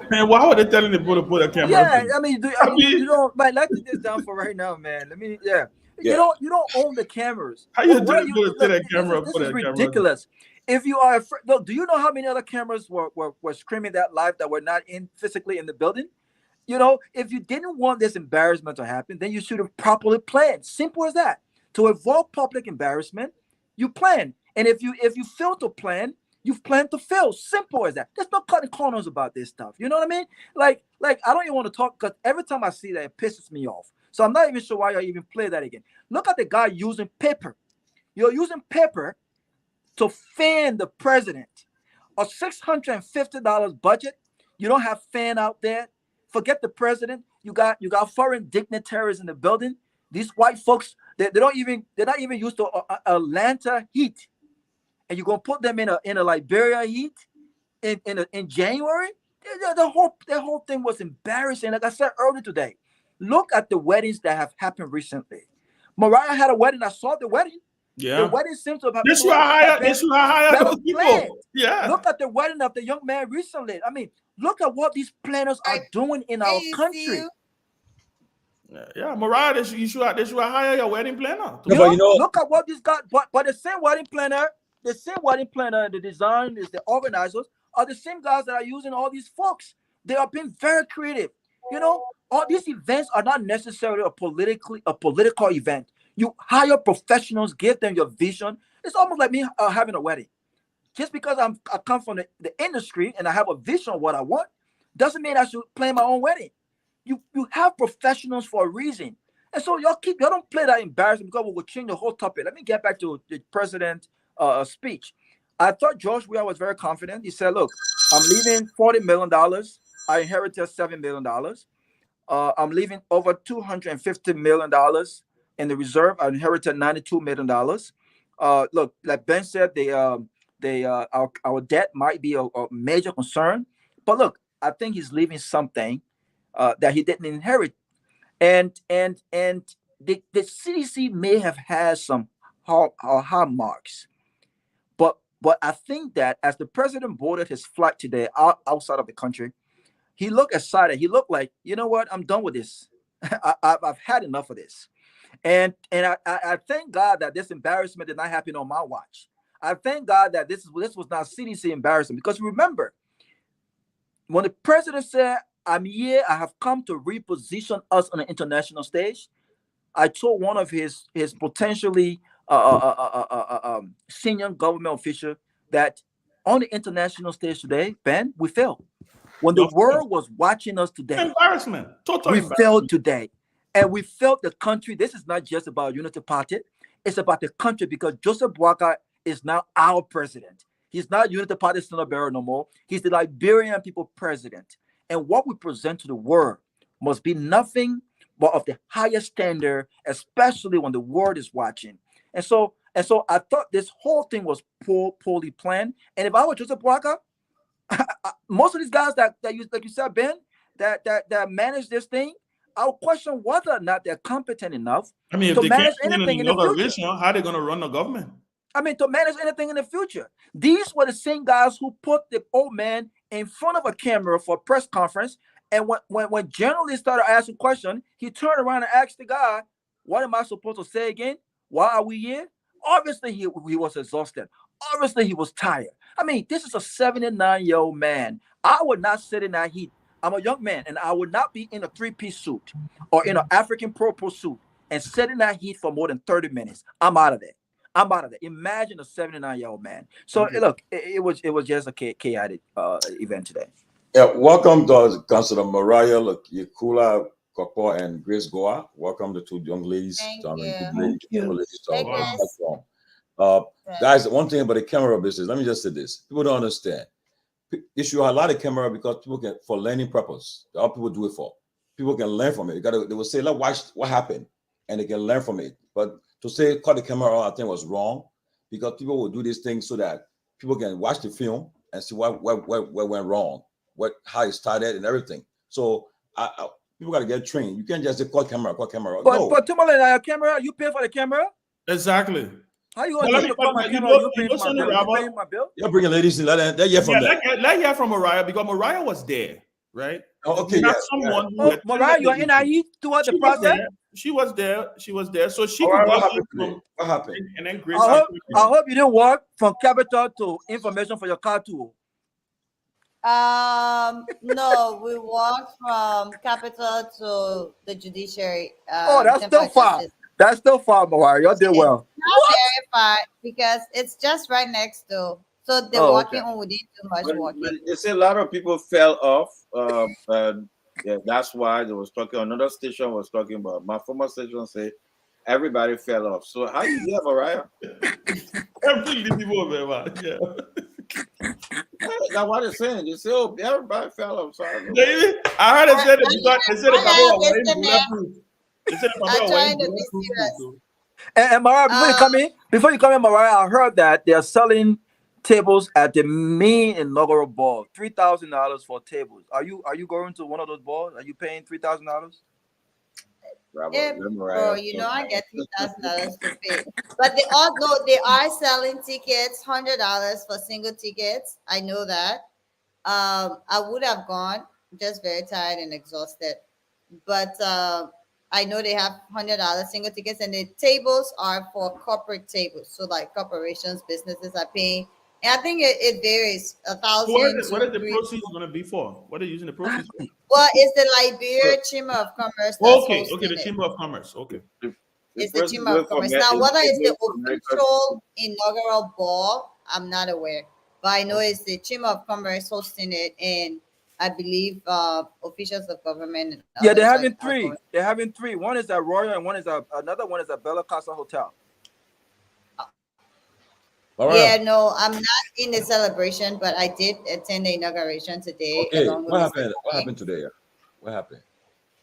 man, why were they telling the boy to put a camera up Yeah, there? I mean, I you mean, don't. But let's take this down for right now, man. Let me. Yeah, Yeah. you don't own the cameras. how you What tell are the you? boy to take Look, that camera up, this put is that camera up there? ridiculous. If you are afraid, look, do you know how many other cameras were screaming that live that were not in physically in the building? If you didn't want this embarrassment to happen, then you should have properly planned. Simple as that. To avoid public embarrassment, you plan. And if you fail to plan, you've planned to fail. Simple as that. There's no cutting corners about this stuff. You know what I mean? Like I don't even want to talk, because every time I see that, it pisses me off. So I'm not even sure why I even play that again. Look at the guy using paper. You're using paper to fan the president. A $650 budget. You don't have fan out there. Forget the president. You got foreign dignitaries in the building. These white folks, they're not even used to Atlanta heat, and you're gonna put them in a Liberia heat in January. The whole thing was embarrassing. Like I said earlier today, look at the weddings that have happened recently. Mariah had a wedding. I saw the wedding. Yeah. The wedding seems to have This should hire those people. planned. Yeah. Look at the wedding of the young man recently. I mean, look at what these planners are doing in our country. Yeah, Mariah, they should hire your wedding planner. No, but you know, Look at what this guy. But the same wedding planner, the design is the organizers are the same guys that are using all these folks. They are being very creative. You know, all these events are not necessarily a political event. You hire professionals, give them your vision. It's almost like me having a wedding. Just because I come from the industry and I have a vision of what I want, doesn't mean I should plan my own wedding. You have professionals for a reason. And so y'all don't play that embarrassment because we will change the whole topic. Let me get back to the president's speech. I thought George Weah was very confident. He said, look, I'm leaving $40 million. I inherited $7 million. I'm leaving over $250 million in the reserve. I inherited $92 million. Look, like Ben said, our debt might be a major concern. But look, I think he's leaving something that he didn't inherit. And the CDC may have had some hard marks. But I think that as the president boarded his flight today outside of the country, he looked excited. He looked like, you know what? I'm done with this. I've had enough of this. And I thank God that this embarrassment did not happen on my watch. I thank God that this was not CDC embarrassment. Because remember, when the president said, I'm here, I have come to reposition us on the international stage, I told one of his potentially senior government official that on the international stage today, Ben, we failed. When the world was watching us today, embarrassment, total we embarrassment. failed today. And we felt the country. This is not just about Unity Party. It's about the country because Joseph Boakai is now our president. He's not Unity Party Senator Barrow no more. He's the Liberian people president. And what we present to the world must be nothing but of the highest standard, especially when the world is watching. And so I thought this whole thing was poorly planned. And if I were Joseph Boakai, most of these guys that you, like you said, Ben, that manage this thing, I'll question whether or not they're competent enough if to they manage can't anything in the another future. vision, how are they going to run the government? To manage anything in the future. These were the same guys who put the old man in front of a camera for a press conference. And when journalists started asking questions, he turned around and asked the guy, what am I supposed to say again? Why are we here? Obviously, he was exhausted. Obviously, he was tired. This is a 79-year-old man. I would not sit in that heat. I'm a young man, and I would not be in a three-piece suit or in an African purple suit and sit in that heat for more than 30 minutes. I'm out of there. Imagine a 79-year-old man. So look, it was just a chaotic event today. Yeah, welcome to Councilor Mariah Yakula Kopo and Grace Goa. Welcome the two young ladies. Thank you. Guys, one thing about the camera business, let me just say this. People don't understand. Issue a lot of camera because people can, for learning purpose. All people do it for. People can learn from it. They will say, let's watch what happened, and they can learn from it. But to say cut the camera on, I think was wrong, because people will do these things so that people can watch the film and see what went wrong, how it started and everything. So people got to get trained. You can't just say cut camera. But Tomalin, camera, you pay for the camera? Exactly. How you going to call my camera? You paying for my bill? You paying my bill? You're bringing ladies in. Let hear from them. Let's hear from Mariah, because Mariah was there, right? Oh, okay. Mariah, you're in IE throughout the process? She was there. So she what happened? And then Grace. I hope you didn't walk from Capital to information for your car too. No, we walked from Capital to the judiciary. That's still far. That's still far, Mariah. You did well. Not very far because it's just right next to. So the walking on within too much walking. But you see, a lot of people fell off. And yeah, that's why they was talking. Another station was talking about. My former station said everybody fell off. So how you get, Mariah? Everything people over, man. Yeah. that's what they're saying. They say, oh, everybody fell off. So I don't know. I heard it said the I am Papa listening. They said the I'm Papa trying to be serious. so. And Mariah, Um, before you come in, Mariah, I heard that they are selling tables at the main inaugural ball. $3,000 for tables. Are you going to one of those balls? Are you paying $3,000? bro, I get $3,000 to pay. But they all know they are selling tickets, $100 for single tickets. I know that. I would have gone, just very tired and exhausted. But I know they have $100 single tickets, and the tables are for corporate tables. So like corporations, businesses are paying. And I think it varies, $1,000 What to is the three. proceeds going to be for? What are you using the proceeds for? Well, it's the Liberia Chamber of Commerce that's Okay, hosting the it. Chamber of Commerce. Okay. It's the Chamber of Commerce. Now, whether it's the official inaugural ball, I'm not aware. But I know it's the Chamber of Commerce hosting it, and I believe officials of government and Yeah, others they're having are three. going. They're having three. One is at Royal, and another one is at Bella Casa Hotel. Yeah, no, I'm not in the celebration, but I did attend the inauguration today Okay, along with what Mr. happened? What Kane. happened today? What happened?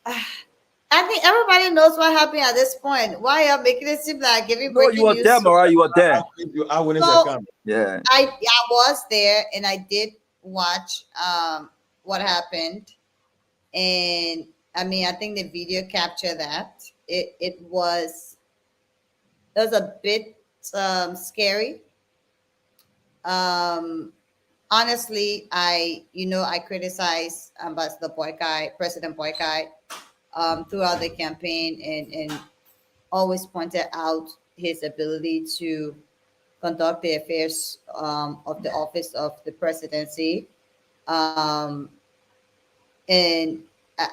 I think everybody knows what happened at this point. Why are making it seem like giving No, breaking you were news? there, Mariah. You were there. I witnessed So- that camera. Yeah. I was there and I did watch what happened, and I mean I think the video captured that it was a bit scary. Honestly, I criticize Ambassador Boykai, President Boykai, throughout the campaign, and always pointed out his ability to conduct the affairs of the office of the presidency. Um, and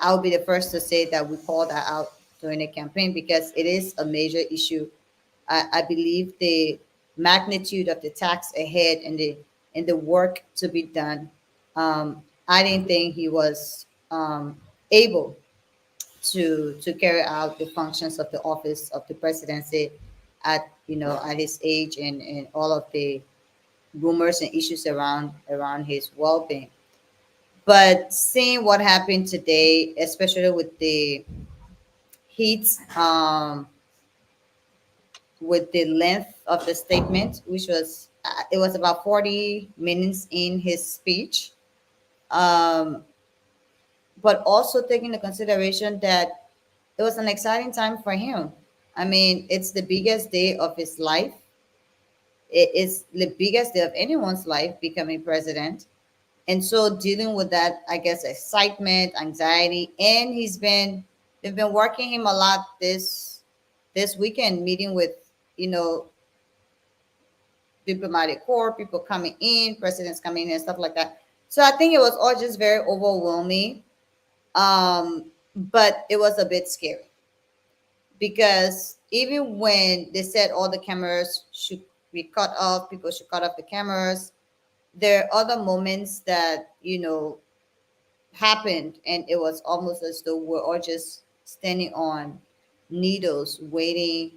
I'll be the first to say that we called that out during the campaign because it is a major issue. I believe the magnitude of the tax ahead and the work to be done. I didn't think he was able to carry out the functions of the office of the presidency at his age and all of the rumors and issues around his well-being. But seeing what happened today, especially with the heat, with the length of the statement, which was it was about 40 minutes in his speech, um, but also taking into consideration that it was an exciting time for him. I mean, it's the biggest day of his life. It is the biggest day of anyone's life becoming president. And so dealing with that, I guess, excitement, anxiety, and they've been working him a lot this weekend, meeting with, you know, diplomatic corps, people coming in, presidents coming in, and stuff like that. So I think it was all just very overwhelming. But it was a bit scary because even when they said all the cameras should be cut off, people should cut off the cameras, there are other moments that, happened, and it was almost as though we're all just standing on needles waiting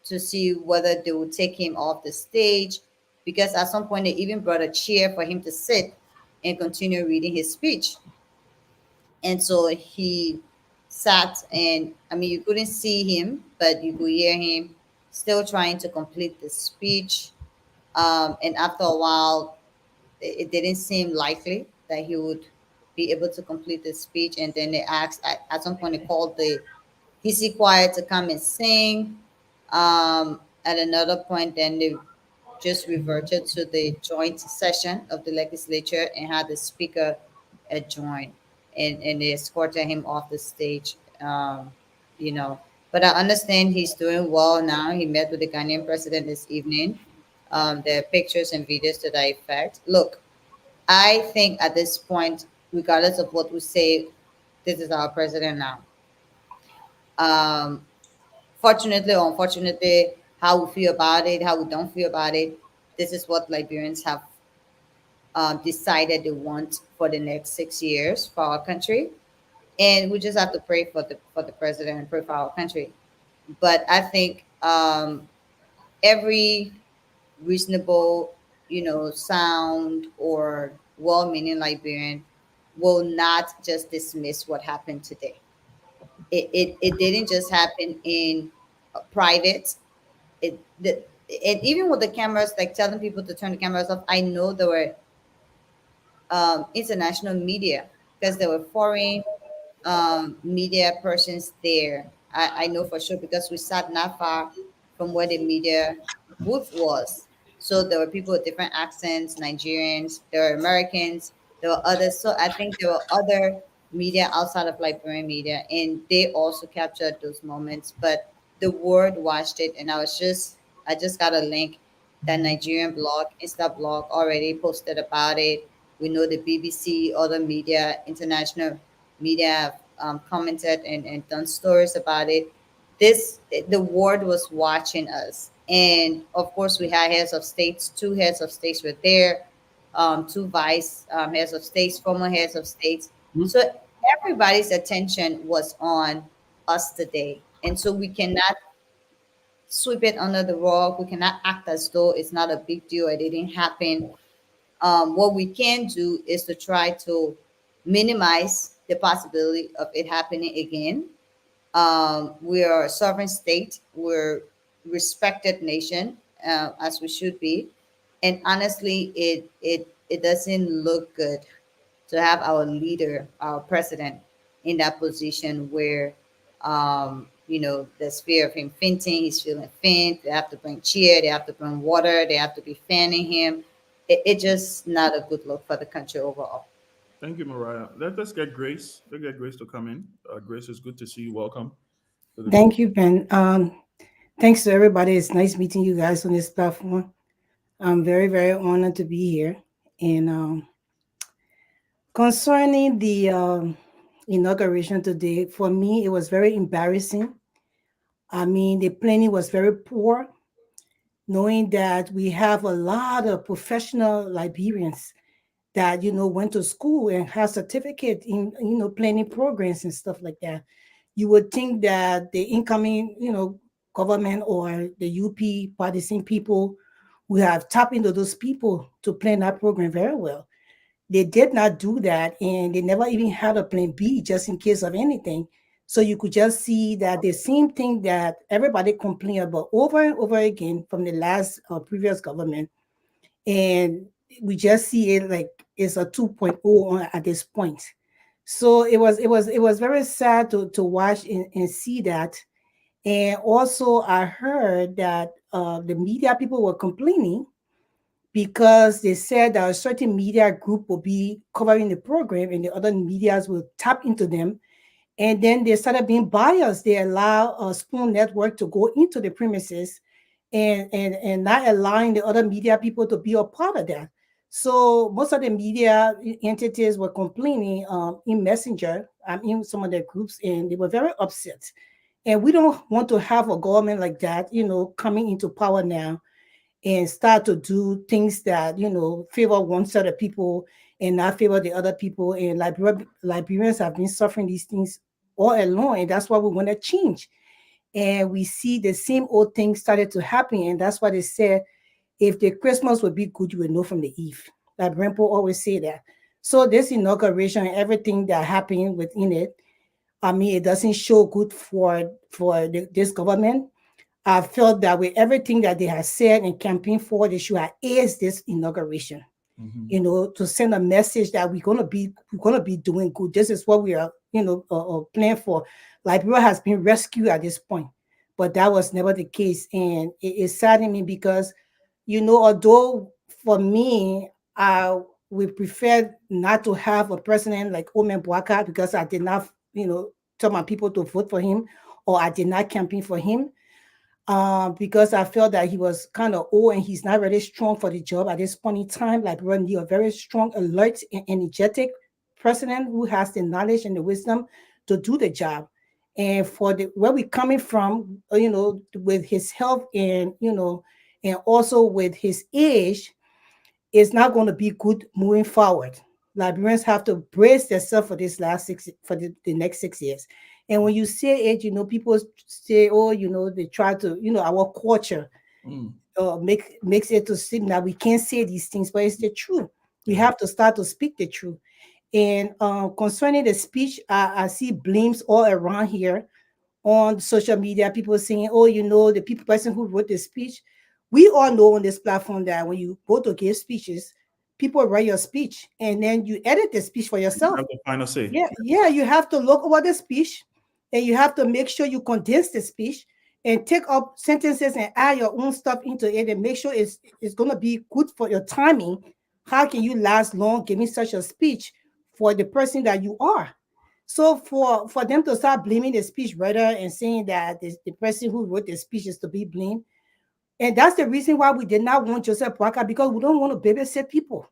to see whether they would take him off the stage, because at some point they even brought a chair for him to sit and continue reading his speech. And so he sat, and I mean, you couldn't see him, but you could hear him still trying to complete the speech. And after a while, it didn't seem likely that he would be able to complete the speech. And then they asked, at some point, they called the PC choir to come and sing. At another point, then they just reverted to the joint session of the legislature and had the speaker join, and they escorted him off the stage. You know, but I understand he's doing well now. He met with the Ghanaian president this evening. There are pictures and videos to that effect. Look, I think at this point, regardless of what we say, this is our president now. Um, Fortunately or unfortunately, how we feel about it, how we don't feel about it, this is what Liberians have decided they want for the next 6 years for our country, and we just have to pray for the president and pray for our country. But I think every reasonable, sound or well-meaning Liberian will not just dismiss what happened today. It didn't just happen in private. And even with the cameras, like telling people to turn the cameras off, I know there were international media because there were foreign media persons there. I know for sure because we sat not far from where the media booth was. So there were people with different accents, Nigerians, there were Americans, there were others. So I think there were other media outside of Liberian media, and they also captured those moments. But the world watched it, and I just got a link that Nigerian blog, Insta blog, already posted about it. We know the BBC, other media, international media have commented and done stories about it. The world was watching us, and of course, we had heads of states. Two heads of states were there, two vice heads of states, former heads of states. Mhm. So everybody's attention was on us today, and so we cannot sweep it under the rug. We cannot act as though it's not a big deal. It didn't happen. What we can do is to try to minimize the possibility of it happening again. We are a sovereign state. We're respected nation, as we should be. And honestly, it doesn't look good to have our leader, our president, in that position where, there's fear of him fainting. He's feeling faint. They have to bring cheer. They have to bring water. They have to be fanning him. It just not a good look for the country overall. Thank you, Mariah. Let's get Grace. Let's get Grace to come in. Grace, it's good to see you. Welcome to the group. Thank you, Ben. Thanks to everybody. It's nice meeting you guys on this platform. I'm very, very honored to be here. And concerning the inauguration today, for me, it was very embarrassing. I mean, the planning was very poor, knowing that we have a lot of professional Liberians that went to school and have certificate in planning programs and stuff like that. You would think that the incoming government or the UP partisan people would have tapped into those people to plan that program very well. They did not do that, and they never even had a plan B just in case of anything. So you could just see that the same thing that everybody complained about over and over again from the last previous government, and we just see it like it's a 2.0 at this point. So it was very sad to watch and see that. And also I heard that the media people were complaining because they said that a certain media group will be covering the program and the other medias will tap into them. And then they started being biased. They allow a Spoon Network to go into the premises and not allowing the other media people to be a part of that. So most of the media entities were complaining in Messenger, in some of their groups, and they were very upset. And we don't want to have a government like that, coming into power now and start to do things that favor one set of people and not favor the other people. And Liberians have been suffering these things all along, and that's why we want to change. And we see the same old thing started to happen, and that's why they said if the Christmas would be good, you would know from the eve. Like grandpa always say that. So this inauguration and everything that happened within it, I mean, it doesn't show good for this government. I felt that with everything that they have said and campaigned for, they should have aired this inauguration. To send a message that we're gonna be doing good. This is what we are, planning for. Liberia has been rescued at this point, but that was never the case, and it saddened me because, although for me, I would prefer not to have a president like Omen Boaka because I did not, tell my people to vote for him, or I did not campaign for him because I felt that he was kind of old and he's not really strong for the job at this point in time. Like we need a very strong, alert, and energetic president who has the knowledge and the wisdom to do the job. And for where we're coming from, with his health and also with his age, it's not going to be good moving forward. Liberians have to brace themselves for the next 6 years. And when you say it, people say, oh, they try to, our culture makes it to seem that we can't say these things, but it's the truth. We have to start to speak the truth. And concerning the speech, I see blames all around here on social media. People saying, "Oh, the people person who wrote the speech." We all know on this platform that when you go to give speeches, people write your speech and then you edit the speech for You yourself. have the final say. Yeah, you have to look over the speech and you have to make sure you condense the speech and take up sentences and add your own stuff into it and make sure it's going to be good for your timing. How can you last long giving such a speech for the person that you are? So for them to start blaming the speech writer and saying that the person who wrote the speech is to be blamed, and that's the reason why we did not want Joseph Parker, because we don't want to babysit people.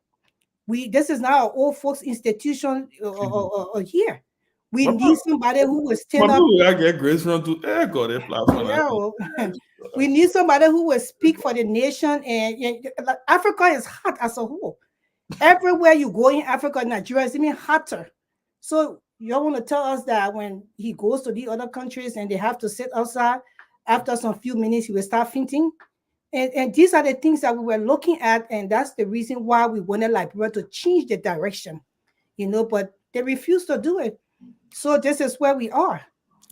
This is not an old folks institution here. We But need somebody who will stand up. people will get grace from to God a platform. Yeah, we need somebody who will speak for the nation. And like, Africa is hot as a whole. Everywhere you go in Africa, Nigeria is even hotter. So you want to tell us that when he goes to the other countries and they have to sit outside, after some few minutes he will start fainting? And these are the things that we were looking at, and that's the reason why we wanted Liberia to change the direction, but they refuse to do it. So this is where we are.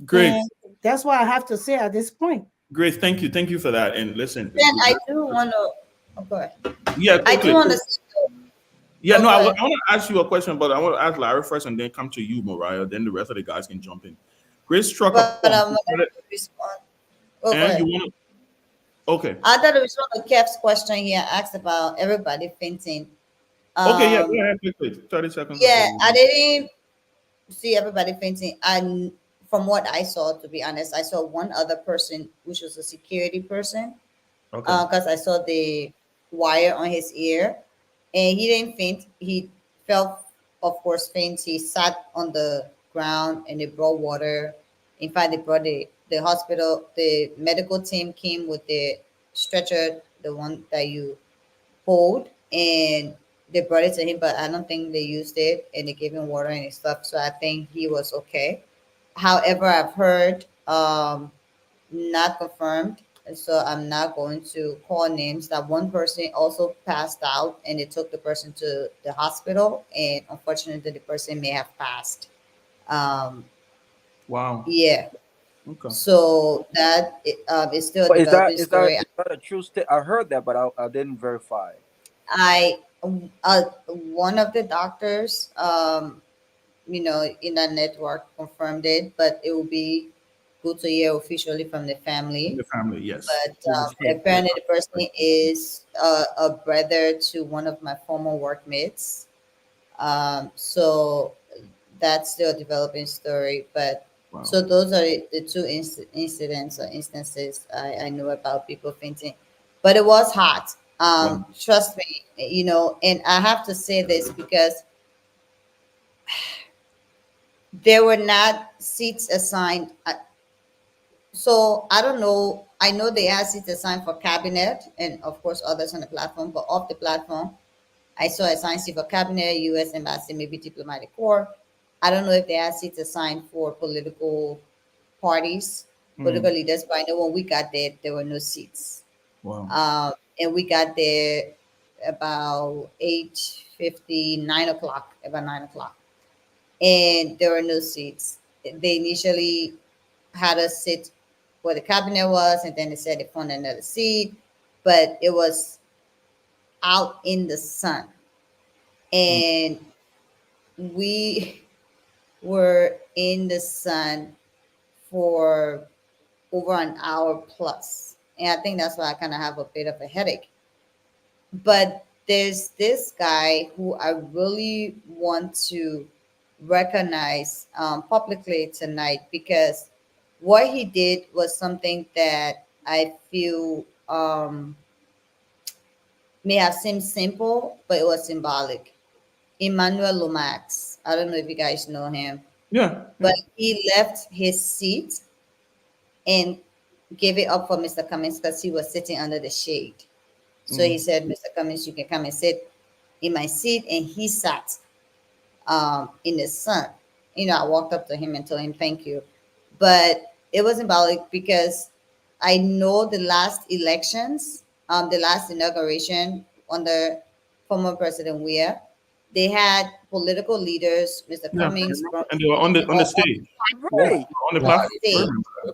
Great. And that's what I have to say at this point. Great. Thank you for that. And listen. Then I do want to. Oh, go ahead. Yeah, I do want to. Yeah, Oh, no, go I ahead. want to ask you a question, but I want to ask Larry first and then come to you, Mariah. Then the rest of the guys can jump in. Grace struck a But I point. want to respond. Oh, go And ahead. you want to? Okay. I thought it was one of Kev's question here asked about everybody fainting. Okay, yeah, go ahead quickly. 30 seconds. Yeah, I didn't see everybody fainting. And from what I saw, to be honest, I saw one other person, which was a security person, Okay. because I saw the wire on his ear, and he didn't faint. He felt, of course, faint. He sat on the ground, and they brought water. In fact, they brought the hospital. The medical team came with the stretcher, the one that you hold, and they brought it to him. But I don't think they used it, and they gave him water and stuff. So I think he was okay. However, I've heard, not confirmed, and so I'm not going to call names, that one person also passed out and they took the person to the hospital, and unfortunately the person may have passed. Wow. Yeah. Okay. So that is still a But developing story. is that a true state? I heard that, but I didn't verify. I One of the doctors, in that network confirmed it, but it will be good to hear officially from the family. The family, yes. But apparently, the person is a brother to one of my former workmates. So that's still a developing story. But Wow. so those are the two incidents or instances I know about people fainting. But it was hot. Wow. Trust me, and I have to say this because there were not seats assigned. So I don't know. I know they had seats assigned for cabinet and of course others on the platform, but off the platform, I saw assigned seat for cabinet, U.S. embassy, maybe diplomatic corps. I don't know if they had seats assigned for political parties, political leaders, but I know when we got there were no seats. Wow. And we got there about 8:50, 9 o'clock, about 9 o'clock, and there were no seats. They initially had us sit where the cabinet was, and then they said they found another seat, but it was out in the sun, and we were in the sun for over an hour plus, and I think that's why I kind of have a bit of a headache. But there's this guy who I really want to recognize publicly tonight, because what he did was something that I feel may have seemed simple, but it was symbolic. Emmanuel Lomax. I don't know if you guys know him, Yeah. but he left his seat and gave it up for Mr. Cummings because he was sitting under the shade. So he said, Mr. Cummings, you can come and sit in my seat. And he sat in the sun. I walked up to him and told him thank you. But it was symbolic because I know the last elections, the last inauguration under former President Weah, they had political leaders, Mr. Yeah, Cummings, and they were on the stage, Yeah. right, on the Wow. platform. stage,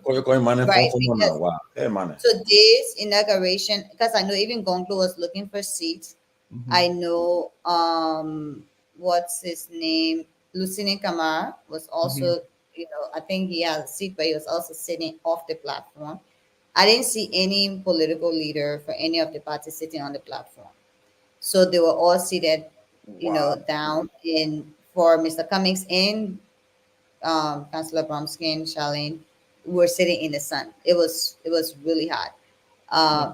You're calling money right, for now. because Wow. Hey, money. today's inauguration, because I know even Gonklo was looking for seats. Mhm. I know what's his name? Lucine Kamara was also, I think he had a seat, but he was also sitting off the platform. I didn't see any political leader for any of the parties sitting on the platform. So they were all seated, down in for Mr. Cummings and Councillor Bromsky and Charlene were sitting in the sun. It was really hot.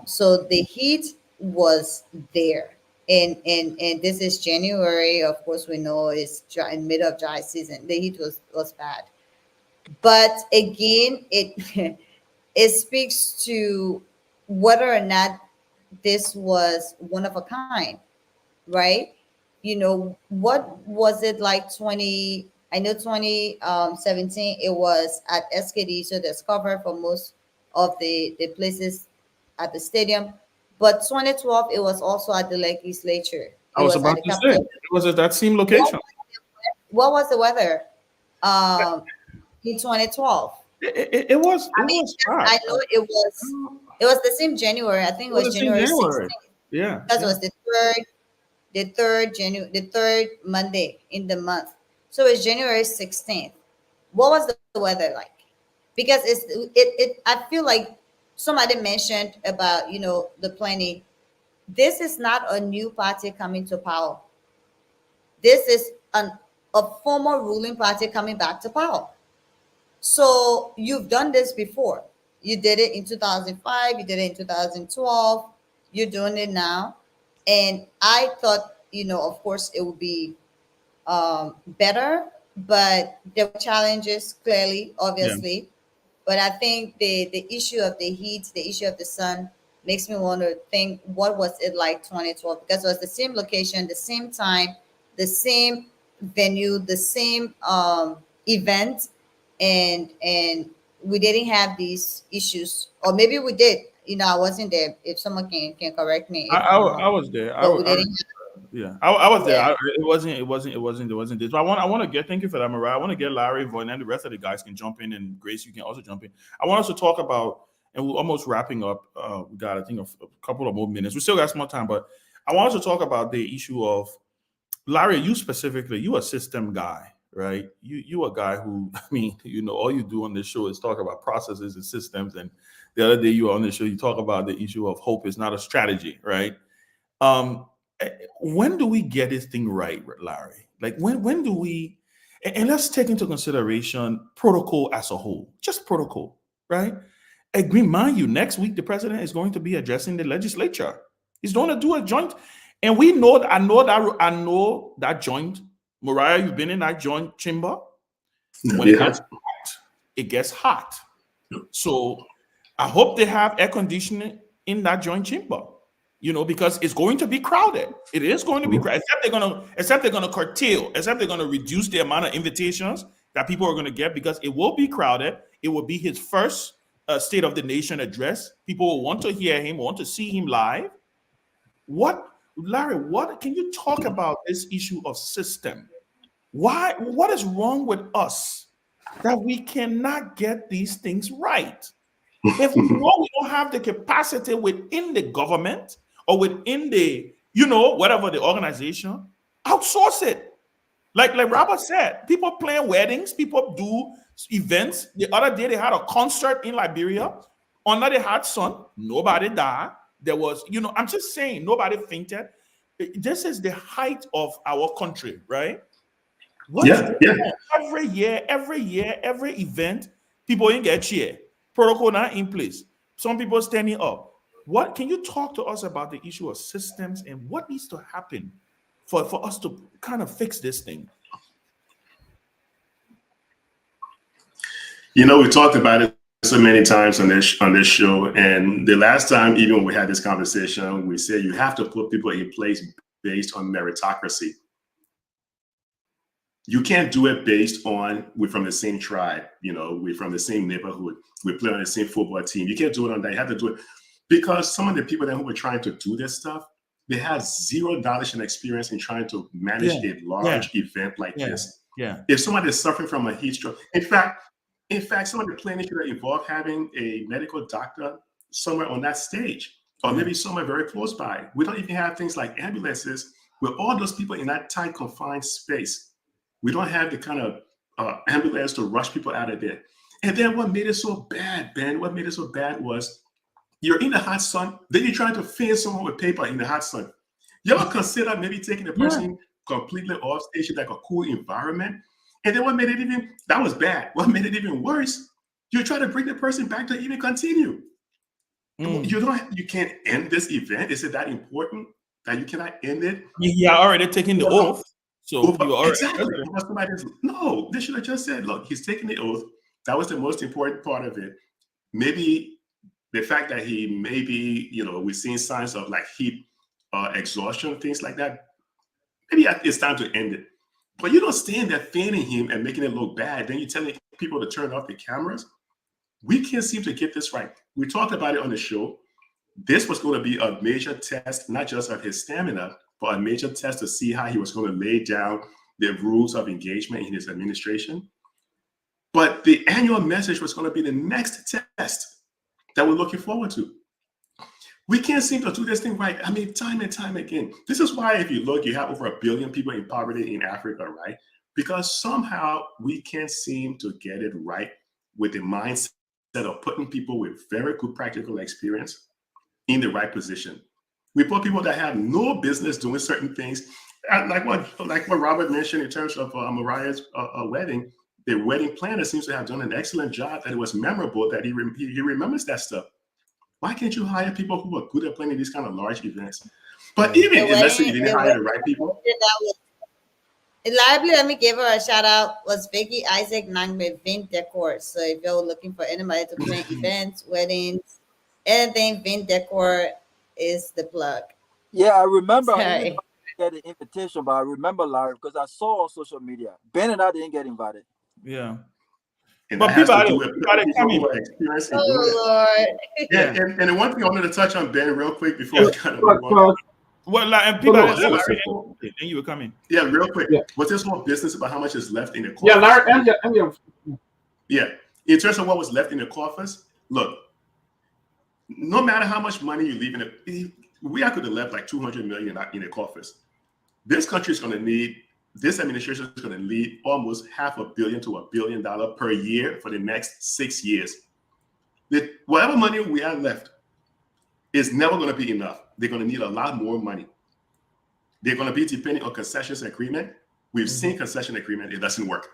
So the heat was there. And this is January. Of course, we know it's dry, in middle of dry season. The heat was bad. But again, it it speaks to whether or not this was one of a kind, right? What was it like 20? I know 2017 it was at SKD, so there's cover for most of the places at the stadium. But 2012 it was also at the legislature. I It was was at about the to say, Capitol. it was at that same What, location. what was the weather in 2012? It was I mean, hot. I know it was the same January. I think it It was was the same January January. 16th. Yeah. Because it was the third Monday in the month. So it's January 16th. What was the weather like? Because I feel like somebody mentioned about, the planning. This is not a new party coming to power. This is a former ruling party coming back to power. So you've done this before. You did it in 2005, you did it in 2012, you're doing it now. And I thought, of course, it would be better, but there were challenges, clearly, Yeah. obviously. But I think the issue of the heat, the issue of the sun, makes me want to think, what was it like 2012? Because it was the same location, the same time, the same venue, the same event, and we didn't have these issues, or maybe we did. I wasn't there. If someone can correct me if I I'm wrong, was there. but we didn't. Yeah, I was there. Yeah. It wasn't this. But I want to get, thank you for that, Mariah. I want to get Larry, Voight, and the rest of the guys can jump in, and Grace, you can also jump in. I want us to talk about, and we're almost wrapping up. We got, I think, a couple of more minutes. We still got some more time, but I want us to talk about the issue of, Larry, you specifically, you a system guy, right? You a guy who, I mean, all you do on this show is talk about processes and systems. And the other day you were on the show, you talk about the issue of hope is not a strategy, right? When do we get this thing right, Larry? Like when do we, and let's take into consideration protocol as a whole, just protocol, right? Mind you, next week the president is going to be addressing the legislature. He's going to do a joint, and I know that joint. Mariah, you've been in that joint chamber. When it gets hot. So I hope they have air conditioning in that joint chamber. Because it's going to be crowded. It is going to be crowded. Except they're gonna curtail, except they're gonna reduce the amount of invitations that people are gonna get, because it will be crowded. It will be his first State of the Nation address. People will want to hear him, want to see him live. Larry, what can you talk about this issue of system? What is wrong with us that we cannot get these things right? If we know we don't have the capacity within the government or within the, whatever the organization, outsource it. Like Robert said, people plan weddings, people do events. The other day they had a concert in Liberia. Under the hot sun, nobody died. There was, I'm just saying, nobody fainted. This is the height of our country, right? Every year, every event, people in get cheer. Protocol not in place. Some people standing up. What can you talk to us about the issue of systems and what needs to happen for us to kind of fix this thing? We talked about it so many times on this show, and the last time even when we had this conversation, we said you have to put people in place based on meritocracy. You can't do it based on we're from the same tribe, we're from the same neighborhood, we play on the same football team. You can't do it on that. You have to do it because some of the people that who were trying to do this stuff, they have zero knowledge and experience in trying to manage a large event like this. If somebody is suffering from a heat stroke, in fact, some of the planning should involve having a medical doctor somewhere on that stage, or maybe somewhere very close by. We don't even have things like ambulances with all those people in that tight, confined space. We don't have the kind of ambulance to rush people out of there. And then what made it so bad, Ben, what made it so bad was you're in the hot sun, then you're trying to feed someone with paper in the hot sun. Y'all consider maybe taking the person completely off station, like a cool environment. And then what made it even, that was bad. What made it even worse, you try to bring the person back to even continue. You can't end this event. Is it that important that you cannot end it? Yeah, already taking the oath. So exactly. No, they should have just said, look, he's taking the oath. That was the most important part of it. Maybe the fact that he maybe, we've seen signs of like heat exhaustion, things like that. Maybe it's time to end it. But you don't stand there fanning him and making it look bad. Then you're telling people to turn off the cameras. We can't seem to get this right. We talked about it on the show. This was going to be a major test, not just of his stamina, but a major test to see how he was going to lay down the rules of engagement in his administration. But the annual message was going to be the next test that we're looking forward to. We can't seem to do this thing right. I mean, time and time again. This is why, if you look, you have over 1 billion people in poverty in Africa, right? Because somehow we can't seem to get it right with the mindset of putting people with very good practical experience in the right position. We put people that have no business doing certain things, like what Robert mentioned in terms of Mariah's wedding. The wedding planner seems to have done an excellent job, that it was memorable, that he remembers that stuff. Why can't you hire people who are good at planning these kind of large events? But even let's say you didn't hire the right people. Reliably, let me give her a shout out. Was Vicky Isaac Nang with Vint Decor. So if you're looking for anybody to plan events, weddings, anything, Vint Decor is the plug. Yeah, I remember. I didn't get an invitation, but I remember, Larry, because I saw on social media. Ben and I didn't get invited. Yeah. And but people who are experienced in doing Lord. Yeah, and the one thing I wanted to touch on, Ben, real quick before we kind of move on. Well, like, and people then you were coming. Yeah, real quick. What's this whole business about how much is left in the coffers? Yeah, Larry, yeah. In terms of what was left in the coffers, look, no matter how much money you leave in it, we could have left like 200 million in the coffers. This country is going to need, this administration is going to need almost $500 million to $1 billion per year for the next 6 years. Whatever money we have left is never going to be enough. They're going to need a lot more money. They're going to be depending on concessions agreement. We've seen concession agreement. It doesn't work.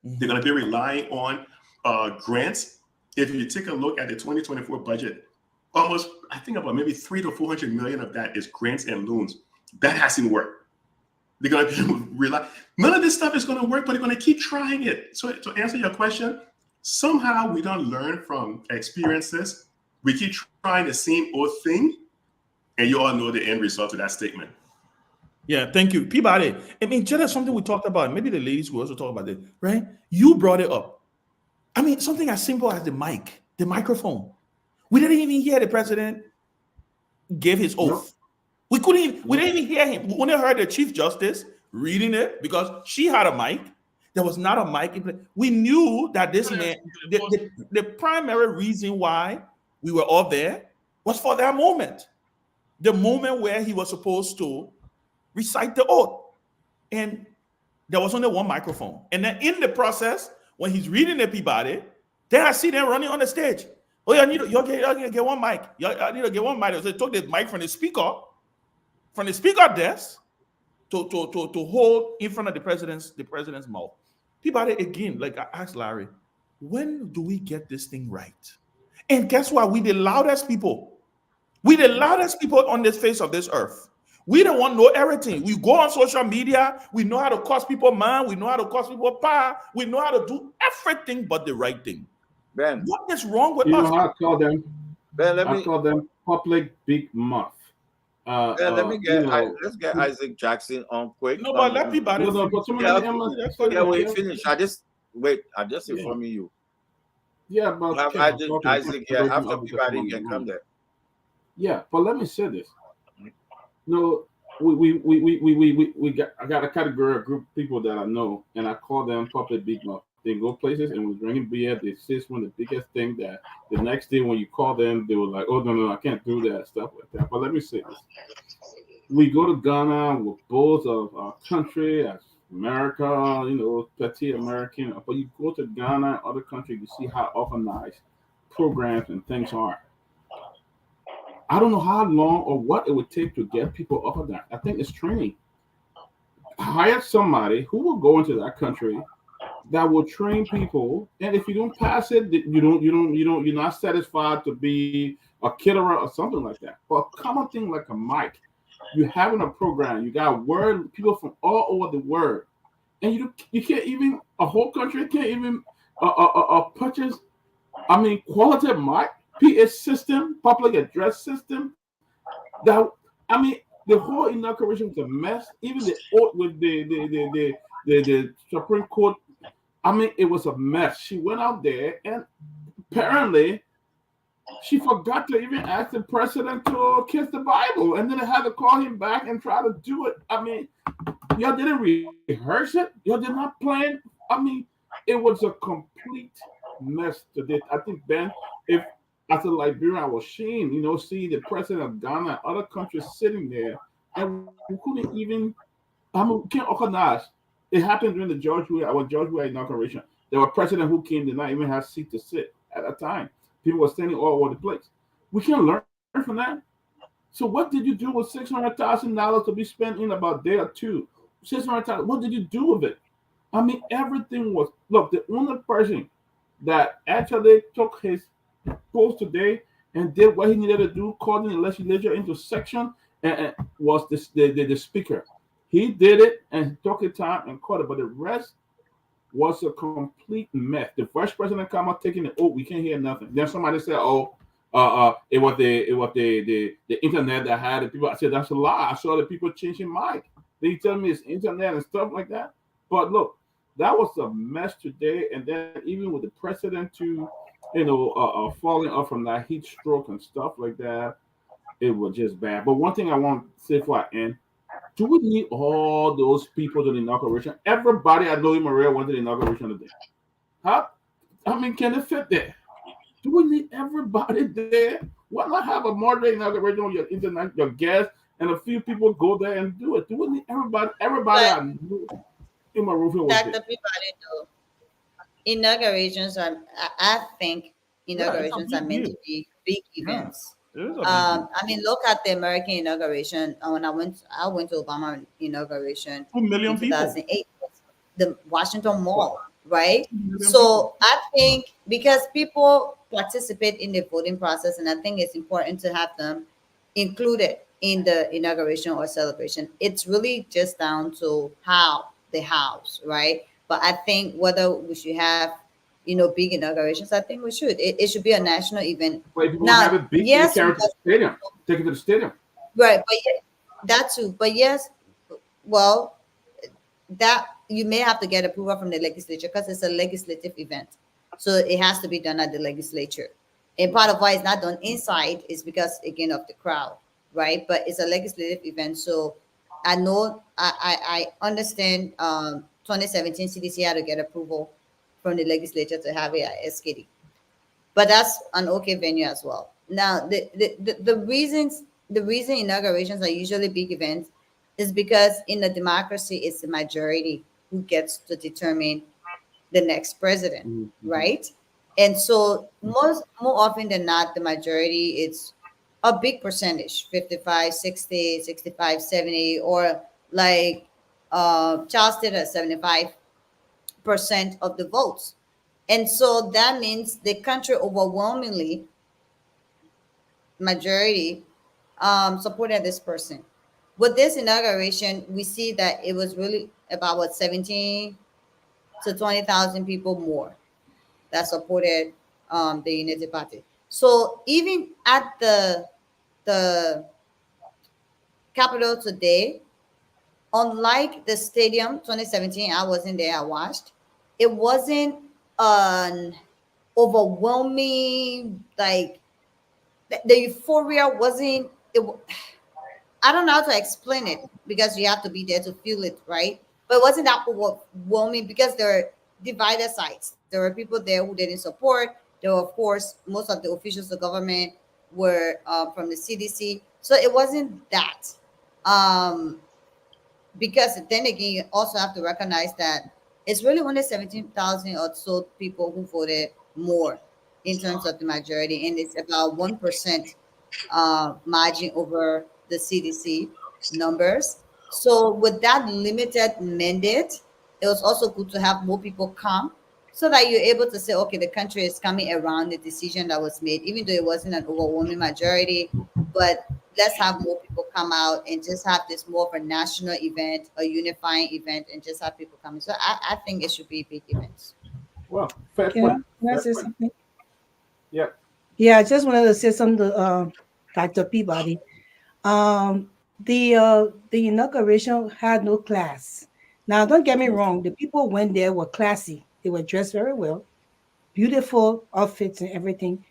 They're going to be relying on grants. If you take a look at the 2024 budget, almost, I think about maybe 300 to 400 million of that is grants and loans. That hasn't worked. They're going to rely. None of this stuff is going to work, but they're going to keep trying it. So to answer your question, somehow we don't learn from experiences. We keep trying the same old thing, and you all know the end result of that statement. Yeah, thank you. Peabody, I mean, just something we talked about. Maybe the ladies will also talk about it, right? You brought it up. I mean, something as simple as the mic, the microphone. We didn't even hear the president give his oath. We didn't even hear him. We only heard the Chief Justice reading it because she had a mic. There was not a mic in place. We knew that this man, the primary reason why we were all there was for that moment. The moment where he was supposed to recite the oath. And there was only one microphone. And then in the process, when he's reading the Peabody, then I see them running on the stage. Oh, you need to get one mic. You need to get one mic. So they took the mic from the speaker desk to hold in front of the president's mouth. Peabody, again, like I asked Larry, when do we get this thing right? And guess what? We the loudest people. We the loudest people on this face of this earth. We don't want to know everything. We go on social media. We know how to cost people man. We know how to cost people power. We know how to do everything but the right thing. Ben, what is wrong with us? I call them. Ben, I call them public big muff. Let's get Isaac Jackson on quick. No, but let Peabody. We finish. I just informing you. Yeah, but have Isaac here after Peabody can come there. Yeah, but let me say this. No, I got a category of group of people that I know, and I call them public big mouth. They go places and was drinking beer. They say it's one of the biggest thing that the next day when you call them, they were like, "Oh no, I can't do that stuff like that." But let me say this: we go to Ghana with both of our country as America, petty American. But you go to Ghana, other countries, you see how organized programs and things are. I don't know how long or what it would take to get people up on that. I think it's training. Hire somebody who will go into that country that will train people, and if you don't pass it, you're not satisfied to be a killer or something like that. But a common thing like a mic, you having a program, you got word people from all over the world, and you can't even a whole country can't even purchase. I mean, quality mic, PA system, public address system. That I mean, the whole inauguration was a mess. Even the oath with the Supreme Court. I mean, it was a mess. She went out there and apparently she forgot to even ask the president to kiss the Bible, and then I had to call him back and try to do it. I mean, y'all didn't rehearse it. Y'all did not plan. I mean, it was a complete mess to this. I think Ben, if as a Liberian, I was ashamed, seeing the president of Ghana and other countries sitting there, and we couldn't even. I mean, we can't organize. It happened during the George Bush inauguration. There were president who came did not even have seat to sit at that time. People were standing all over the place. We can learn from that. So what did you do with $600,000 to be spent in about a day or two? 600,000. What did you do with it? I mean, everything was look. The only person that actually took his post today and did what he needed to do, calling the legislature into section, and was the speaker. He did it and took his time and called it, but the rest was a complete mess. The vice president come out taking the oath, we can't hear nothing. Then somebody said, "Oh, it was the internet that had it." People, I said that's a lie. I saw the people changing mic. They tell me it's internet and stuff like that. But look, that was a mess today. And then even with the president too, falling off from that heat stroke and stuff like that, it was just bad. But one thing I want to say before I end, do we need all those people to the inauguration? Everybody I know in Maria went to the inauguration today. How? I mean, can it fit there? Do we need everybody there? Why not have a moderate inauguration on your internet, your guests, and a few people go there and do it? Do we need everybody? Everybody But I knew in Maria was there. Dr. Peabody, though, inaugurations are, I think Yeah, it's a inaugurations are big meant deal. to be big Yeah, events. it is a big deal. I mean, look at the American inauguration. When I went to Obama inauguration 2 million in people. 2008, the Washington Mall, right? 2 million people. So I think because people participate in the voting process, and I think it's important to have them included in the inauguration or celebration. It's really just down to how the house, right? But I think whether we should have, big inaugurations, I think we should. It should be a national event. But if you want to have Now, it big, you yes, carry it to the stadium. Take it to the stadium. right, but that too. But yes, well, that you may have to get approval from the legislature because it's a legislative event. So it has to be done at the legislature. And part of why it's not done inside is because again of the crowd, right? But it's a legislative event. So I know I understand 2017 CDC had to get approval from the legislature to have it at SKD. But that's an okay venue as well. Now, the reason inaugurations are usually big events is because in a democracy, it's the majority who gets to determine the next president, Mm-hmm. right? And so more often than not, the majority it's a big percentage, 55, 60, 65, 70, or like Charles did at 75% of the votes. And so that means the country overwhelmingly majority supported this person. With this inauguration, we see that it was really about what 17 to 20,000 people more that supported the Unity Party. So even at the Capitol today, unlike the stadium 2017, I wasn't there. I watched. It wasn't an overwhelming like the euphoria wasn't. I don't know how to explain it because you have to be there to feel it, right? But it wasn't that overwhelming because there are divided sides. There were people there who didn't support. There were, of course, most of the officials of government were from the CDC. So it wasn't that. Um, because then again, you also have to recognize that it's really only 17,000 or so people who voted more in terms of the majority, and it's about 1% margin over the CDC numbers. So with that limited mandate, it was also good to have more people come so that you're able to say, okay, the country is coming around the decision that was made, even though it wasn't an overwhelming majority. But let's have more people come out and just have this more of a national event, a unifying event, and just have people coming. So I think it should be big events. Well, fair Can I, point. can I Fair say point. something? Yeah. Yeah, I just wanted to say something to Dr. Peabody. The inauguration had no class. Now, don't get me wrong. The people went there were classy. They were dressed very well, beautiful outfits and everything.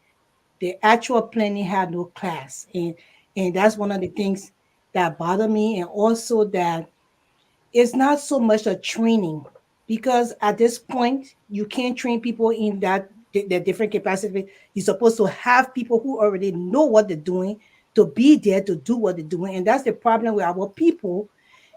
The actual planning had no class, and that's one of the things that bother me. And also that it's not so much a training because at this point you can't train people in that their different capacity. You're supposed to have people who already know what they're doing to be there to do what they're doing, and that's the problem with our people.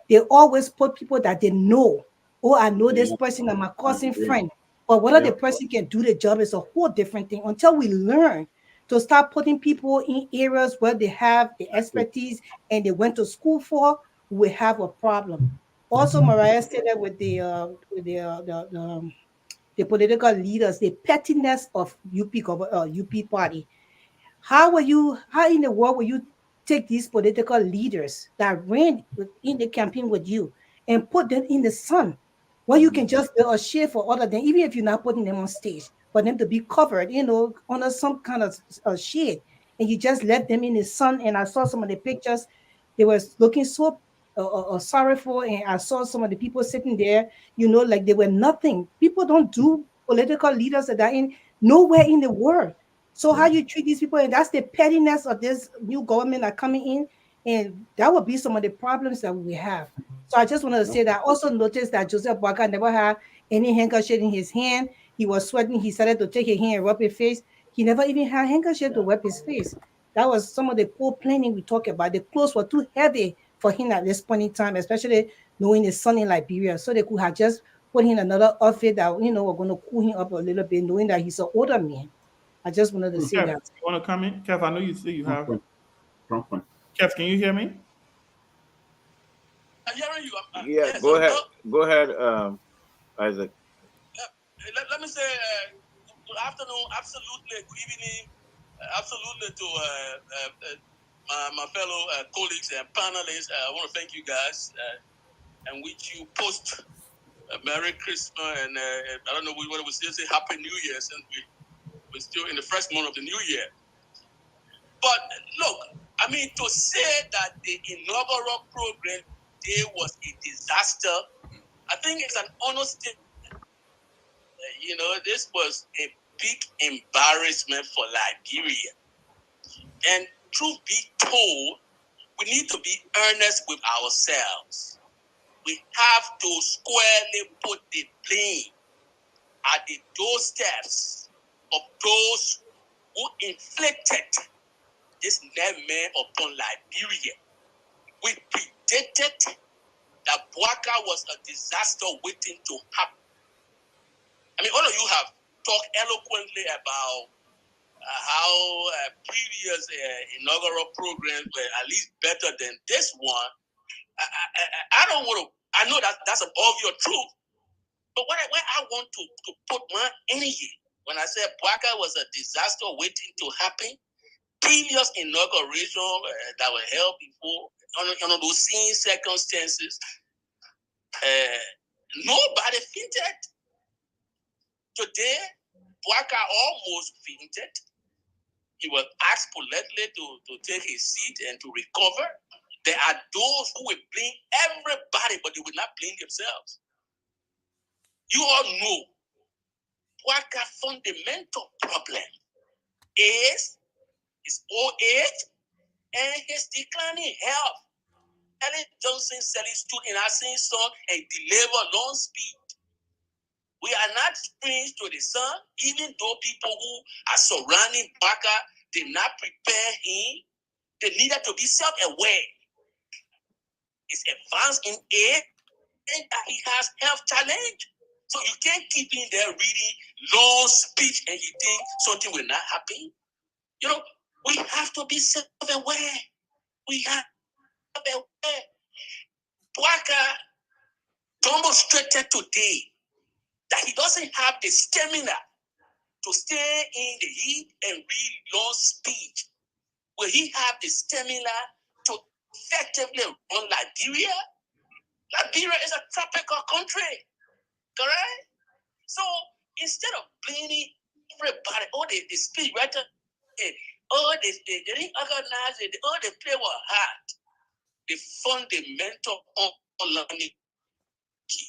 They always put people that they know. Oh, I know this Yeah. person and my I cousin agree. friend. But whether Yeah. the person can do the job is a whole different thing until we learn to start putting people in areas where they have the expertise and they went to school for, we have a problem. Also, Mariah said that with the political leaders, the pettiness of UP party. How in the world will you take these political leaders that ran in the campaign with you and put them in the sun where you can just build a shade for other than even if you're not putting them on stage, for them to be covered, under some kind of shade, and you just let them in the sun. And I saw some of the pictures; they were looking so sorrowful, and I saw some of the people sitting there, like they were nothing. People don't do political leaders that are in nowhere in the world. So how you treat these people, and that's the pettiness of this new government that coming in, and that would be some of the problems that we have. So I just wanted to say that. I also noticed that Joseph Boakai never had any handkerchief in his hand. He was sweating. He started to take his hand and rub his face. He never even had handkerchief to wipe his face. That was some of the poor planning we talk about. The clothes were too heavy for him at this point in time, especially knowing his son in Liberia. So they could have just put him in another outfit that were going to cool him up a little bit, knowing that he's an older man. I just wanted to say Kev, that. you want to comment? Kev, I know you say you Strong have. point. Strong point. Kev, can you hear me? I'm hearing you. Yeah, Yes, go hello. ahead. Go ahead, Isaac. Let me say good afternoon, absolutely, good evening, absolutely to my fellow colleagues and panelists. I want to thank you guys and wish you post Merry Christmas and I don't know whether we still say Happy New Year since we're still in the first month of the new year. But look, I mean, to say that the inaugural program day was a disaster, I think it's an honest statement. This was a big embarrassment for Liberia. And truth be told, we need to be earnest with ourselves. We have to squarely put the blame at the doorsteps of those who inflicted this nightmare upon Liberia. We predicted that Bwaka was a disaster waiting to happen. I mean, all of you have talked eloquently about how previous inaugural programs were at least better than this one. I don't want to. I know that's an obvious truth, but where I want to put my energy when I said Bwaka was a disaster waiting to happen, previous inauguration that were held before under those same circumstances, nobody fainted. Today, Bwaka almost fainted. He was asked politely to take his seat and to recover. There are those who will blame everybody, but they will not blame themselves. You all know Bwaka's fundamental problem is his old age and his declining health. Johnson Sally stood in our same song and delivered long speech. We are not springs to the sun, even though people who are surrounding Baka did not prepare him. They needed to be self-aware. He's advanced in age and he has health challenge. So you can't keep him there reading long speech and you think something will not happen. You know, we have to be self-aware. We have to be aware. Baka demonstrated today that he doesn't have the stamina to stay in the heat and read long speech. Will he have the stamina to effectively run Liberia? Liberia is a tropical country, correct? So instead of blaming everybody, the speech writer, they didn't organize it, they play were hard. The fundamental learning key.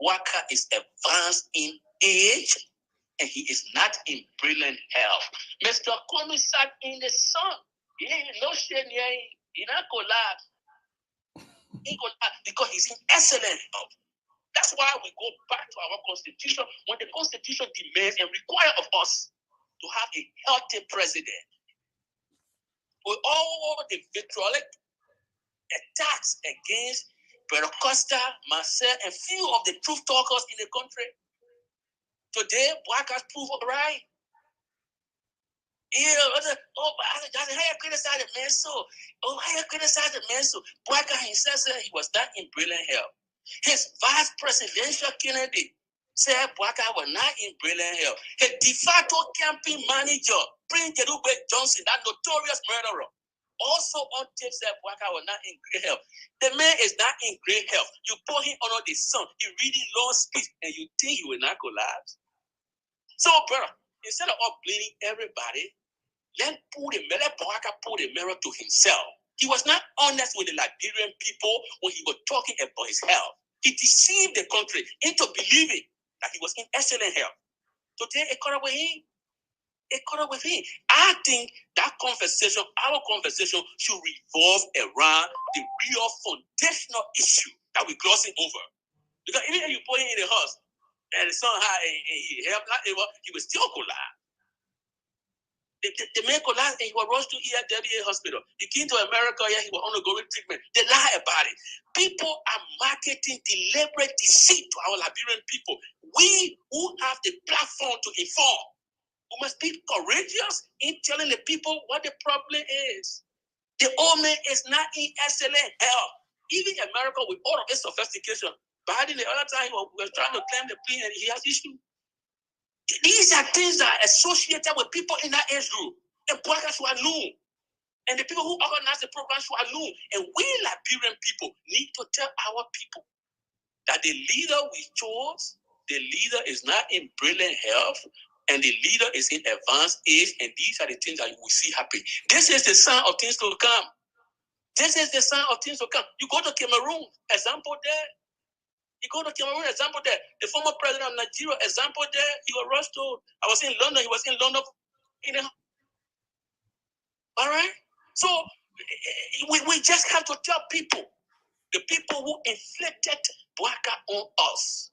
Waka is advanced in age and he is not in brilliant health. Mr. Kwame sat in the sun. No shame, he not collapse. He collapse because he's in excellent health. That's why we go back to our constitution when the constitution demands and requires of us to have a healthy president. With all the vitriolic attacks against Brother Costa, myself, and few of the truth talkers in the country, today, Bwaka's proved right. How you criticize the man so? How you criticize the man so? Bwaka himself said he was not in brilliant health. His vice presidential candidate said Bwaka was not in brilliant health. His de facto campaign manager, Prince Jerube Johnson, that notorious murderer, also on tape said Bwaka was not in great health. The man is not in great health. You put him under the sun, he reading long speech, and you think he will not collapse? So, brother, instead of blaming everybody, let Bwaka put the mirror to himself. He was not honest with the Liberian people when he was talking about his health. He deceived the country into believing that he was in excellent health. Today, it caught up with him. I think that conversation, our conversation, should revolve around the real foundational issue that we're glossing over. Because even if you put him in the house and somehow he helped not able, he will still collapse. The man collapsed and he was rushed to ERWA hospital. He came to America, he was undergoing treatment. They lie about it. People are marketing deliberate deceit to our Liberian people. We who have the platform to inform, we must be courageous in telling the people what the problem is. The old man is not in excellent health. Even in America, with all of this sophistication, Biden the other time was trying to claim the plea and he has issues. These are things that are associated with people in that age group. And Bwaka should have known. And the people who organize the program should have known. And we Liberian people need to tell our people that the leader we chose, the leader is not in brilliant health, and the leader is in advanced age, and these are the things that you will see happen. This is the sign of things to come. This is the sign of things to come. You go to Cameroon, example there. You go to Cameroon, example there. The former president of Nigeria, example there. He was rushed to. I was in London. He was in London. All right. So we just have to tell people, the people who inflicted Bwaka on us,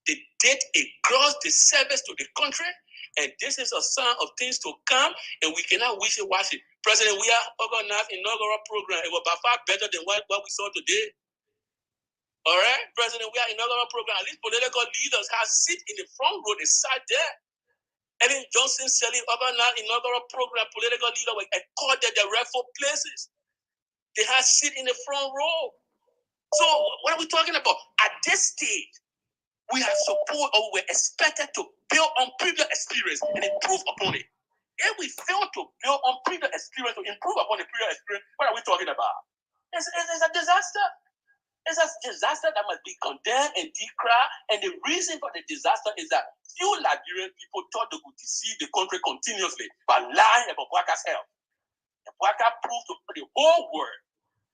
they did a gross disservice to the country, and this is a sign of things to come, and we cannot wishy-washy. President, we are organized inaugural program. It was by far better than what we saw today. All right, President, we are inaugural program. At least political leaders have sit in the front row. They sat there. Ellen Johnson selling organized inaugural program. Political leaders were accorded their rightful places. They have sit in the front row. So what are we talking about? At this stage, we have support or we're expected to build on previous experience and improve upon it. If we fail to build on previous experience to improve upon the previous experience, what are we talking about? It's a disaster. It's a disaster that must be condemned and decried. And the reason for the disaster is that few Liberian people thought they could deceive the country continuously by lying about Bwaka's health. And Bwaka proved to the whole world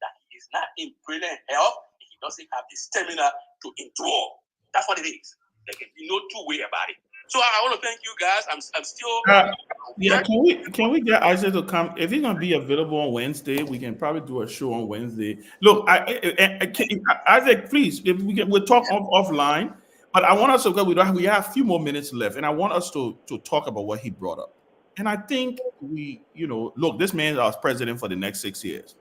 that he is not in brilliant health and he doesn't have the stamina to endure. That's what it is. There can be no two way about it. So I want to thank you guys. I'm still. Yeah, can we get Isaac to come? If he's gonna be available on Wednesday, we can probably do a show on Wednesday. Look, Isaac, please, if we'll talk offline. But I want us to go. We have a few more minutes left, and I want us to talk about what he brought up. And I think look, this man is our president for the next 6 years,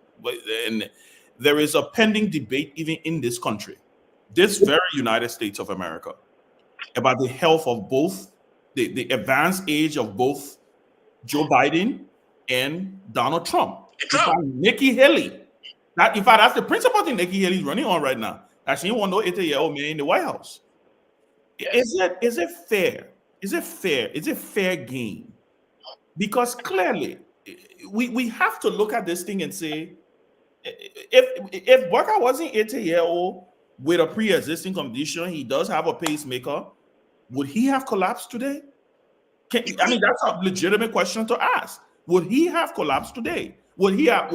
and there is a pending debate even in this country, this very United States of America, about the health of both the advanced age of both Joe Biden and Donald Trump. In fact, Nikki Haley. In fact, that's the principal thing Nikki Haley is running on right now. That she want no 80-year-old man in the White House. Is it fair? Is it fair? Is it fair game? Because clearly, we have to look at this thing and say, if Walker wasn't 80-year-old with a pre-existing condition, he does have a pacemaker, would he have collapsed today? That's a legitimate question to ask. Would he have collapsed today? Would he have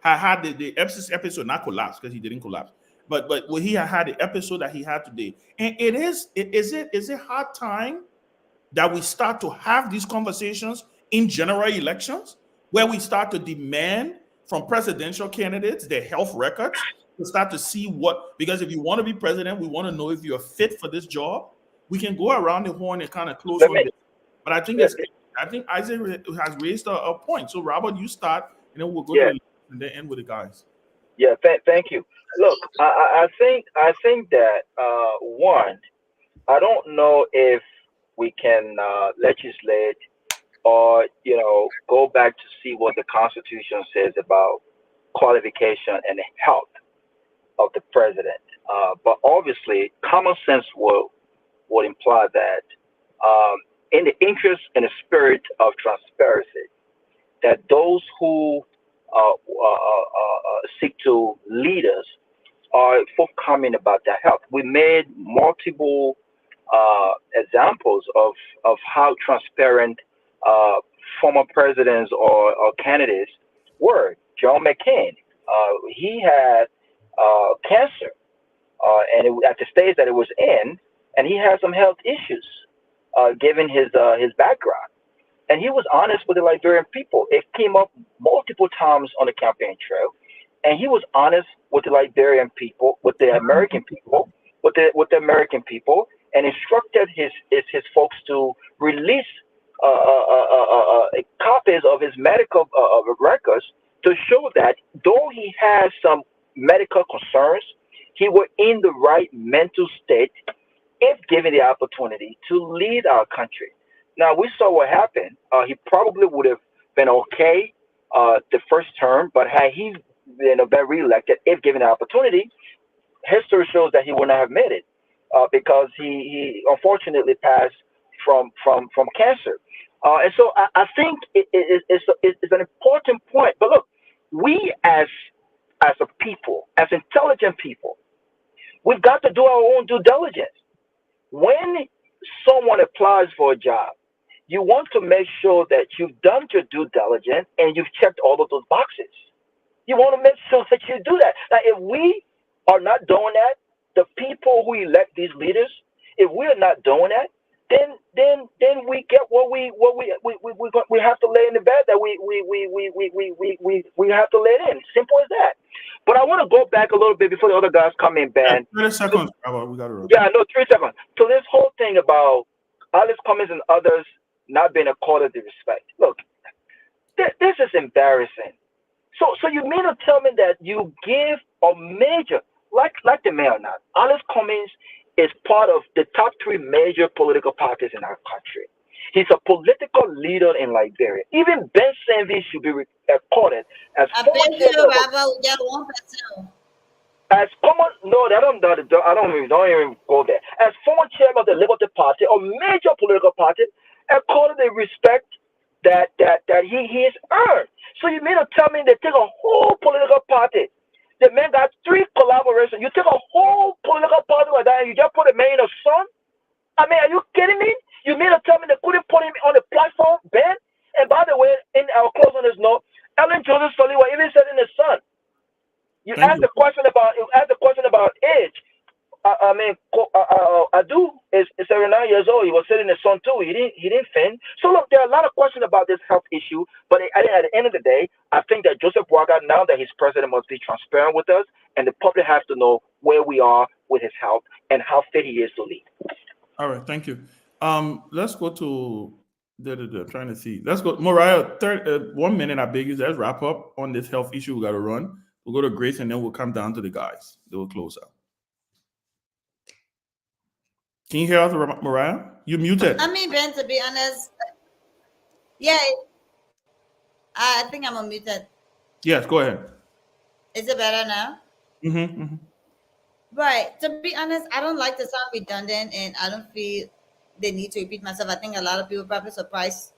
had the episode not collapse, because he didn't collapse, but would he have had the episode that he had today? And is it hard time that we start to have these conversations in general elections, where we start to demand from presidential candidates their health records, to start to see because if you want to be president, we want to know if you're fit for this job. We can go around the horn and kind of close on this. But I think Isaac has raised a point. So Robert, you start, and then we'll go to the and then end with the guys. Yeah, thank you. Look, I think that one, I don't know if we can legislate or go back to see what the Constitution says about qualification and health of the president. But obviously, common sense would imply that in the interest and the spirit of transparency, that those who seek to lead us are forthcoming about their health. We made multiple examples of how transparent former presidents or candidates were. John McCain, he had cancer, and at the stage that it was in, and he had some health issues, given his background. And he was honest with the Liberian people. It came up multiple times on the campaign trail, and he was honest with the Liberian people, with the American people, with the American people, and instructed his folks to release copies of his medical records to show that though he has some medical concerns, he was in the right mental state if given the opportunity to lead our country. Now, we saw what happened. He probably would have been okay the first term, but had he been reelected, if given the opportunity, history shows that he would not have made it because he unfortunately passed from cancer. And so I think it's an important point. But look, we as a people, as intelligent people, we've got to do our own due diligence. When someone applies for a job, you want to make sure that you've done your due diligence and you've checked all of those boxes. You want to make sure that you do that. Now, if we are not doing that, the people who elect these leaders, if we are not doing that, then we get what we have to lay in the bed that we have to lay it in. Simple as that. But I want to go back a little bit before the other guys come in, Ben. 30 seconds. We got to. Yeah, no, 3 seconds. So this whole thing about Alice Cummings and others not being accorded the respect. Look, this is embarrassing. So you mean to tell me that you give a major, like the mayor now, Alice Cummings is part of the top 3 major political parties in our country. He's a political leader in Liberia. Even Ben Sanvee should be accorded as former chairman. As common, no, I don't even go there. As former chairman of the Liberty Party, a major political party, according the respect that he has earned. So you mean to tell me they take a whole political party? The man got 3 collaborations. You take a whole political party like that and you just put a man in a son? I mean, are you kidding me? You mean to tell me they couldn't put him on the platform, Ben? And by the way, in our close on this note, Ellen Joseph Soliwa even said in the Sun. You asked the question about age. Adu is 79 years old. He was sitting in the sun too. He didn't faint. So look, there are a lot of questions about this health issue. But at the end of the day, I think that Joseph Boaga, now that he's president, must be transparent with us, and the public has to know where we are with his health and how fit he is to lead. All right, thank you. Let's go to trying to see. Let's go, Mariah. 1 minute, I beg you. Let's wrap up on this health issue. We got to run. We'll go to Grace, and then we'll come down to the guys. They will close out. Can you hear us, Mariah? You muted. I mean, Ben, to be honest, yeah, I think I'm unmuted. Yes, go ahead. Is it better now? Mm-hmm. Right. To be honest, I don't like to sound redundant, and I don't feel the need to repeat myself. I think a lot of people probably surprised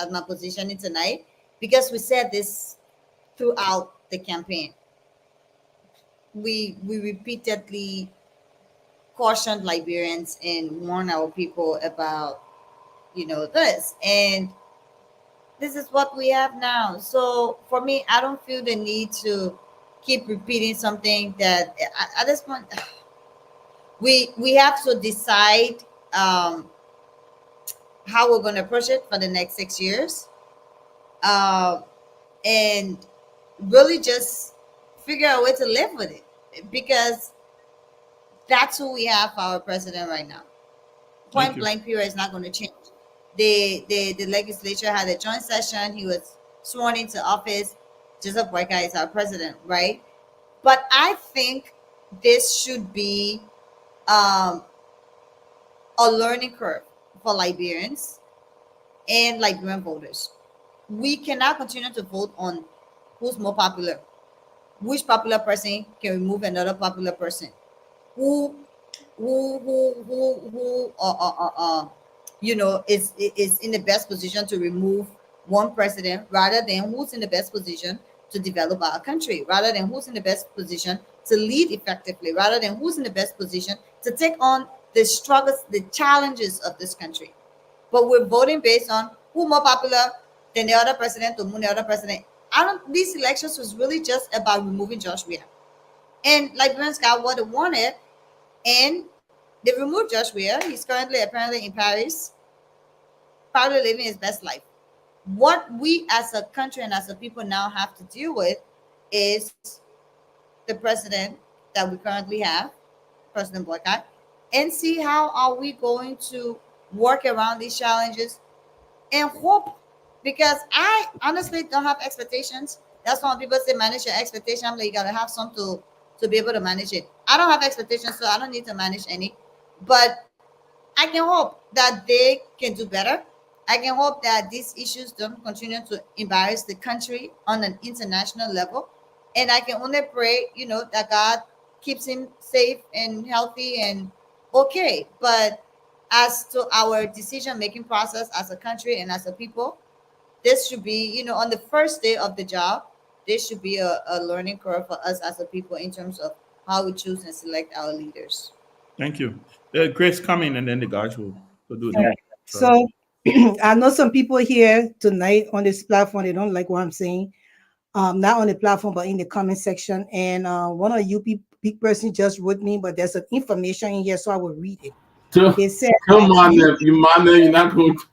at my positioning tonight because we said this throughout the campaign. We repeatedly cautioned Liberians and warned our people about, this. And this is what we have now. So for me, I don't feel the need to keep repeating something that at this point we have to decide how we're going to approach it for the next 6 years, and really just figure out a way to live with it, because that's who we have for our president right now. Point blank period is not going to change. The legislature had a joint session. He was sworn into office. Joseph Boaga is our president, right? But I think this should be a learning curve for Liberians and Liberian voters. We cannot continue to vote on who's more popular, which popular person can remove another popular person, who is in the best position to remove one president, rather than who's in the best position to develop our country, rather than who's in the best position to lead effectively, rather than who's in the best position to take on the struggles, the challenges of this country. But we're voting based on who more popular than the other president or the other president. These elections was really just about removing Josh Weah. And Liberians got what they wanted, and they removed Josh Weah. He's currently apparently in Paris, probably living his best life. What we as a country and as a people now have to deal with is the president that we currently have, President Boaga, and see how are we going to work around these challenges and hope, because I honestly don't have expectations. That's why people say manage your expectation. I'm like, you gotta have some to be able to manage it. I don't have expectations, so I don't need to manage any, but I can hope that they can do better. I can hope that these issues don't continue to embarrass the country on an international level. And I can only pray, that God keeps him safe and healthy and okay. But as to our decision-making process as a country and as a people, this should be, on the first day of the job, this should be a learning curve for us as a people in terms of how we choose and select our leaders. Thank you. Grace, come in, and then the guys will do it. So I know some people here tonight on this platform, they don't like what I'm saying. Not on the platform, but in the comment section. And one of you big person just wrote me, but there's some information in here, so I will read it. They said, "Come on, you man, you're not going to."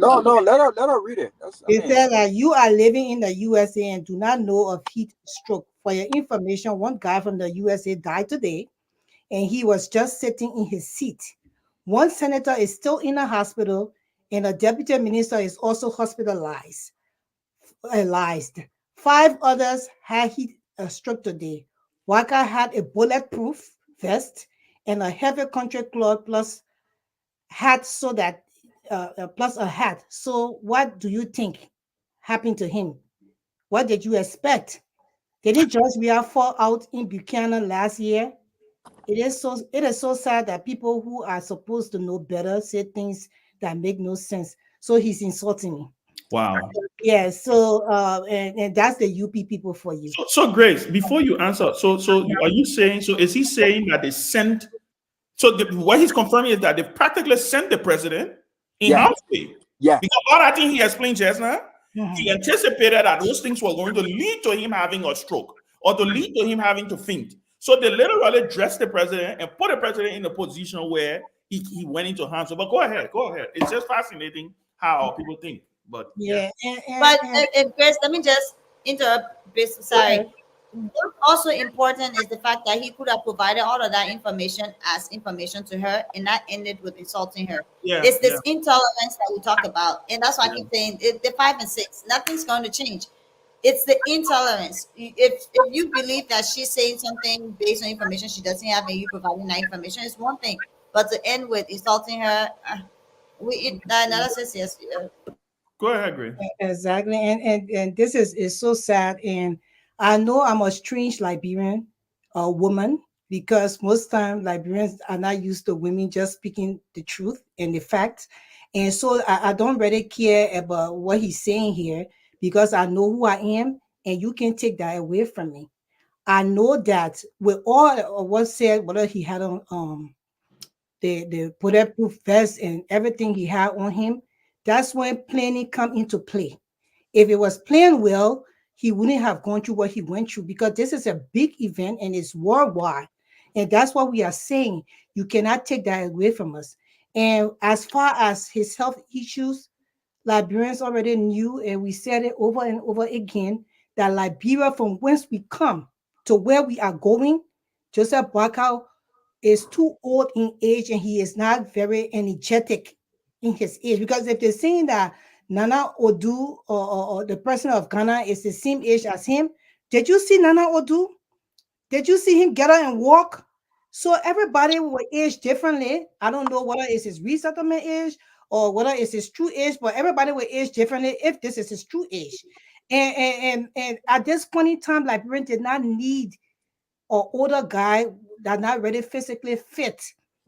No, let her read it. They said that you are living in the USA and do not know of heat stroke. For your information, one guy from the USA died today, and he was just sitting in his seat. One senator is still in a hospital, and a deputy minister is also hospitalized. 5 others had heat stroke today. Boaga had a bulletproof vest and a heavy country cloth plus hat, so that plus a hat. So what do you think happened to him? What did you expect? Didn't George Weah fall out in Buchanan last year? It is so sad that people who are supposed to know better say things that make no sense. So he's insulting me. Wow. Yeah. So and that's the UP people for you. So Grace, before you answer, so are you saying? So is he saying that they sent? So what he's confirming is that they practically sent the president in house state. Yeah. Because all I think he explained just now, he anticipated that those things were going to lead to him having a stroke or to lead to him having to faint. So they literally dressed the president and put the president in a position where he went into hands. But go ahead. It's just fascinating how people think. But Yeah. But Grace, let me just interrupt. Sorry. What's also important is the fact that he could have provided all of that information as information to her and not ended with insulting her. Yeah, It's this intolerance that we talk about, and that's why I keep saying the 5 and 6. Nothing's going to change. It's the intolerance. If you believe that she's saying something based on information she doesn't have, and you providing that information is one thing, but to end with insulting her, that analysis, yes. Go ahead, Grace. Exactly. And this is so sad. And I know I'm a strange Liberian woman, because most time Liberians are not used to women just speaking the truth and the facts. And so I don't really care about what he's saying here, because I know who I am, and you can take that away from me. I know that with all of what said, whether he had on the bulletproof vest and everything he had on him, that's when planning come into play. If it was planned well, he wouldn't have gone through what he went through, because this is a big event and it's worldwide. And that's what we are saying. You cannot take that away from us. And as far as his health issues, Liberians already knew, and we said it over and over again, that Liberia, from whence we come to where we are going, Joseph Boakai is too old in age, and he is not very energetic in his age. Because if they're saying that Nana Odu or the president of Ghana is the same age as him, did you see Nana Odu? Did you see him get up and walk? So everybody will age differently. I don't know whether it's his resettlement age or whether it's his true age, but everybody will age differently if this is his true age. And at this point in time, Liberian did not need an older guy that not really physically fit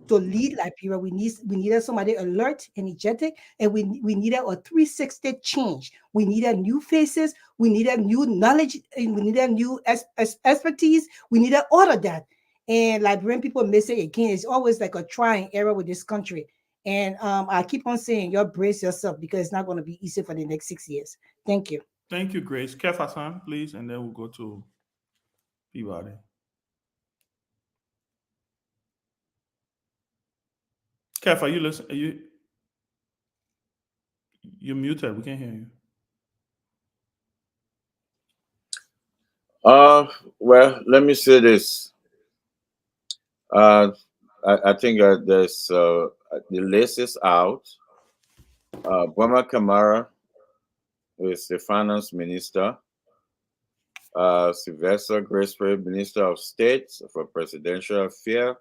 to lead Liberia. We needed somebody alert, energetic, and we needed a 360 change. We needed new faces, we needed new knowledge, and we needed new expertise. We needed all of that. And Liberian people miss it again. It's always like a trying error with this country. And I keep on saying, you brace yourself, because it's not going to be easy for the next 6 years. Thank you. Thank you, Grace. Keff Hassan, please, and then we'll go to Peabody. Keff, are you listening? You're muted. We can't hear you. Well, let me say this. I think there's the list is out. Boma Kamara is the finance minister. Sylvester Graceful, Minister of State for Presidential Affairs.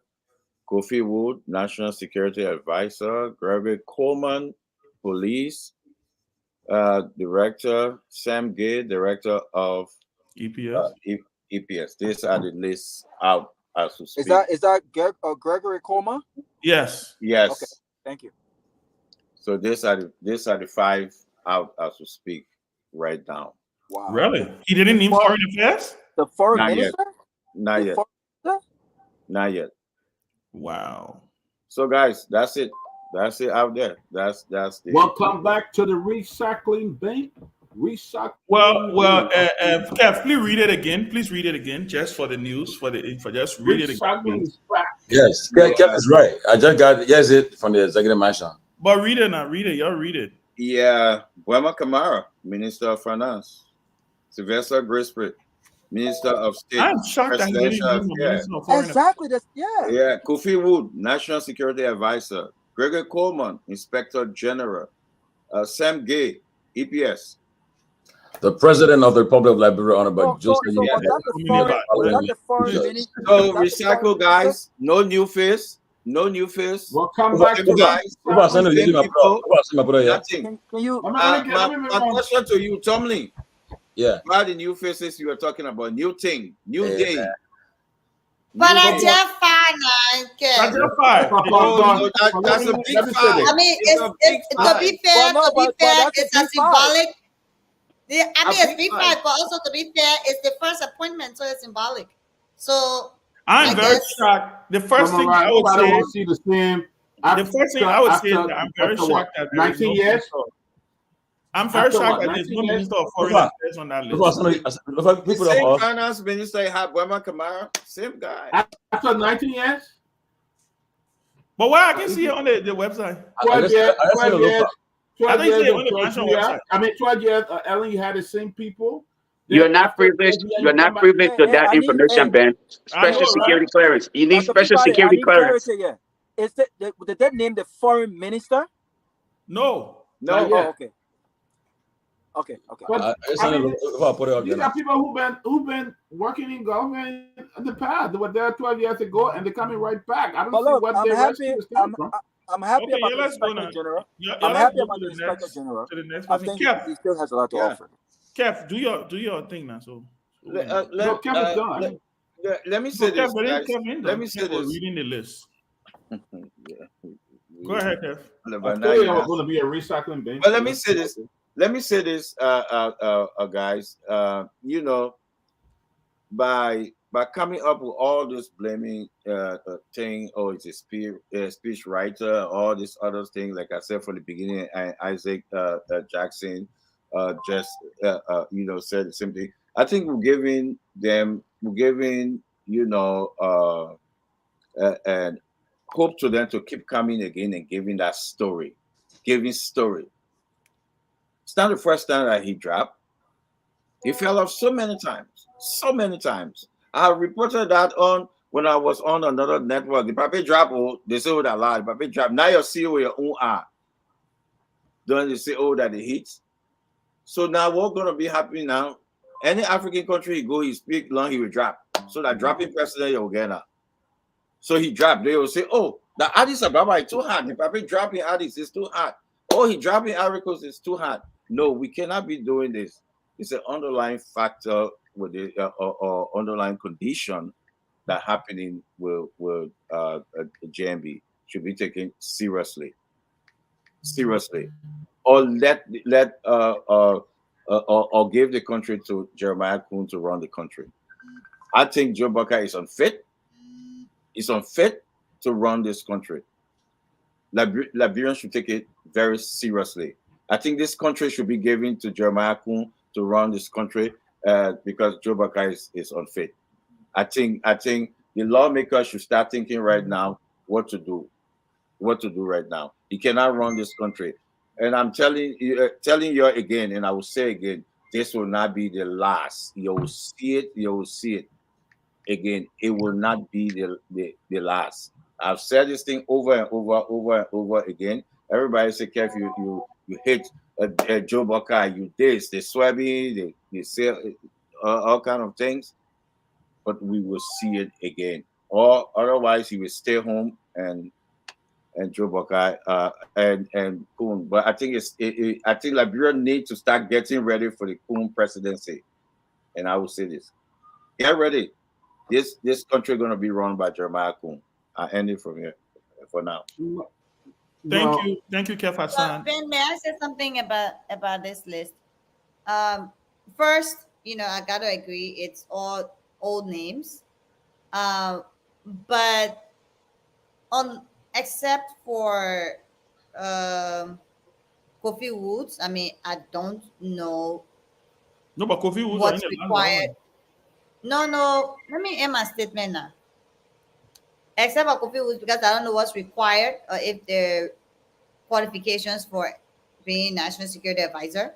Kofi Wood, National Security Advisor. Gregory Coleman, Police Director. Sam Gay, Director of EPS. EPS. These are the lists out as we speak. Is that Gregory Coleman? Yes. Yes. Okay. Thank you. So these are the 5 out as we speak right now. Wow. Really? He didn't name foreign affairs? The foreign Not minister? yet. Not yet. Not yet. Wow. So guys, that's it. That's it out there. That's the Welcome back to the recycling bank. Recycling. Well, Kev, please read it again. Please read it again, just for the news, for just read it again. Yes, Kev is right. I just got it from the executive mansion. But read it now. Read it. Y'all read it. Yeah, Boma Kamara, Minister of Finance. Sylvester Graceful, Minister of State. I'm shocked that he didn't use a Minister of Foreign Exactly. Yeah. Kofi Wood, National Security Advisor. Gregory Coleman, Inspector General. Sam Gay, EPS. The President of the Republic of Liberia, Honorable Joseph. Was that the foreign minister? So recycle, guys. No new face. No new face. We'll come back to guys. Nothing. Can you? My question to you, Tomalin. Yeah. Why the new faces you were talking about? New thing, new day. But I just find That's a 5. That's a big 5. I mean, to be fair, it's a symbolic. I mean, it's big 5, but also to be fair, it's the first appointment, so it's symbolic. So I'm very shocked. The first thing I would say, the same. The first thing I would say is that I'm very shocked that 19 years. I'm very After shocked what, that there's no 19 years? Minister of Foreign Lofa, Affairs on that Lofa, list. Lofa, The people of same us. finance minister had Burma Kamara, same guy. After 19 years? But why I can see it on the website? 12 years, I just said 12 Lofa. years, I 12 think years it's of on the George national Weah. website. I mean, 12 years, Ellen, you had the same people. You're Then not after 12 privileged. years, You're you not come back. privileged to that I need, information, Ben. I know, Special security right? clearance. You need Dr. special Peabody, I security need clearance. clarity here. Is that did they name the foreign minister? No. Not No, yet. Oh, okay. Okay. But I just I said mean, Lofa, put it out these there. are people who've been working in government in the past. They were there 12 years ago, and they're coming right back. I don't But see look, what I'm the happy. rescue is coming from. I'm happy Okay, about yeah, the let's go Inspector now. General. Yeah, I'm let's happy go about the Inspector General. to the next I person. think Kev, he still has a lot to yeah. offer. Kev, do your thing now. So No, Kev is done. Let me no, say Kev, this, but then guys. Kev in Let though. me say Kev was this. reading the list. Yeah. Go ahead, Kev. I But now told you you I was have- going to be a recycling bin. But let me say this. Let me say this, guys. You know, by coming up with all this blaming thing, oh, it's a speech writer, all these other things. Like I said from the beginning, Isaac Jackson just said the same thing. I think we're giving and hope to them to keep coming again and giving story. It's not the first time that he dropped. He fell off so many times. I have reported that on when I was on another network. The paper drop, they say, oh, that lie. The paper drop. Now you see where your own are. Don't they say, oh, that it hits? So now what's going to be happening now? Any African country he go, he speak long, he will drop. So that dropping president, you'll get now. So he dropped. They will say, oh, the Addis Ababa is too hard. The paper dropping Addis is too hard. Oh, he dropping Aricos is too hard. No, we cannot be doing this. It's an underlying factor with the or underlying condition that happening with JMB should be taken seriously, or or give the country to Jeremiah Kuhn to run the country. I think Joe Bucker is unfit. He's unfit to run this country. Liberians should take it very seriously. I think this country should be given to Jeremiah Kuhn to run this country because Joe Bucker is unfit. I think the lawmakers should start thinking right now what to do right now. He cannot run this country. And I'm telling you again, and I will say again, this will not be the last. You'll see it again. It will not be the last. I've said this thing over and over again. Everybody say, Kev, you hate Joe Bucker, you this, they swear me, they say all kind of things, but we will see it again. Or otherwise, he will stay home and Joe Bucker and Kuhn. But I think I think Liberia need to start getting ready for the Kuhn presidency. And I will say this: get ready. This country going to be run by Jeremiah Kuhn. I end it from here for now. Thank you, Keff Hassan. Ben, may I say something about this list? First, I got to agree, it's all old names, but except for Kofi Woods, I mean, I don't know. No, but Kofi Woods what's required. No. Let me end my statement now. Except for Kofi Woods, because I don't know what's required or if there are qualifications for being national security advisor.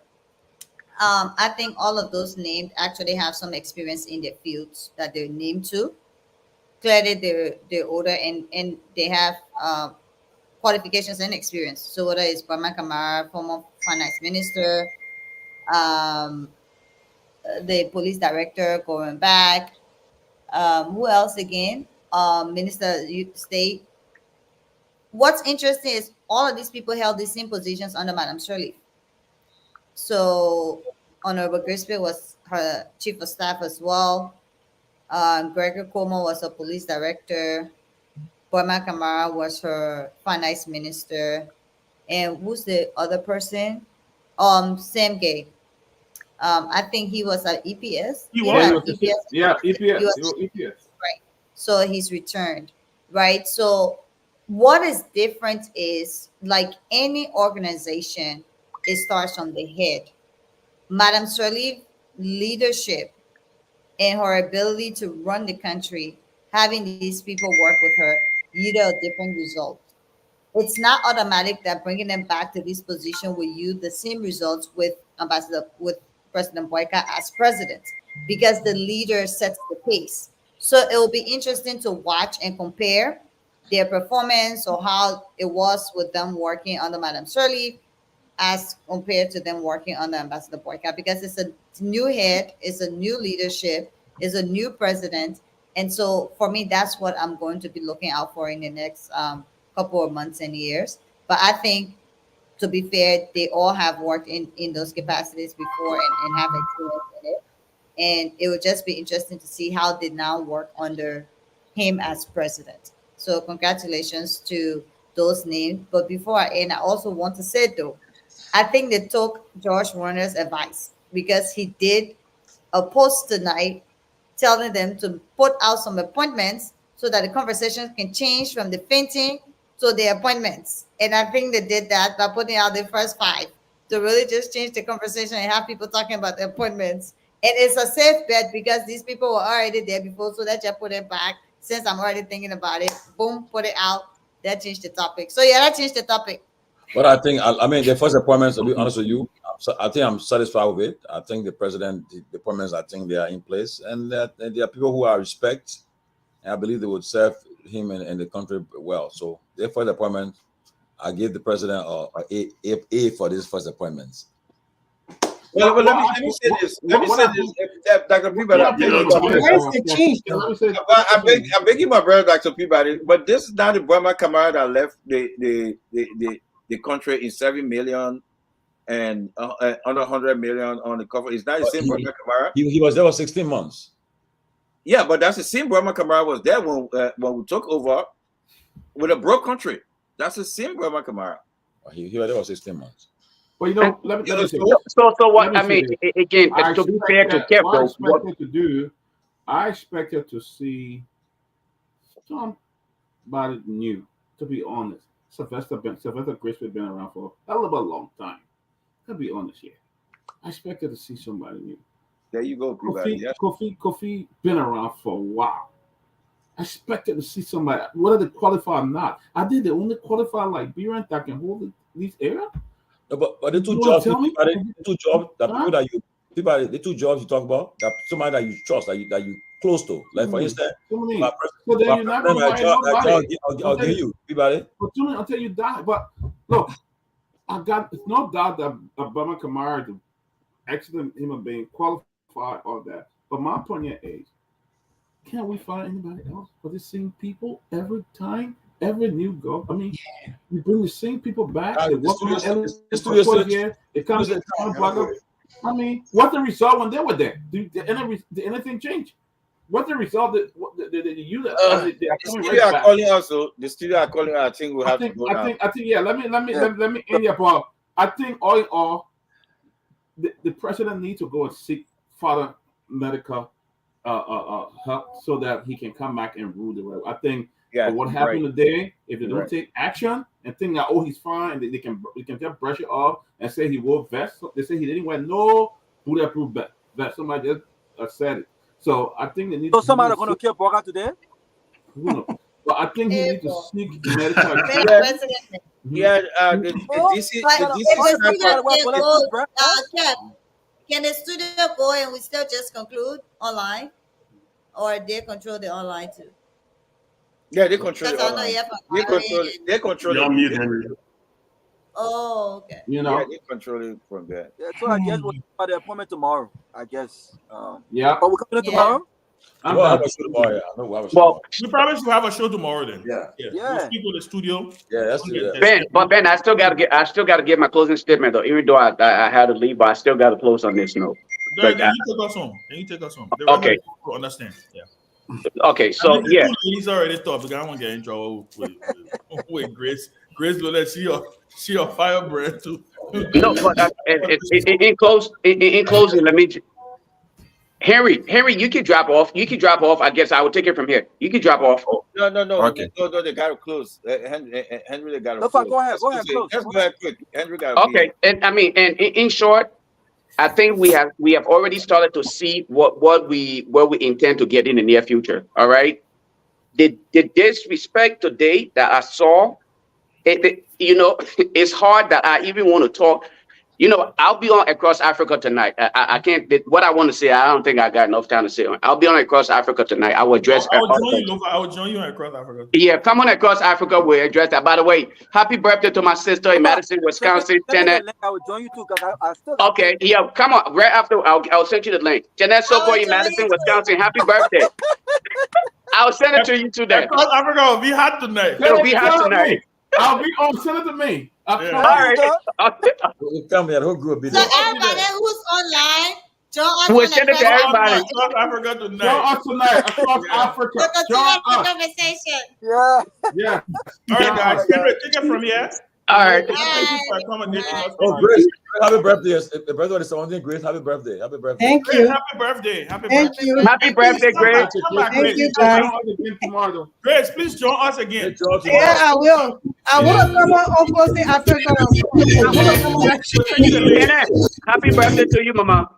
I think all of those named actually have some experience in their fields that they're named to. Clearly, they're older and they have qualifications and experience. So whether it's Bama Kamara, former finance minister, the police director going back, who else again? Minister state. What's interesting is all of these people held the same positions under Madam Shirley. So Honorable Grisby was her chief of staff as well. Gregory Como was a police director. Bama Kamara was her finance minister. And who's the other person? Sam Gay. I think he was at EPS. EPS. Right. So he's returned. Right. So what is different is, like any organization, it starts from the head. Madam Sirleaf leadership and her ability to run the country, having these people work with her, yielded a different result. It's not automatic that bringing them back to this position will yield the same results with President Boyka as president, because the leader sets the pace. So it will be interesting to watch and compare their performance or how it was with them working under Madam Sirleaf as compared to them working under Ambassador Boyka, because it's a new head, it's a new leadership, it's a new president. And so for me, that's what I'm going to be looking out for in the next couple of months and years. But I think, to be fair, they all have worked in those capacities before and have experience in it. And it would just be interesting to see how they now work under him as president. So congratulations to those names. But before I end, I also want to say, though, I think they took George Warner's advice, because he did a post tonight telling them to put out some appointments so that the conversation can change from the fainting to the appointments. And I think they did that by putting out the first 5 to really just change the conversation and have people talking about the appointments. And it's a safe bet, because these people were already there before, so that you put it back. Since I'm already thinking about it, boom, put it out. That changed the topic. So yeah, that changed the topic. But I think, I mean, the first appointments, to be honest with you, I think I'm satisfied with it. I think the president, the appointments, I think they are in place. And that and there are people who I respect, and I believe they would serve him and the country well. So the first appointment, I give the president a for these first appointments. Well, let me say this. Dr. Peabody. Where's the change, though? I'm begging my brother, Dr. Peabody, but this is not the Burma Kamara that left the country in 7 million and under 100 million on the cover. It's not the same Burma Kamara. He was there for 16 months. Yeah, but that's the same Burma Kamara was there when we took over with a broke country. That's the same Burma Kamara. He was there for 16 months. Well, you know, let me say so what I mean, again, to be fair to Keff, I expected to see somebody new, to be honest. Sylvester Grace has been around for a little bit long time. To be honest here, I expected to see somebody new. There you go, Peabody. Kofi been around for a while. I expected to see somebody, whether they qualify or not. I think they only qualify Liberian that can hold this era. No, but the two jobs, the two jobs you talk about, that somebody that you trust, that you close to. Like for instance, so then you're not going to nobody. I'll give you, Peabody. But I'll tell you that. But look, it's no doubt that Obama Kamara, the excellent human being, qualified all that. But my point here is, can't we find anybody else for the same people every time? Every new go, I mean, you bring the same people back. They work on they come to I mean, what's the result when they were there? Did anything change? What's the result that the studio are calling also? The studio are calling. I think we'll have to go now. I think yeah. Let me end your part. I think all in all, the president needs to go and seek further medical help so that he can come back and rule the world. I think. Yeah, what happened today? If they don't take action and think that they can just brush it off and say he wore vest. They say he didn't wear no bulletproof vest. Somebody just said it. So I think they need. So somebody going to kill Boga today? But I think he needs to sneak medical. Can the studio go and we still just conclude online, or they control the online too? Yeah, they control it. They control it. Mute, Henry. Oh, okay. Yeah, they control it from there. Yeah, so I guess we'll have the appointment tomorrow. I guess. Yeah. But we're coming in tomorrow. Well, we probably should have a show tomorrow then. Yeah. We'll speak with the studio. Yeah, that's it. Ben, I still gotta give my closing statement though. Even though I had to leave, but I still gotta close on this note. Can you take us home? Okay. Understand? Yeah. Okay, so yeah. He's already thought because I don't want to get in trouble with Grace. Grace will let she a firebrand too. No, but in closing, let me. Henry, you can drop off. I guess I will take it from here. You can drop off. No. Okay. No, they got to close. Henry, they got to Lofa, close. go ahead, Let's close. go ahead quick. Henry got to Okay, and I mean, and in short, I think we have already started to see what we intend to get in the near future. All right, the disrespect today that I saw, it's hard that I even want to talk. I'll be on Across Africa tonight. I can't. What I want to say, I don't think I got enough time to say. I'll be on Across Africa tonight. I will address. I will join you, Lofa. I will join you across Africa. Yeah, come on Across Africa. We'll address that. By the way, happy birthday to my sister in Madison, Wisconsin. Send me the Janet. link. I will join you too because I still got Okay, yeah, come on. Right after, I'll send you the link. Janet Soko in Madison, Wisconsin. Happy birthday. I'll send it to you today. Across Africa will be hot tonight. It'll be hot tonight. I'll be on. Send it to me. All right. Come here, who grew up? So everybody who's online, join us We'll on send it to Across everybody. Across Africa Join tonight. us tonight across Africa. to continue Join the us. conversation. Yeah. Yeah. All right, guys. Henry, take it from here. All right. Thank you for accommodating us. Oh, Grace, happy birthday. The birthday is 17. Grace, happy birthday. Happy birthday. Thank Grace, you. happy birthday. Happy Thank birthday. you. Happy birthday, Come back, Grace. come back, Thank Grace. you, guys. Tomorrow. Grace, please join us again. Yeah, I will. I want to come on Uncle Africa. I want to come on. We'll send you the link. Janet, happy birthday to you, Mama.